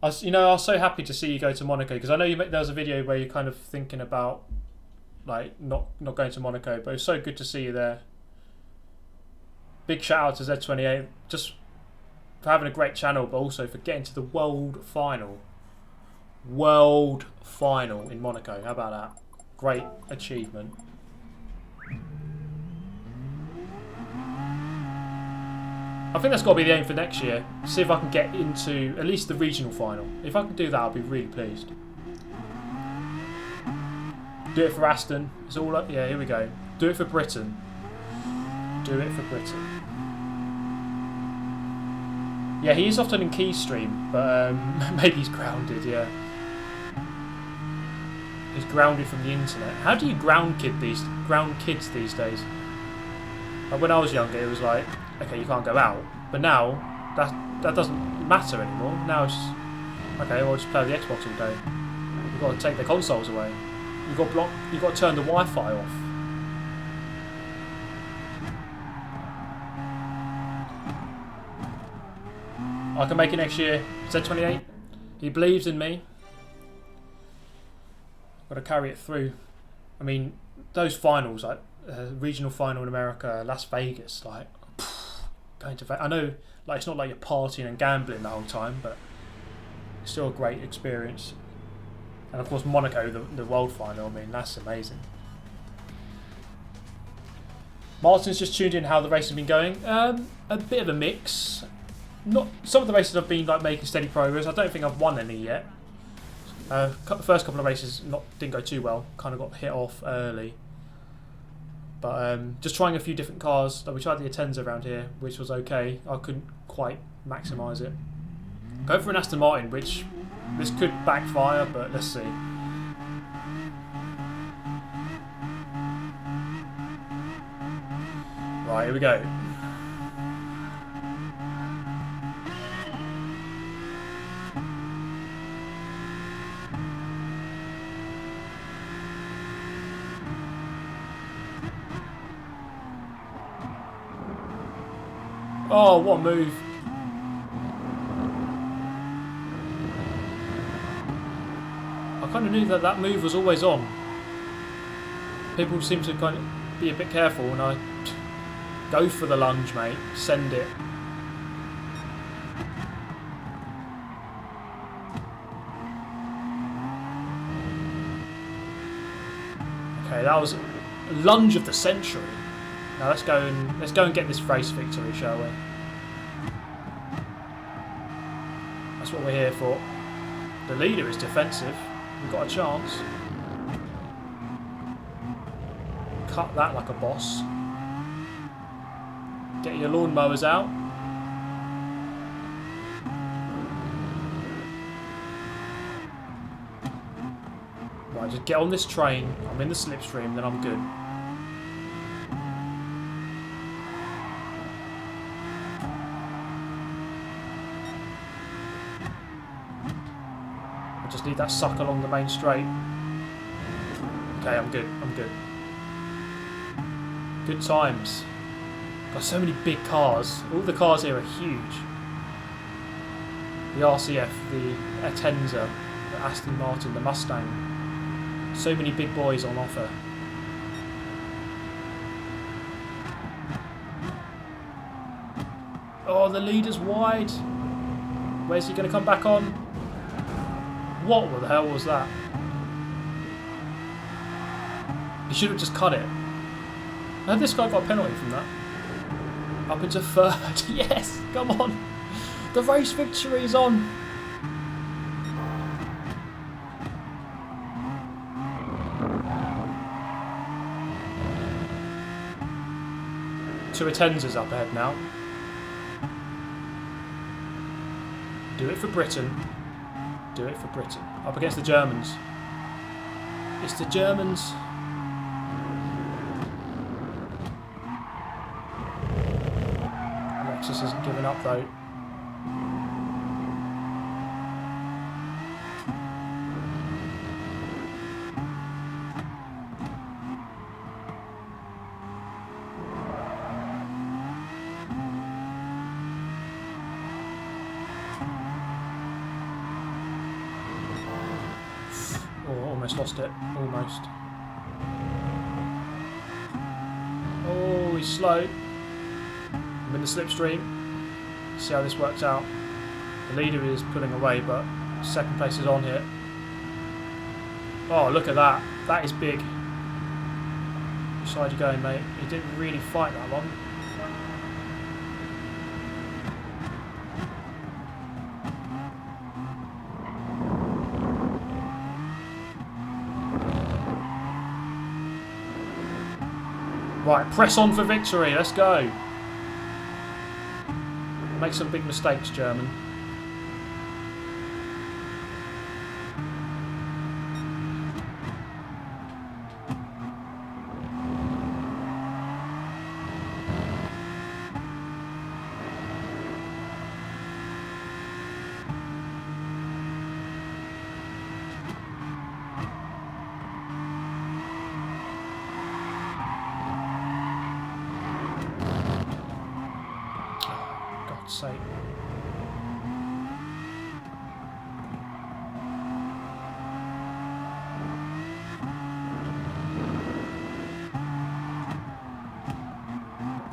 I was so happy to see you go to Monaco because I know there was a video where you're kind of thinking about like not going to Monaco, but it was so good to see you there. Big shout out to Z28 just for having a great channel, but also for getting to the world final. World final in Monaco. How about that? Great achievement. I think that's got to be the aim for next year. See if I can get into at least the regional final. If I can do that, I'll be really pleased. Do it for Aston. It's all up. Yeah, here we go. Do it for Britain. Do it for Britain. Yeah, he is often in key stream, but maybe he's grounded. Yeah, he's grounded from the internet. How do you ground kids these days? Like when I was younger, it was like, okay, you can't go out. But now, that doesn't matter anymore. Now it's just, okay, well, just play the Xbox all day. You've got to take the consoles away. You've got to turn the Wi-Fi off. I can make it next year. Z28, he believes in me. Got to carry it through. I mean, those finals, like regional final in America, Las Vegas, like going to. I know, like it's not like you're partying and gambling the whole time, but it's still a great experience. And of course, Monaco, the world final. I mean, that's amazing. Martin's just tuned in. How the race has been going? A bit of a mix. Not some of the races I've been like making steady progress. I don't think I've won any yet. The first couple of races didn't go too well. Kind of got hit off early. But just trying a few different cars. Like we tried the Atenza around here, which was okay. I couldn't quite maximise it. Go for an Aston Martin, which this could backfire, but let's see. Right, here we go. Oh, what a move. I kind of knew that move was always on. People seem to kind of be a bit careful when I go for the lunge, mate. Send it. Okay, that was a lunge of the century. Now let's go and get this race victory, shall we? That's what we're here for. The leader is defensive. We've got a chance. Cut that like a boss. Get your lawnmowers out. Right, just get on this train. I'm in the slipstream, then I'm good. I just need that suck along the main straight. Okay, I'm good. I'm good. Good times. Got so many big cars. All the cars here are huge. The RCF, the Atenza, the Aston Martin, the Mustang. So many big boys on offer. Oh, the leader's wide. Where's he going to come back on? What the hell was that? He should have just cut it. And this guy got a penalty from that. Up into third. Yes, come on. The race victory is on. Two Atenzas up ahead now. Do it for Britain. Do it for Britain. Up against the Germans. It's the Germans. Nexus isn't giving up though. Oh, almost lost it. Almost. Oh, he's slow. I'm in the slipstream. See how this works out. The leader is pulling away, but second place is on here. Oh, look at that. That is big. Which side are you going, mate? He didn't really fight that long. Right, press on for victory. Let's go. Make some big mistakes, German. Sake.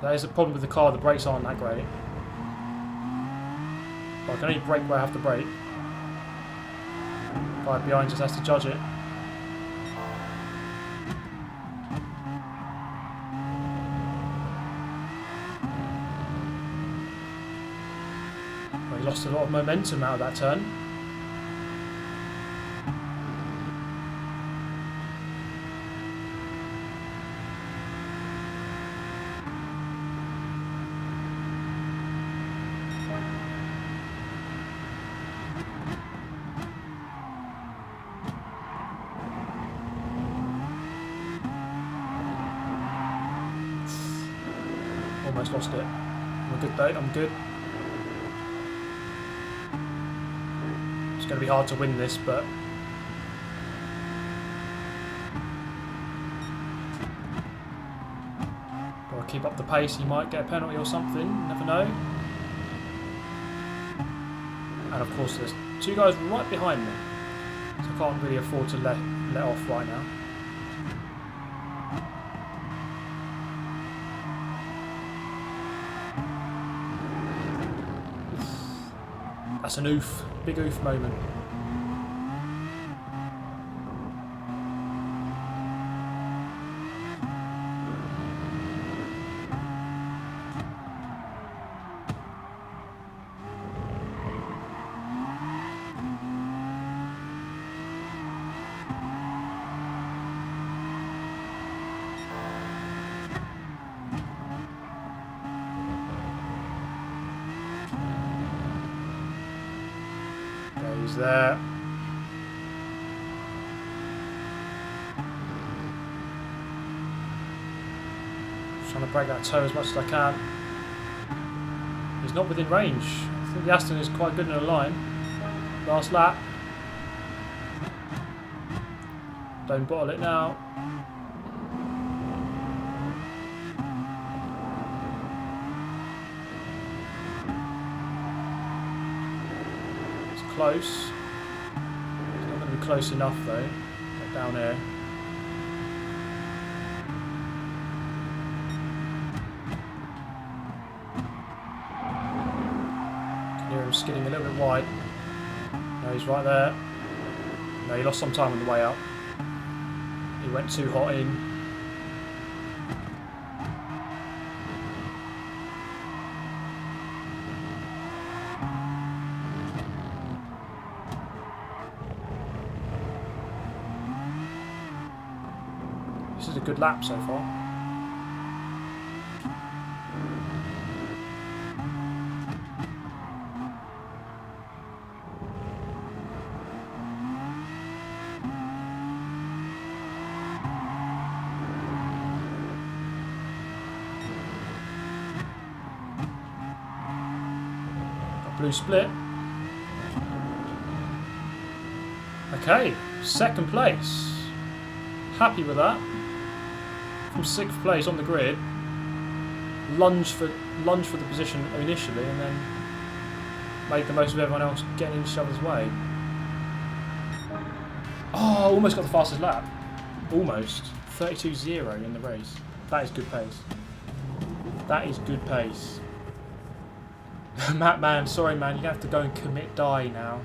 That is a problem with the car, the brakes aren't that great. But I can only brake where I have to brake. The guy behind just has to judge it. He lost a lot of momentum out of that turn. Almost lost it. I'm good though, I'm good. It's going to be hard to win this, but I'll keep up the pace. He might get a penalty or something. Never know. And of course, there's two guys right behind me, so I can't really afford to let off right now. That's an oof. Big oof moment. He's there. Trying to break that toe as much as I can. He's not within range. I think the Aston is quite good in a line. Last lap. Don't bottle it now. Close. It's not going to be close enough though. Get down here. Can hear him skidding a little bit wide. No, he's right there. No, he lost some time on the way up. He went too hot in. This is a good lap so far. Blue split. Okay, second place. Happy with that. From 6th place on the grid. Lunge for the position initially, and then made the most of everyone else getting in each other's way. Oh, almost got the fastest lap. Almost. 32.0 in the race. That is good pace. That is good pace. Matt, man, sorry, man. You have to go and commit die now.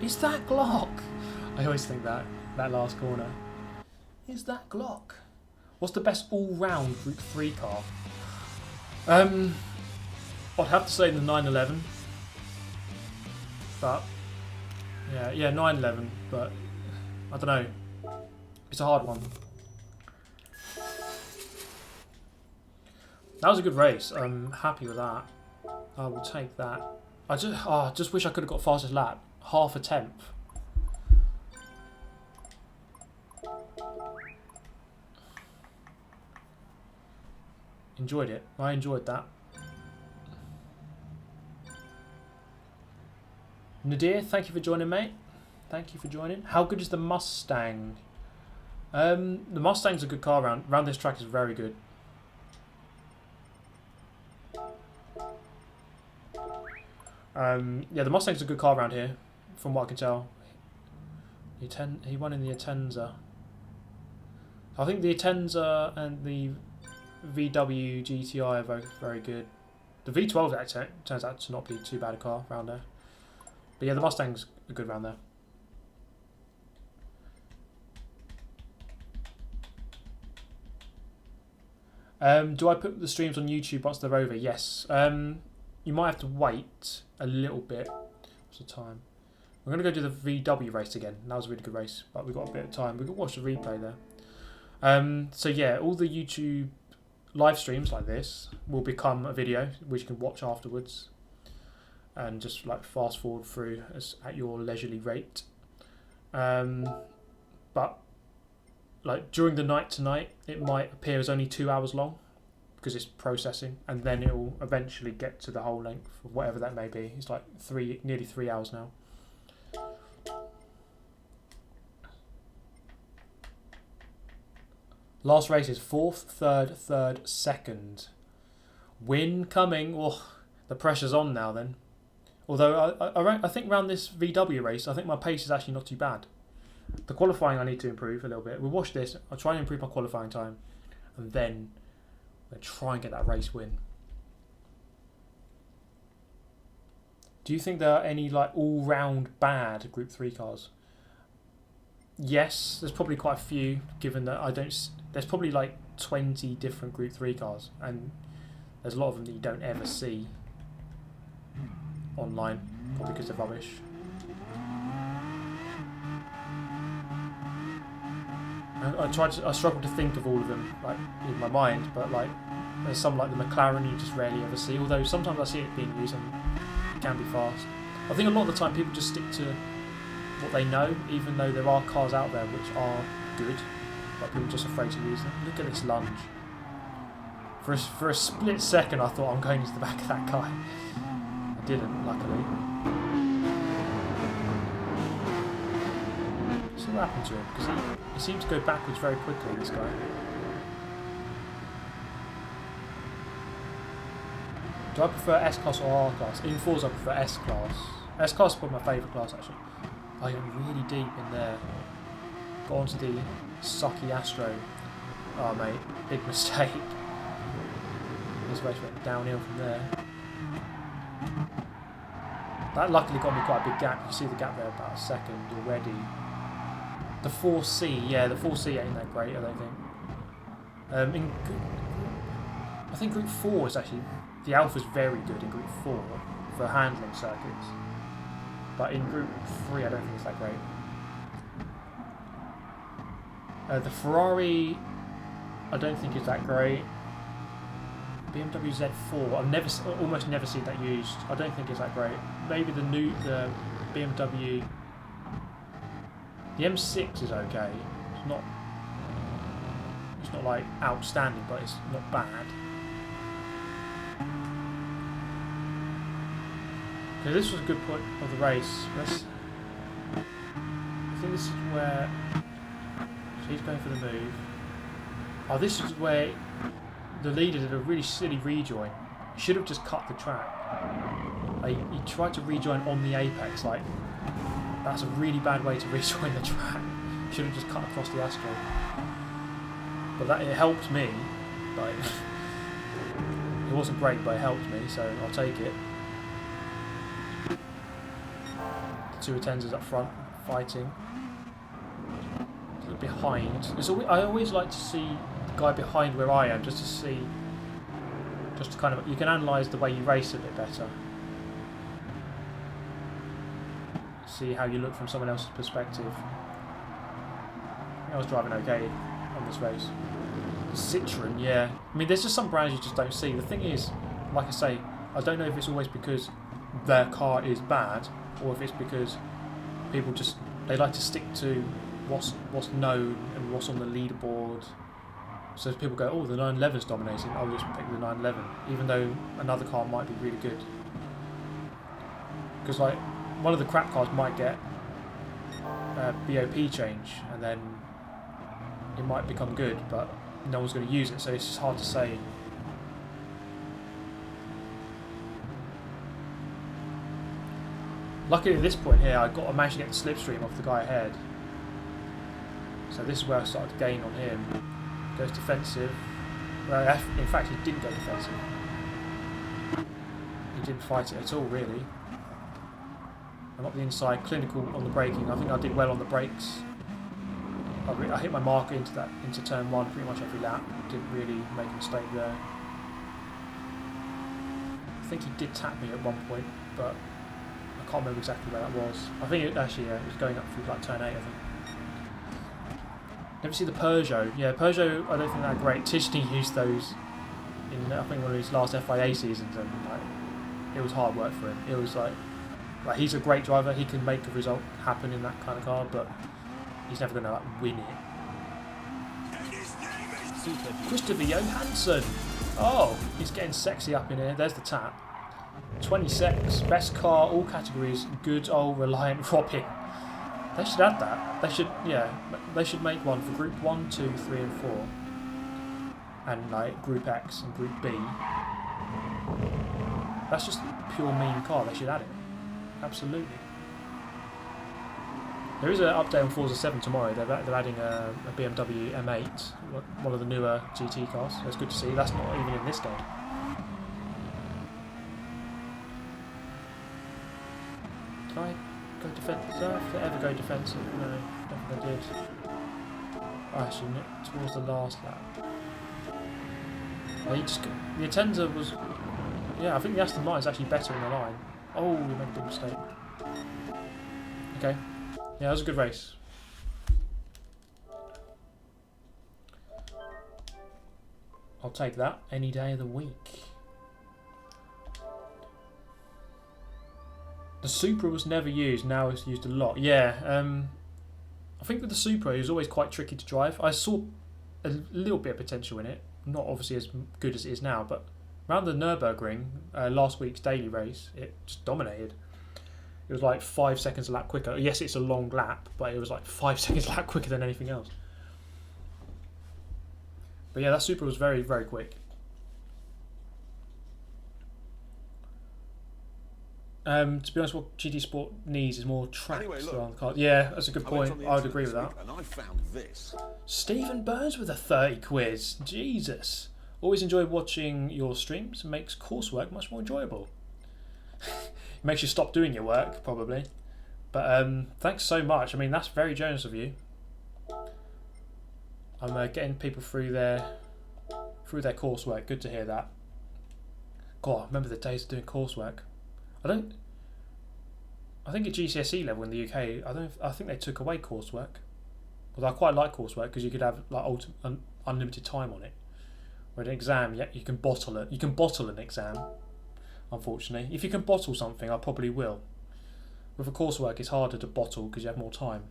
Is that Glock? I always think that last corner. Is that Glock? What's the best all-round Group 3 car? I'd have to say the 911. But yeah, 911. But I don't know. It's a hard one. That was a good race. I'm happy with that. I will take that. I just wish I could have got fastest lap. Half a tenth. Enjoyed it. I enjoyed that. Nadir, thank you for joining, mate. Thank you for joining. How good is the Mustang? The Mustang's a good car round this track is very good. Yeah, the Mustang's a good car around here, from what I can tell. He won in the Atenza. I think the Atenza and the VW GTI are very, very good. The V12 actually turns out to not be too bad a car around there. But yeah, the Mustang's a good round there. Do I put the streams on YouTube once they're over? Yes. You might have to wait a little bit. What's the time? We're going to go do the VW race again. That was a really good race, but we've got a bit of time. We can watch the replay there. So yeah, all the YouTube live streams like this will become a video which you can watch afterwards and just like fast forward through at your leisurely rate. But like during the night tonight, it might appear as only 2 hours long because it's processing, and then it will eventually get to the whole length of whatever that may be. It's like nearly 3 hours now. Last race is 4th, 3rd, 3rd, 2nd. Win coming. Oh, the pressure's on now then. Although I think around this VW race, I think my pace is actually not too bad. The qualifying I need to improve a little bit. We'll watch this. I'll try and improve my qualifying time, and then I'll try and get that race win. Do you think there are any like all-round bad Group 3 cars? Yes, there's probably quite a few, given that I don't... There's probably like 20 different Group 3 cars, and there's a lot of them that you don't ever see online, probably because they're rubbish. I struggle to think of all of them like in my mind, but like there's some like the McLaren you just rarely ever see, although sometimes I see it being used and it can be fast. I think a lot of the time people just stick to what they know, even though there are cars out there which are good, but people are just afraid to use them. Look at this lunge. For a split second I thought I'm going into the back of that guy. I didn't, luckily. See what happened to him, because he seems to go backwards very quickly, this guy. Do I prefer S-Class or R-Class? In Forza I prefer S-Class. S-Class is probably my favourite class actually. I got really deep in there. Got onto the sucky Astro. Oh mate, big mistake. This race went downhill from there. That luckily got me quite a big gap. You can see the gap there about a second already. The 4C, yeah, the 4C ain't that great, I don't think. I think Group 4 is actually... The Alpha's very good in Group 4 for handling circuits. But in Group 3 I don't think it's that great. The Ferrari I don't think is that great. BMW Z4 I've almost never seen that used. I don't think it's that great. Maybe the BMW... The M6 is okay. It's not like outstanding, but it's not bad. Okay, this was a good point of the race. I think this is where he's going for the move. Oh, this is where the leader did a really silly rejoin. He should have just cut the track. He tried to rejoin on the apex. Like, that's a really bad way to rejoin the track. Should have just cut across the Astro. But it helped me. Like, it wasn't great, but it helped me, so I'll take it. The two attenders up front fighting. Behind. I always like to see the guy behind where I am, just to see, just to kind of, you can analyse the way you race a bit better. See how you look from someone else's perspective. I think I was driving okay on this race. The Citroen, yeah. I mean, there's just some brands you just don't see. The thing is, like I say, I don't know if it's always because their car is bad, or if it's because people just, they like to stick to what's known and what's on the leaderboard. So if people go, oh, the 911's dominating, I'll just pick the 911, even though another car might be really good. Because like, one of the crap cars might get a BOP change, and then it might become good, but no one's going to use it, so it's just hard to say. Luckily at this point here, I managed to get the slipstream off the guy ahead. So this is where I started to gain on him. Goes defensive. Well, in fact, he didn't go defensive. He didn't fight it at all, really. I'm up the inside, clinical on the braking. I think I did well on the brakes. I hit my marker into turn one pretty much every lap. Didn't really make a mistake there. I think he did tap me at one point, but I can't remember exactly where that was. I think it actually it was going up through like turn 8, I think. Never see the Peugeot. Yeah, Peugeot, I don't think they're great. Tishney used those in, I think, one of his last FIA seasons, and like, it was hard work for him. It was like he's a great driver. He can make a result happen in that kind of car, but he's never going to like win it. Christopher Johansson. Oh, he's getting sexy up in here. There's the tap. 26, best car, all categories. Good old Reliant Robin. They should add that. They should, yeah. They should make one for Group 1, 2, 3, and 4, and like Group X and Group B. That's just a pure meme car. They should add it. Absolutely. There is an update on Forza 7 tomorrow. They're adding a BMW M8, one of the newer GT cars. That's good to see. That's not even in this game. Did I go defensive? Did I ever go defensive? No, I don't think I did. Oh, actually, towards the last lap. The Atenza was... Yeah, I think the Aston Martin's actually better in the line. Oh, we made a big mistake. Okay. Yeah, that was a good race. I'll take that any day of the week. The Supra was never used, now it's used a lot. Yeah, I think with the Supra it was always quite tricky to drive. I saw a little bit of potential in it, not obviously as good as it is now, but around the Nürburgring, last week's daily race, it just dominated. It was like 5 seconds a lap quicker. Yes, it's a long lap, but it was like 5 seconds a lap quicker than anything else. But yeah, that Supra was very, very quick. To be honest, what GT Sport needs is more tracks around the car. Yeah, that's a good point. I would agree with that. And I found this. Stephen Burns with a 30 quiz. Jesus. Always enjoy watching your streams. It makes coursework much more enjoyable. It makes you stop doing your work, probably. But thanks so much. I mean, that's very generous of you. I'm getting people through their coursework. Good to hear that. God, I remember the days of doing coursework. I think at GCSE level in the UK, I think they took away coursework. Although I quite like coursework because you could have like unlimited time on it. Where an exam, yeah, you can bottle it. You can bottle an exam. Unfortunately, if you can bottle something, I probably will. With a coursework, it's harder to bottle because you have more time.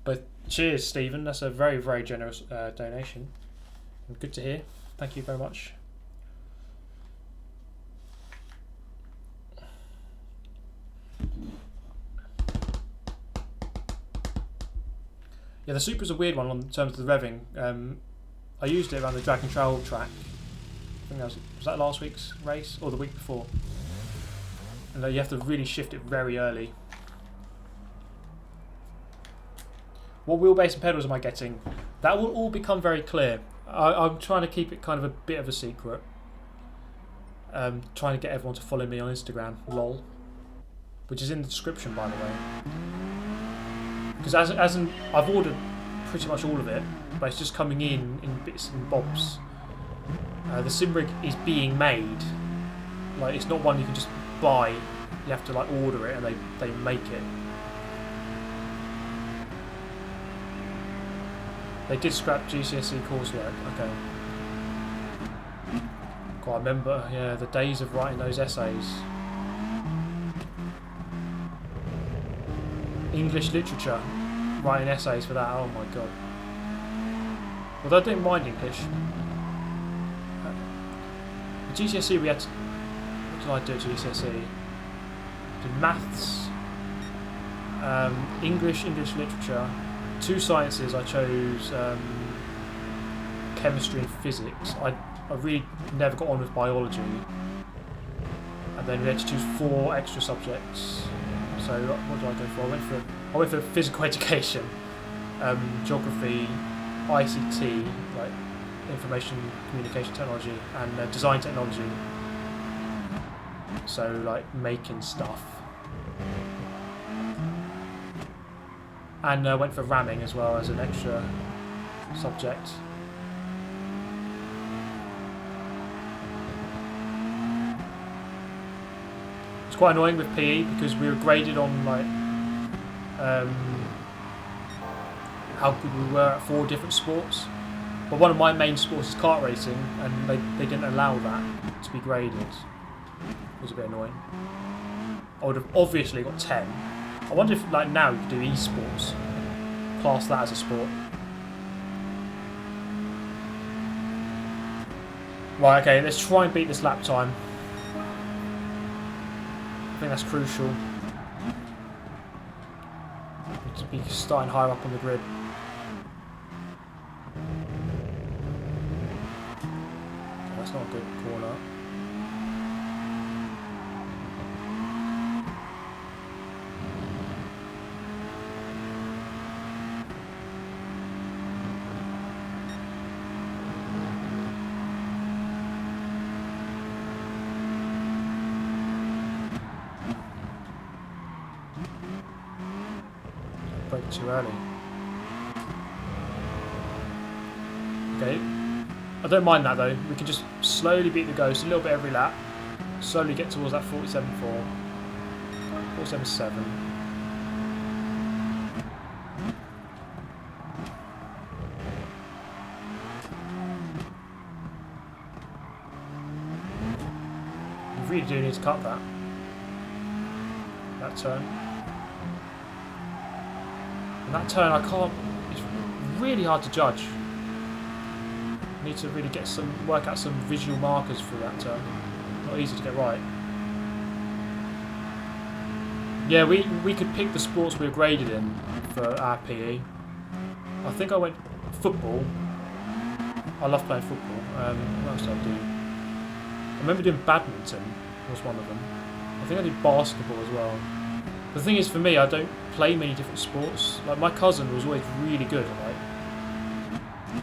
But cheers, Stephen. That's a very, very generous donation. And good to hear. Thank you very much. Yeah, the Supra's a weird one in terms of the revving. I used it around the Dragon Trail track. I think was that last week's race or the week before? And you have to really shift it very early. What wheelbase and pedals am I getting? That will all become very clear. I'm trying to keep it kind of a bit of a secret. Trying to get everyone to follow me on Instagram, lol. Which is in the description, by the way. Because I've ordered pretty much all of it, but it's just coming in bits and bobs. The sim rig is being made. Like, it's not one you can just buy. You have to like order it and they make it. They did scrap GCSE coursework. Okay. God, I remember, yeah, the days of writing those essays. English literature, writing essays for that. Oh my god. Although I didn't mind English. At GCSE we had to, what did I do at GCSE? Did maths, English literature. 2 sciences I chose chemistry and physics. I really never got on with biology. And then we had to choose 4 extra subjects. So what did I go for? I went for physical education, geography, ICT, like information communication technology, and design technology. So like making stuff. And went for ramming as well as an extra subject. It's quite annoying with PE because we were graded on like how good we were at 4 different sports. But one of my main sports is kart racing, and they didn't allow that to be graded. It was a bit annoying. I would have obviously got 10. I wonder if like now you could do esports, class that as a sport. Right, okay, let's try and beat this lap time. I think that's crucial. Need to be starting higher up on the grid. Okay, that's not a good corner. Too early. Okay, I don't mind that though. We can just slowly beat the ghost a little bit every lap. Slowly get towards that 47.4, 47.7. You really do need to cut that turn. And that turn, I can't. It's really hard to judge. I need to really work out some visual markers for that turn. Not easy to get right. Yeah, we could pick the sports we were graded in for our PE. I think I went football. I love playing football. What else did I do? I remember doing badminton. Was one of them. I think I did basketball as well. The thing is, for me, I don't play many different sports. Like, my cousin was always really good at, like,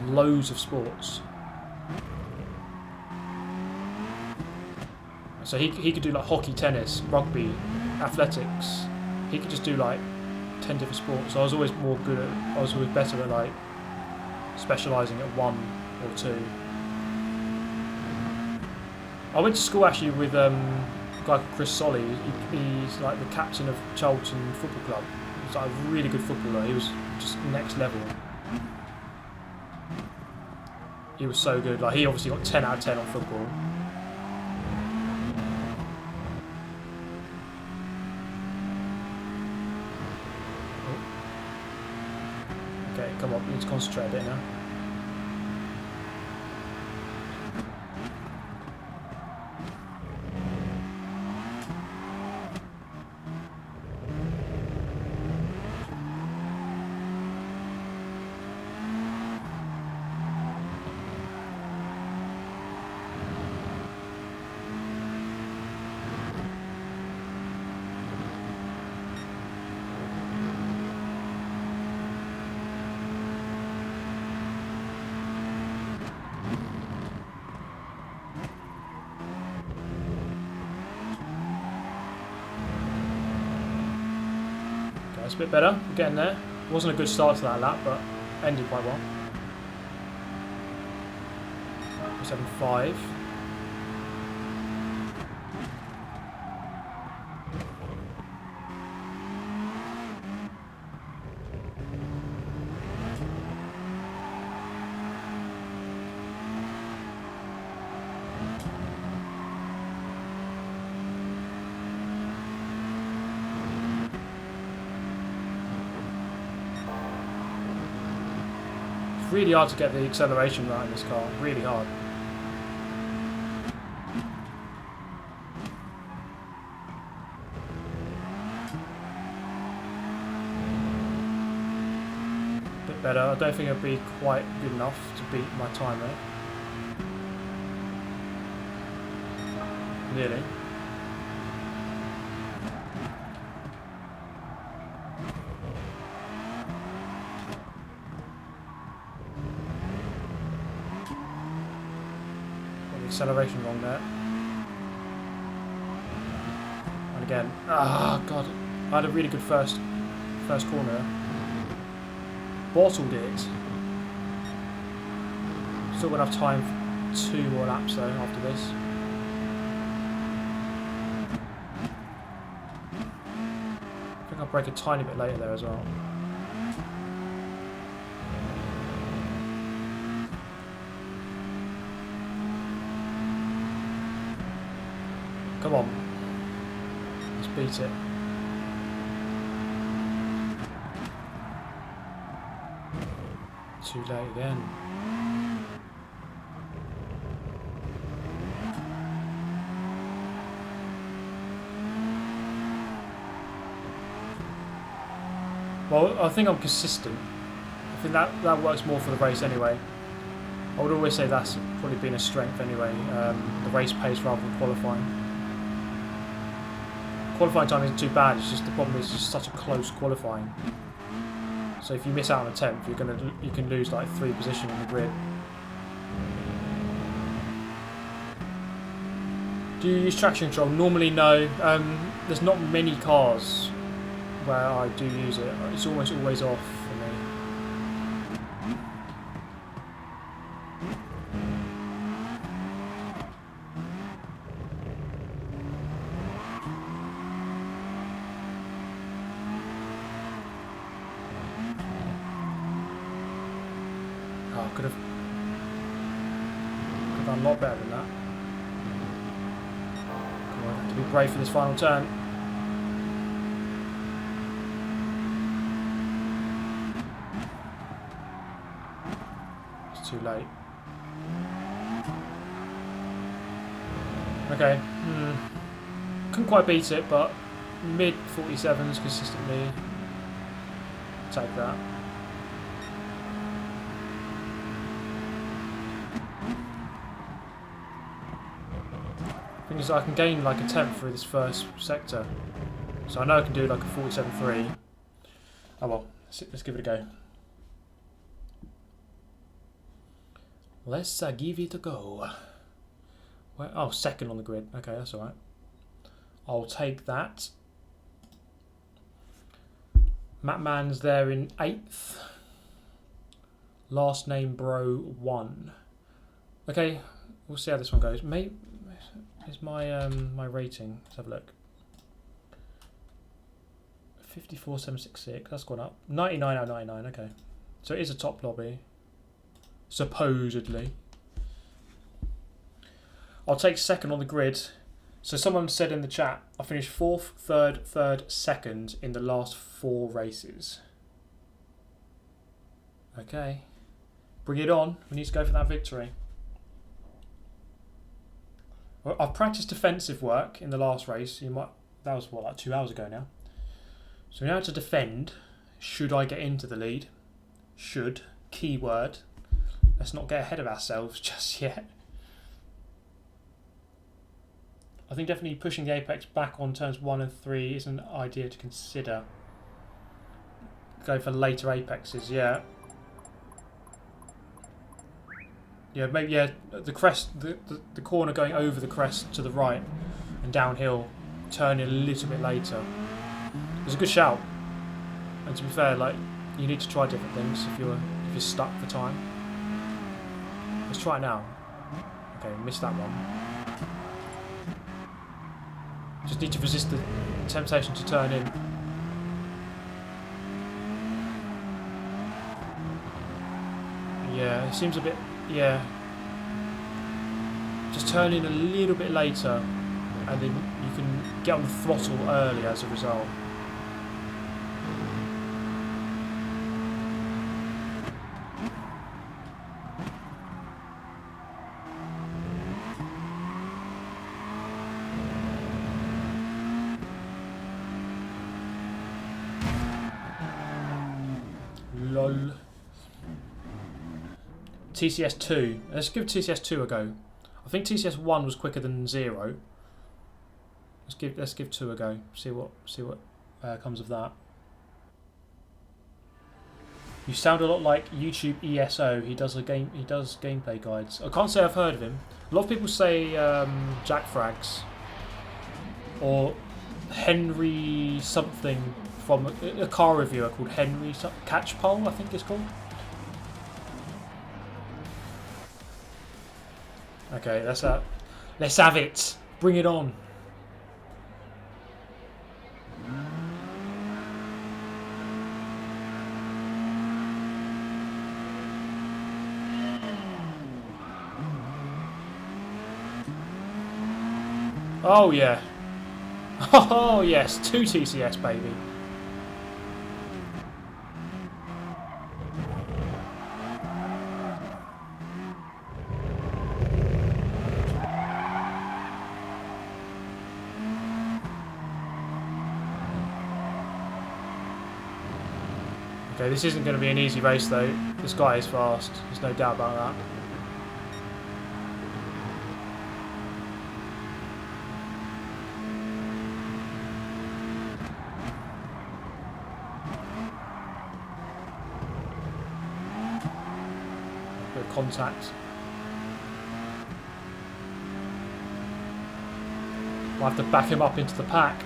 loads of sports. So he could do, like, hockey, tennis, rugby, athletics. He could just do, like, 10 different sports. So I was always I was always better at, like, specialising at 1 or 2. I went to school, actually, with, a guy called Chris Solly. He's like the captain of Charlton Football Club. He's like a really good footballer. He was just next level. He was so good. Like, he obviously got 10 out of 10 on football. Okay, come on, we need to concentrate a bit now. That's a bit better. We're getting there. Wasn't a good start to that lap, but ended quite well. 7.5. It's really hard to get the acceleration right in this car. Really hard. Better. I don't think it'll be quite good enough to beat my timer. Nearly. Got the acceleration wrong there. And again. Ah, God. I had a really good first corner. Bottled it. Still got enough time for 2 more laps though after this. I think I'll brake a tiny bit later there as well. Come on. Let's beat it. Too late again. Well, I think I'm consistent. I think that works more for the race anyway. I would always say that's probably been a strength anyway. The race pace rather than qualifying. Qualifying time isn't too bad. It's just the problem is just such a close qualifying. So if you miss out on a 10th, you can lose like 3 positions on the grid. Do you use traction control? Normally no. There's not many cars where I do use it. It's almost always off for me. Could have done a lot better than that. Come on, have to be brave for this final turn. It's too late. Okay. Couldn't quite beat it, but mid 47s consistently. Take that. Thing is, I can gain like a 10th through this first sector, so I know I can do like a 47.3. Oh well, let's give it a go. Let's give it a go. Where, oh, second on the grid. Okay, that's alright. I'll take that. Matman's there in 8th. Last name bro 1. Okay, we'll see how this one goes. Is my my rating? Let's have a look. 54,766. That's gone up. 99 out of 99. Okay, so it is a top lobby, supposedly. I'll take second on the grid. So someone said in the chat, I finished 4th, 3rd, 2nd in the last 4 races. Okay, bring it on. We need to go for that victory. Well, I've practiced defensive work in the last race. That was what, like 2 hours ago now. So now to defend. Should I get into the lead? Should. Keyword. Let's not get ahead of ourselves just yet. I think definitely pushing the apex back on turns 1 and 3 is an idea to consider. Go for later apexes, yeah. Yeah, maybe, yeah, the crest, the corner going over the crest to the right and downhill, turning a little bit later. It was a good shout. And to be fair, like, you need to try different things if you're stuck for time. Let's try it now. Okay, missed that one. Just need to resist the temptation to turn in. Yeah, it seems a bit... yeah. Just turn in a little bit later, and then you can get on the throttle early as a result. Lol. TCS 2. Let's give TCS 2 a go. I think TCS 1 was quicker than 0. Let's give 2 a go. See what comes of that. You sound a lot like YouTube ESO. He does gameplay guides. I can't say I've heard of him. A lot of people say Jack Frags or Henry something from a car reviewer called Henry Catchpole, I think it's called. Okay, let's have it. Bring it on. Oh yeah. Oh yes, 2 TCS baby. Okay, this isn't going to be an easy race though. This guy is fast, there's no doubt about that. Bit of contact. I'll have to back him up into the pack.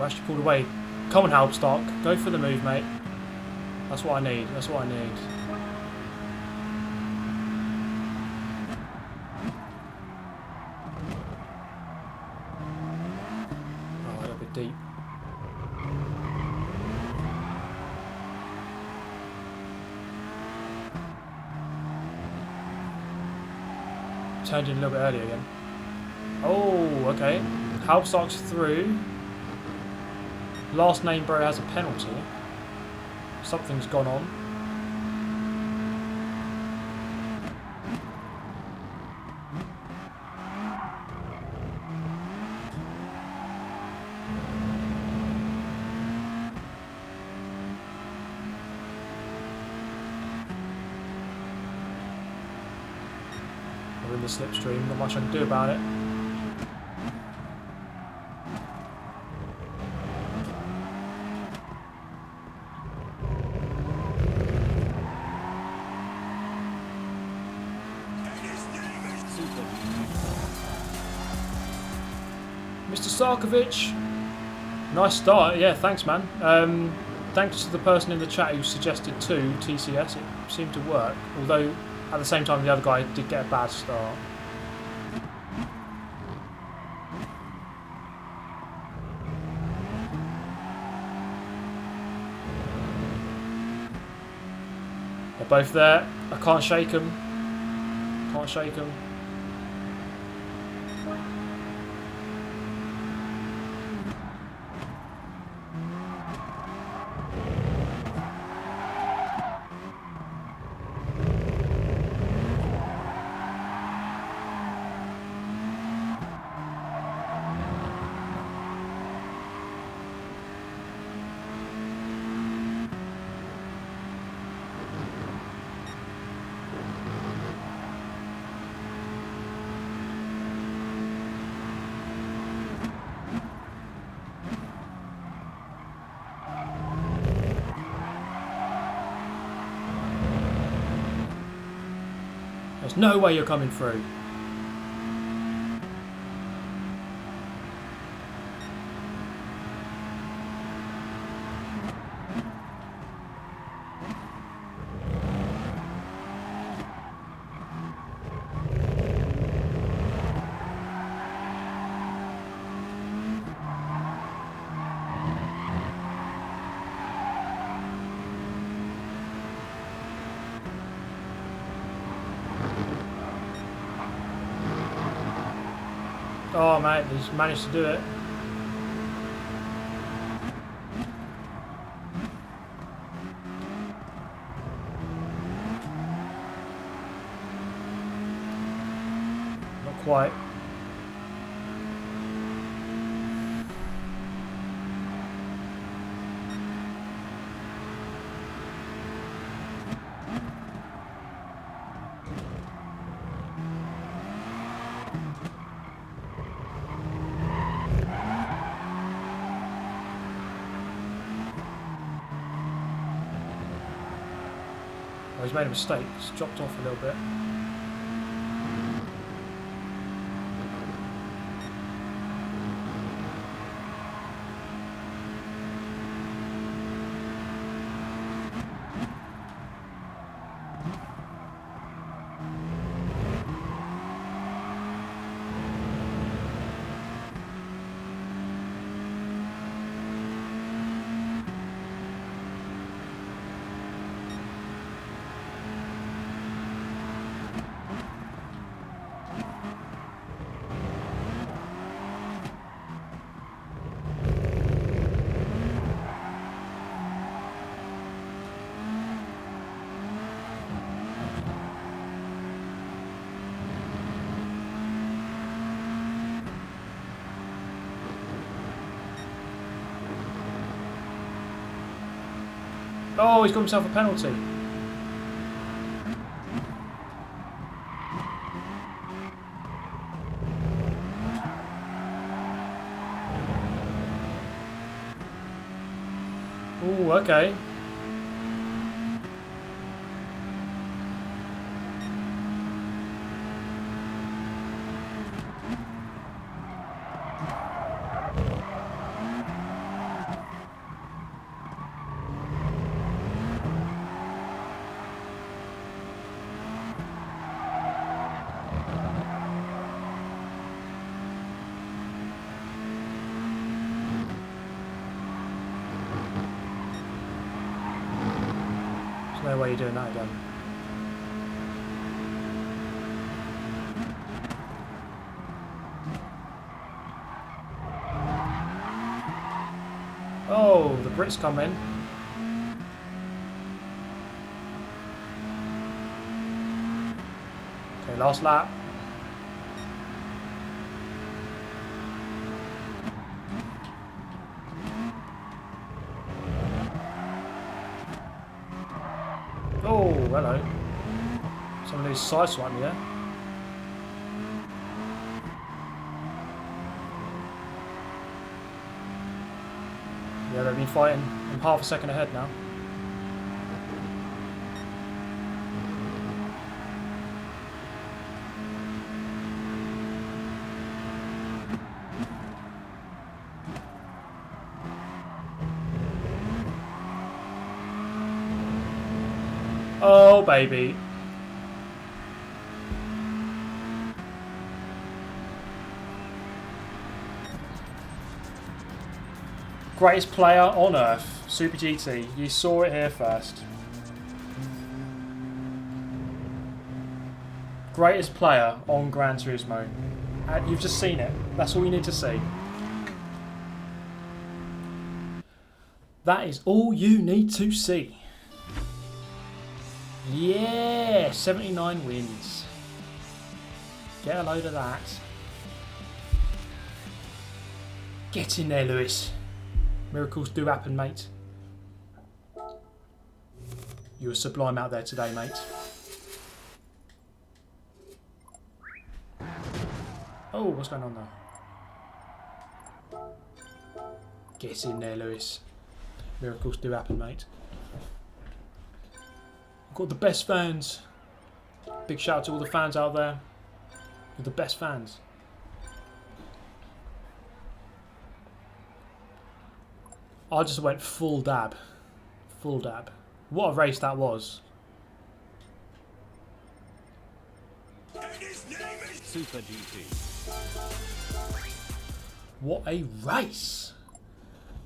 Actually pulled away. Come on, Halbstock. Go for the move, mate. That's what I need. That's what I need. Oh, a little bit deep. Turned in a little bit earlier again. Oh, okay. Halbstock's through. Last name bro has a penalty. Something's gone on. We're in the slipstream, not much I can do about it. Mr. Starcevic, nice start. Yeah, thanks, man. Thanks to the person in the chat who suggested 2 TCS. It seemed to work, although at the same time the other guy did get a bad start. They're both there. I can't shake them. Can't shake them. There's no way you're coming through. Oh mate, he's managed to do it. Not quite. Oh, he's made a mistake. He's dropped off a little bit. Oh, he's got himself a penalty. Oh, okay. No way you're doing that again. Oh, the Brits come in. Okay, last lap. Oh, hello. Someone who's sideswiped me there. Yeah, they've been fighting. I'm half a second ahead now. Oh, baby. Greatest player on earth, Super GT. You saw it here first. Greatest player on Gran Turismo. You've just seen it. That's all you need to see. That is all you need to see. Yeah, 79 wins. Get a load of that. Get in there, Lewis. Miracles do happen, mate. You were sublime out there today, mate. Oh, what's going on there? Get in there, Lewis. Miracles do happen, mate. I've got the best fans Big shout out to all the fans out there. You're the best fans. I just went full dab. Full dab. What a race that was. Super GT. What a race.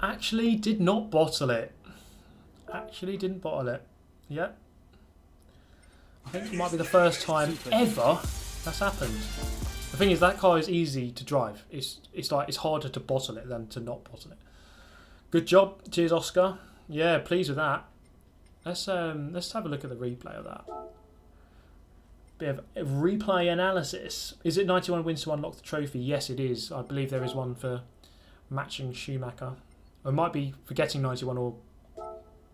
Actually did not bottle it. Actually didn't bottle it. Yep. I think it might be the first time ever that's happened. The thing is, that car is easy to drive. It's like it's harder to bottle it than to not bottle it. Good job. Cheers, Oscar. Yeah, pleased with that. Let's have a look at the replay of that. Bit of replay analysis. Is it 91 wins to unlock the trophy? Yes, it is. I believe there is one for matching Schumacher. Or it might be for getting 91 or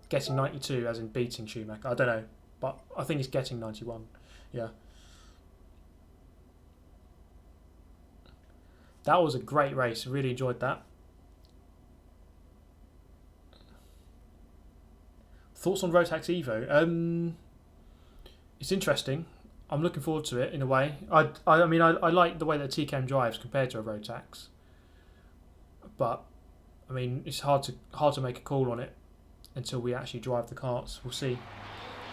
getting 92, as in beating Schumacher. I don't know, but I think it's getting 91. Yeah. That was a great race. Really enjoyed that. Thoughts on Rotax Evo? It's interesting. I'm looking forward to it in a way. I mean, I like the way that TKM drives compared to a Rotax, but I mean, it's hard to make a call on it until we actually drive the karts. We'll see.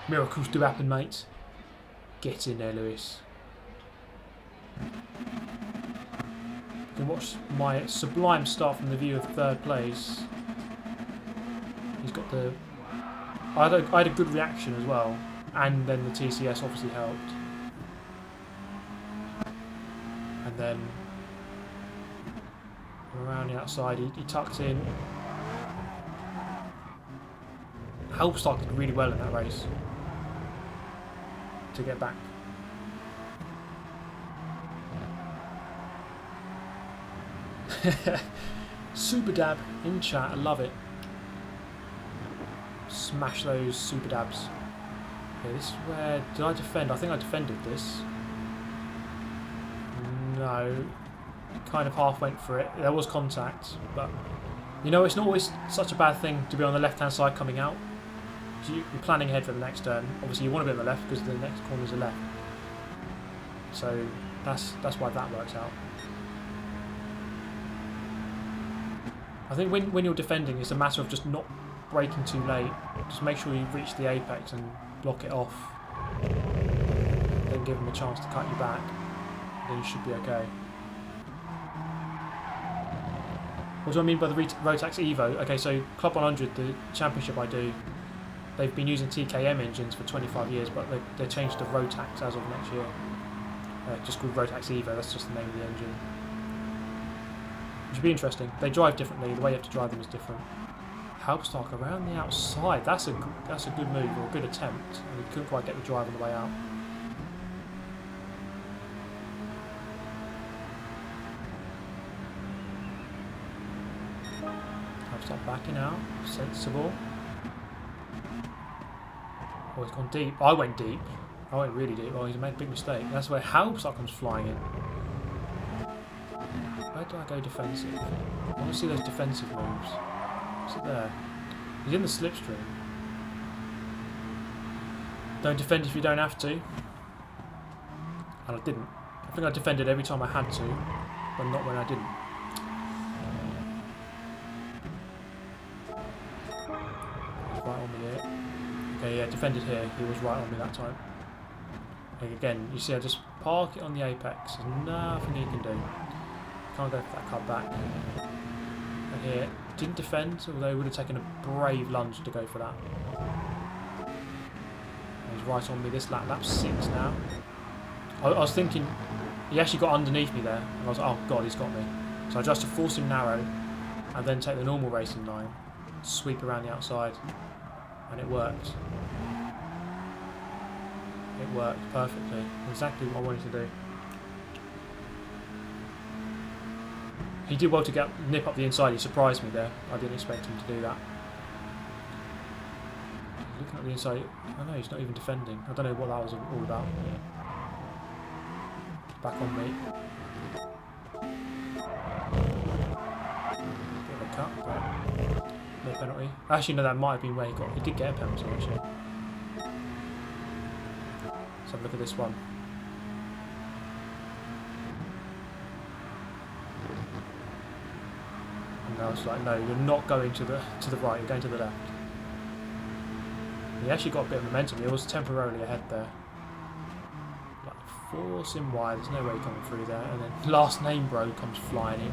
Miracles do happen, mate. Get in there, Lewis. You can watch my sublime start from the view of third place. He's got the. I had a good reaction as well, and then the TCS obviously helped. And then around the outside, he tucked in. Halbstock did really well in that race to get back. Super dab in chat, I love it. Smash those super dabs. Okay, this is where... Did I defend? I think I defended this. No. Kind of half went for it. There was contact, but... You know, it's not always such a bad thing to be on the left-hand side coming out. So you're planning ahead for the next turn. Obviously, you want to be on the left because the next corner is the left. So that's why that works out. I think when you're defending, it's a matter of just not braking too late. Just make sure you reach the apex and block it off. Then give them a chance to cut you back. Then you should be okay. What do I mean by the Rotax Evo? Okay, so Club 100, the championship I do, they've been using TKM engines for 25 years, but they changed to Rotax as of next year. Just called Rotax Evo, that's just the name of the engine. Which should be interesting. They drive differently, the way you have to drive them is different. Halbstock around the outside, that's a good move, or a good attempt. And he couldn't quite get the drive on the way out. Halbstock backing out, sensible. Oh, he's gone deep. I went deep. I went really deep. Oh, he's made a big mistake. That's where Halbstock comes flying in. Where do I go defensive? I want to see those defensive moves. Is it there? He's in the slipstream. Don't defend if you don't have to. And I didn't. I think I defended every time I had to, but not when I didn't. He's right on me here. Okay, yeah, defended here. He was right on me that time. And again, you see I just park it on the apex. There's nothing he can do. Can't go for that cut back. And here, didn't defend, although he would have taken a brave lunge to go for that. And he's right on me this lap. Lap 6 now. I was thinking, he actually got underneath me there. And I was like, oh god, he's got me. So I just to force him narrow, and then take the normal racing line, sweep around the outside. And it worked. It worked perfectly. Exactly what I wanted to do. He did well to nip up the inside. He surprised me there. I didn't expect him to do that. Looking at the inside. I know he's not even defending. I don't know what that was all about. Back on me. Bit of a cut, but no penalty. Actually, no, that might have been where he did get a penalty actually. Let's have a look at this one. And now it's like, no, you're not going to the right, you're going to the left. He actually got a bit of momentum. He was temporarily ahead there. Like, force him wide. There's no way coming through there. And then last name bro comes flying in.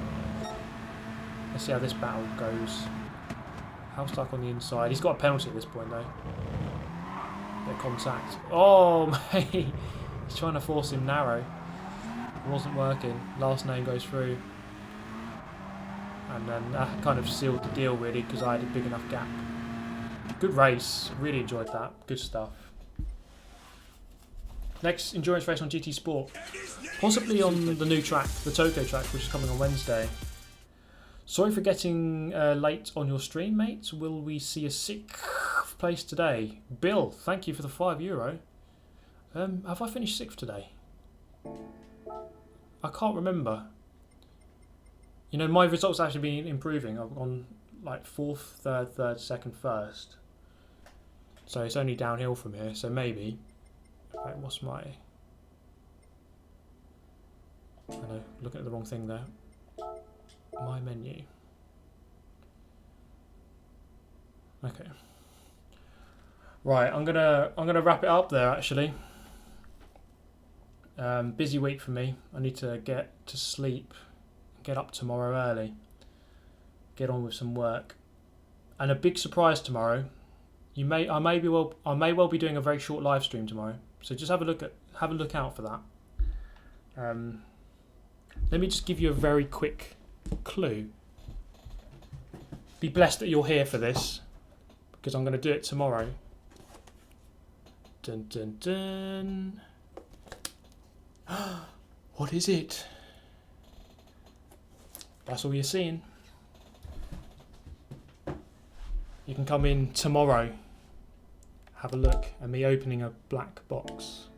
Let's see how this battle goes. How stuck on the inside. He's got a penalty at this point though. Bit of contact. Oh mate! He's trying to force him narrow. It wasn't working. Last name goes through. And then that kind of sealed the deal really because I had a big enough gap. Good race, really enjoyed that. Good stuff. Next endurance race on GT Sport. Possibly on the new track, the Tokyo track, which is coming on Wednesday. Sorry for getting late on your stream, mate. Will we see a 6th place today? Bill, thank you for the €5. Have I finished 6th today? I can't remember. You know, my results have actually been improving. I've gone like 4th, 3rd, 2nd, 1st. So it's only downhill from here. So maybe. Right, what's my? I know, looking at the wrong thing there. My menu. Okay. Right, I'm gonna wrap it up there actually. Busy week for me. I need to get to sleep. Get up tomorrow early. Get on with some work. And a big surprise tomorrow. I may well be doing a very short live stream tomorrow. So just have a look out for that. Let me just give you a very quick clue. Be blessed that you're here for this, because I'm going to do it tomorrow. Dun dun dun. What is it? That's all you're seeing. You can come in tomorrow, have a look at me opening a black box.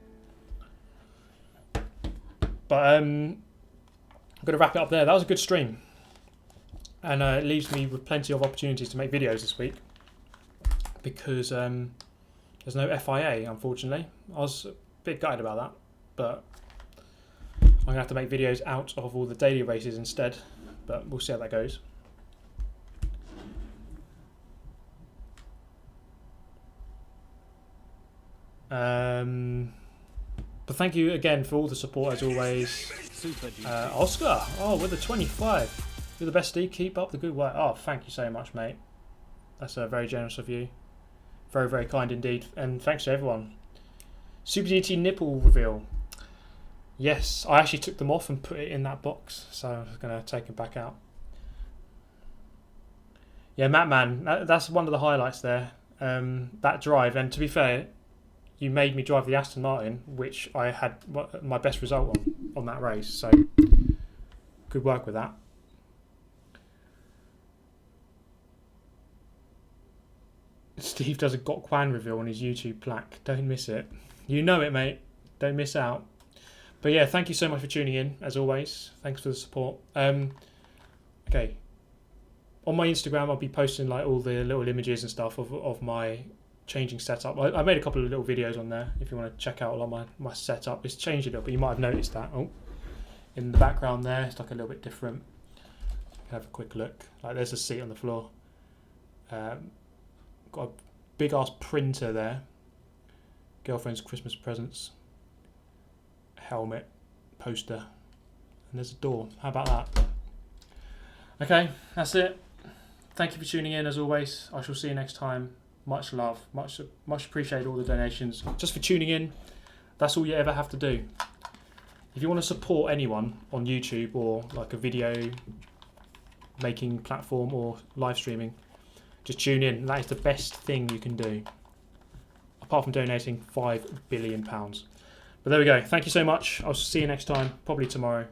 But I'm going to wrap it up there. That was a good stream. And it leaves me with plenty of opportunities to make videos this week. Because there's no FIA, unfortunately. I was a bit gutted about that. But I'm going to have to make videos out of all the daily races instead. But we'll see how that goes. But thank you again for all the support as always. Oscar, with the 25. You're the best, Steve. Keep up the good work. Oh, thank you so much, mate. That's very generous of you. Very, very kind indeed. And thanks to everyone. Super GT nipple reveal. Yes, I actually took them off and put it in that box, so I'm just going to take them back out. Yeah, Mattman, that's one of the highlights there. That drive, and to be fair, you made me drive the Aston Martin, which I had my best result on that race, so good work with that. Steve does a Got Kwan reveal on his YouTube plaque. Don't miss it. You know it, mate. Don't miss out. But yeah, thank you so much for tuning in, as always. Thanks for the support. Okay. On my Instagram, I'll be posting like all the little images and stuff of my changing setup. I made a couple of little videos on there if you want to check out a lot of my setup. It's changed a little bit. You might have noticed that. Oh, in the background there, it's like a little bit different. Have a quick look. Like there's a seat on the floor. Got a big ass printer there. Girlfriend's Christmas presents. Helmet, poster, and there's a door. How about that? Okay, that's it. Thank you for tuning in as always. I shall see you next time. Much love, much appreciate all the donations. Just for tuning in, that's all you ever have to do. If you want to support anyone on YouTube or like a video making platform or live streaming, just tune in. That is the best thing you can do, apart from donating £5 billion. But there we go. Thank you so much. I'll see you next time, probably tomorrow.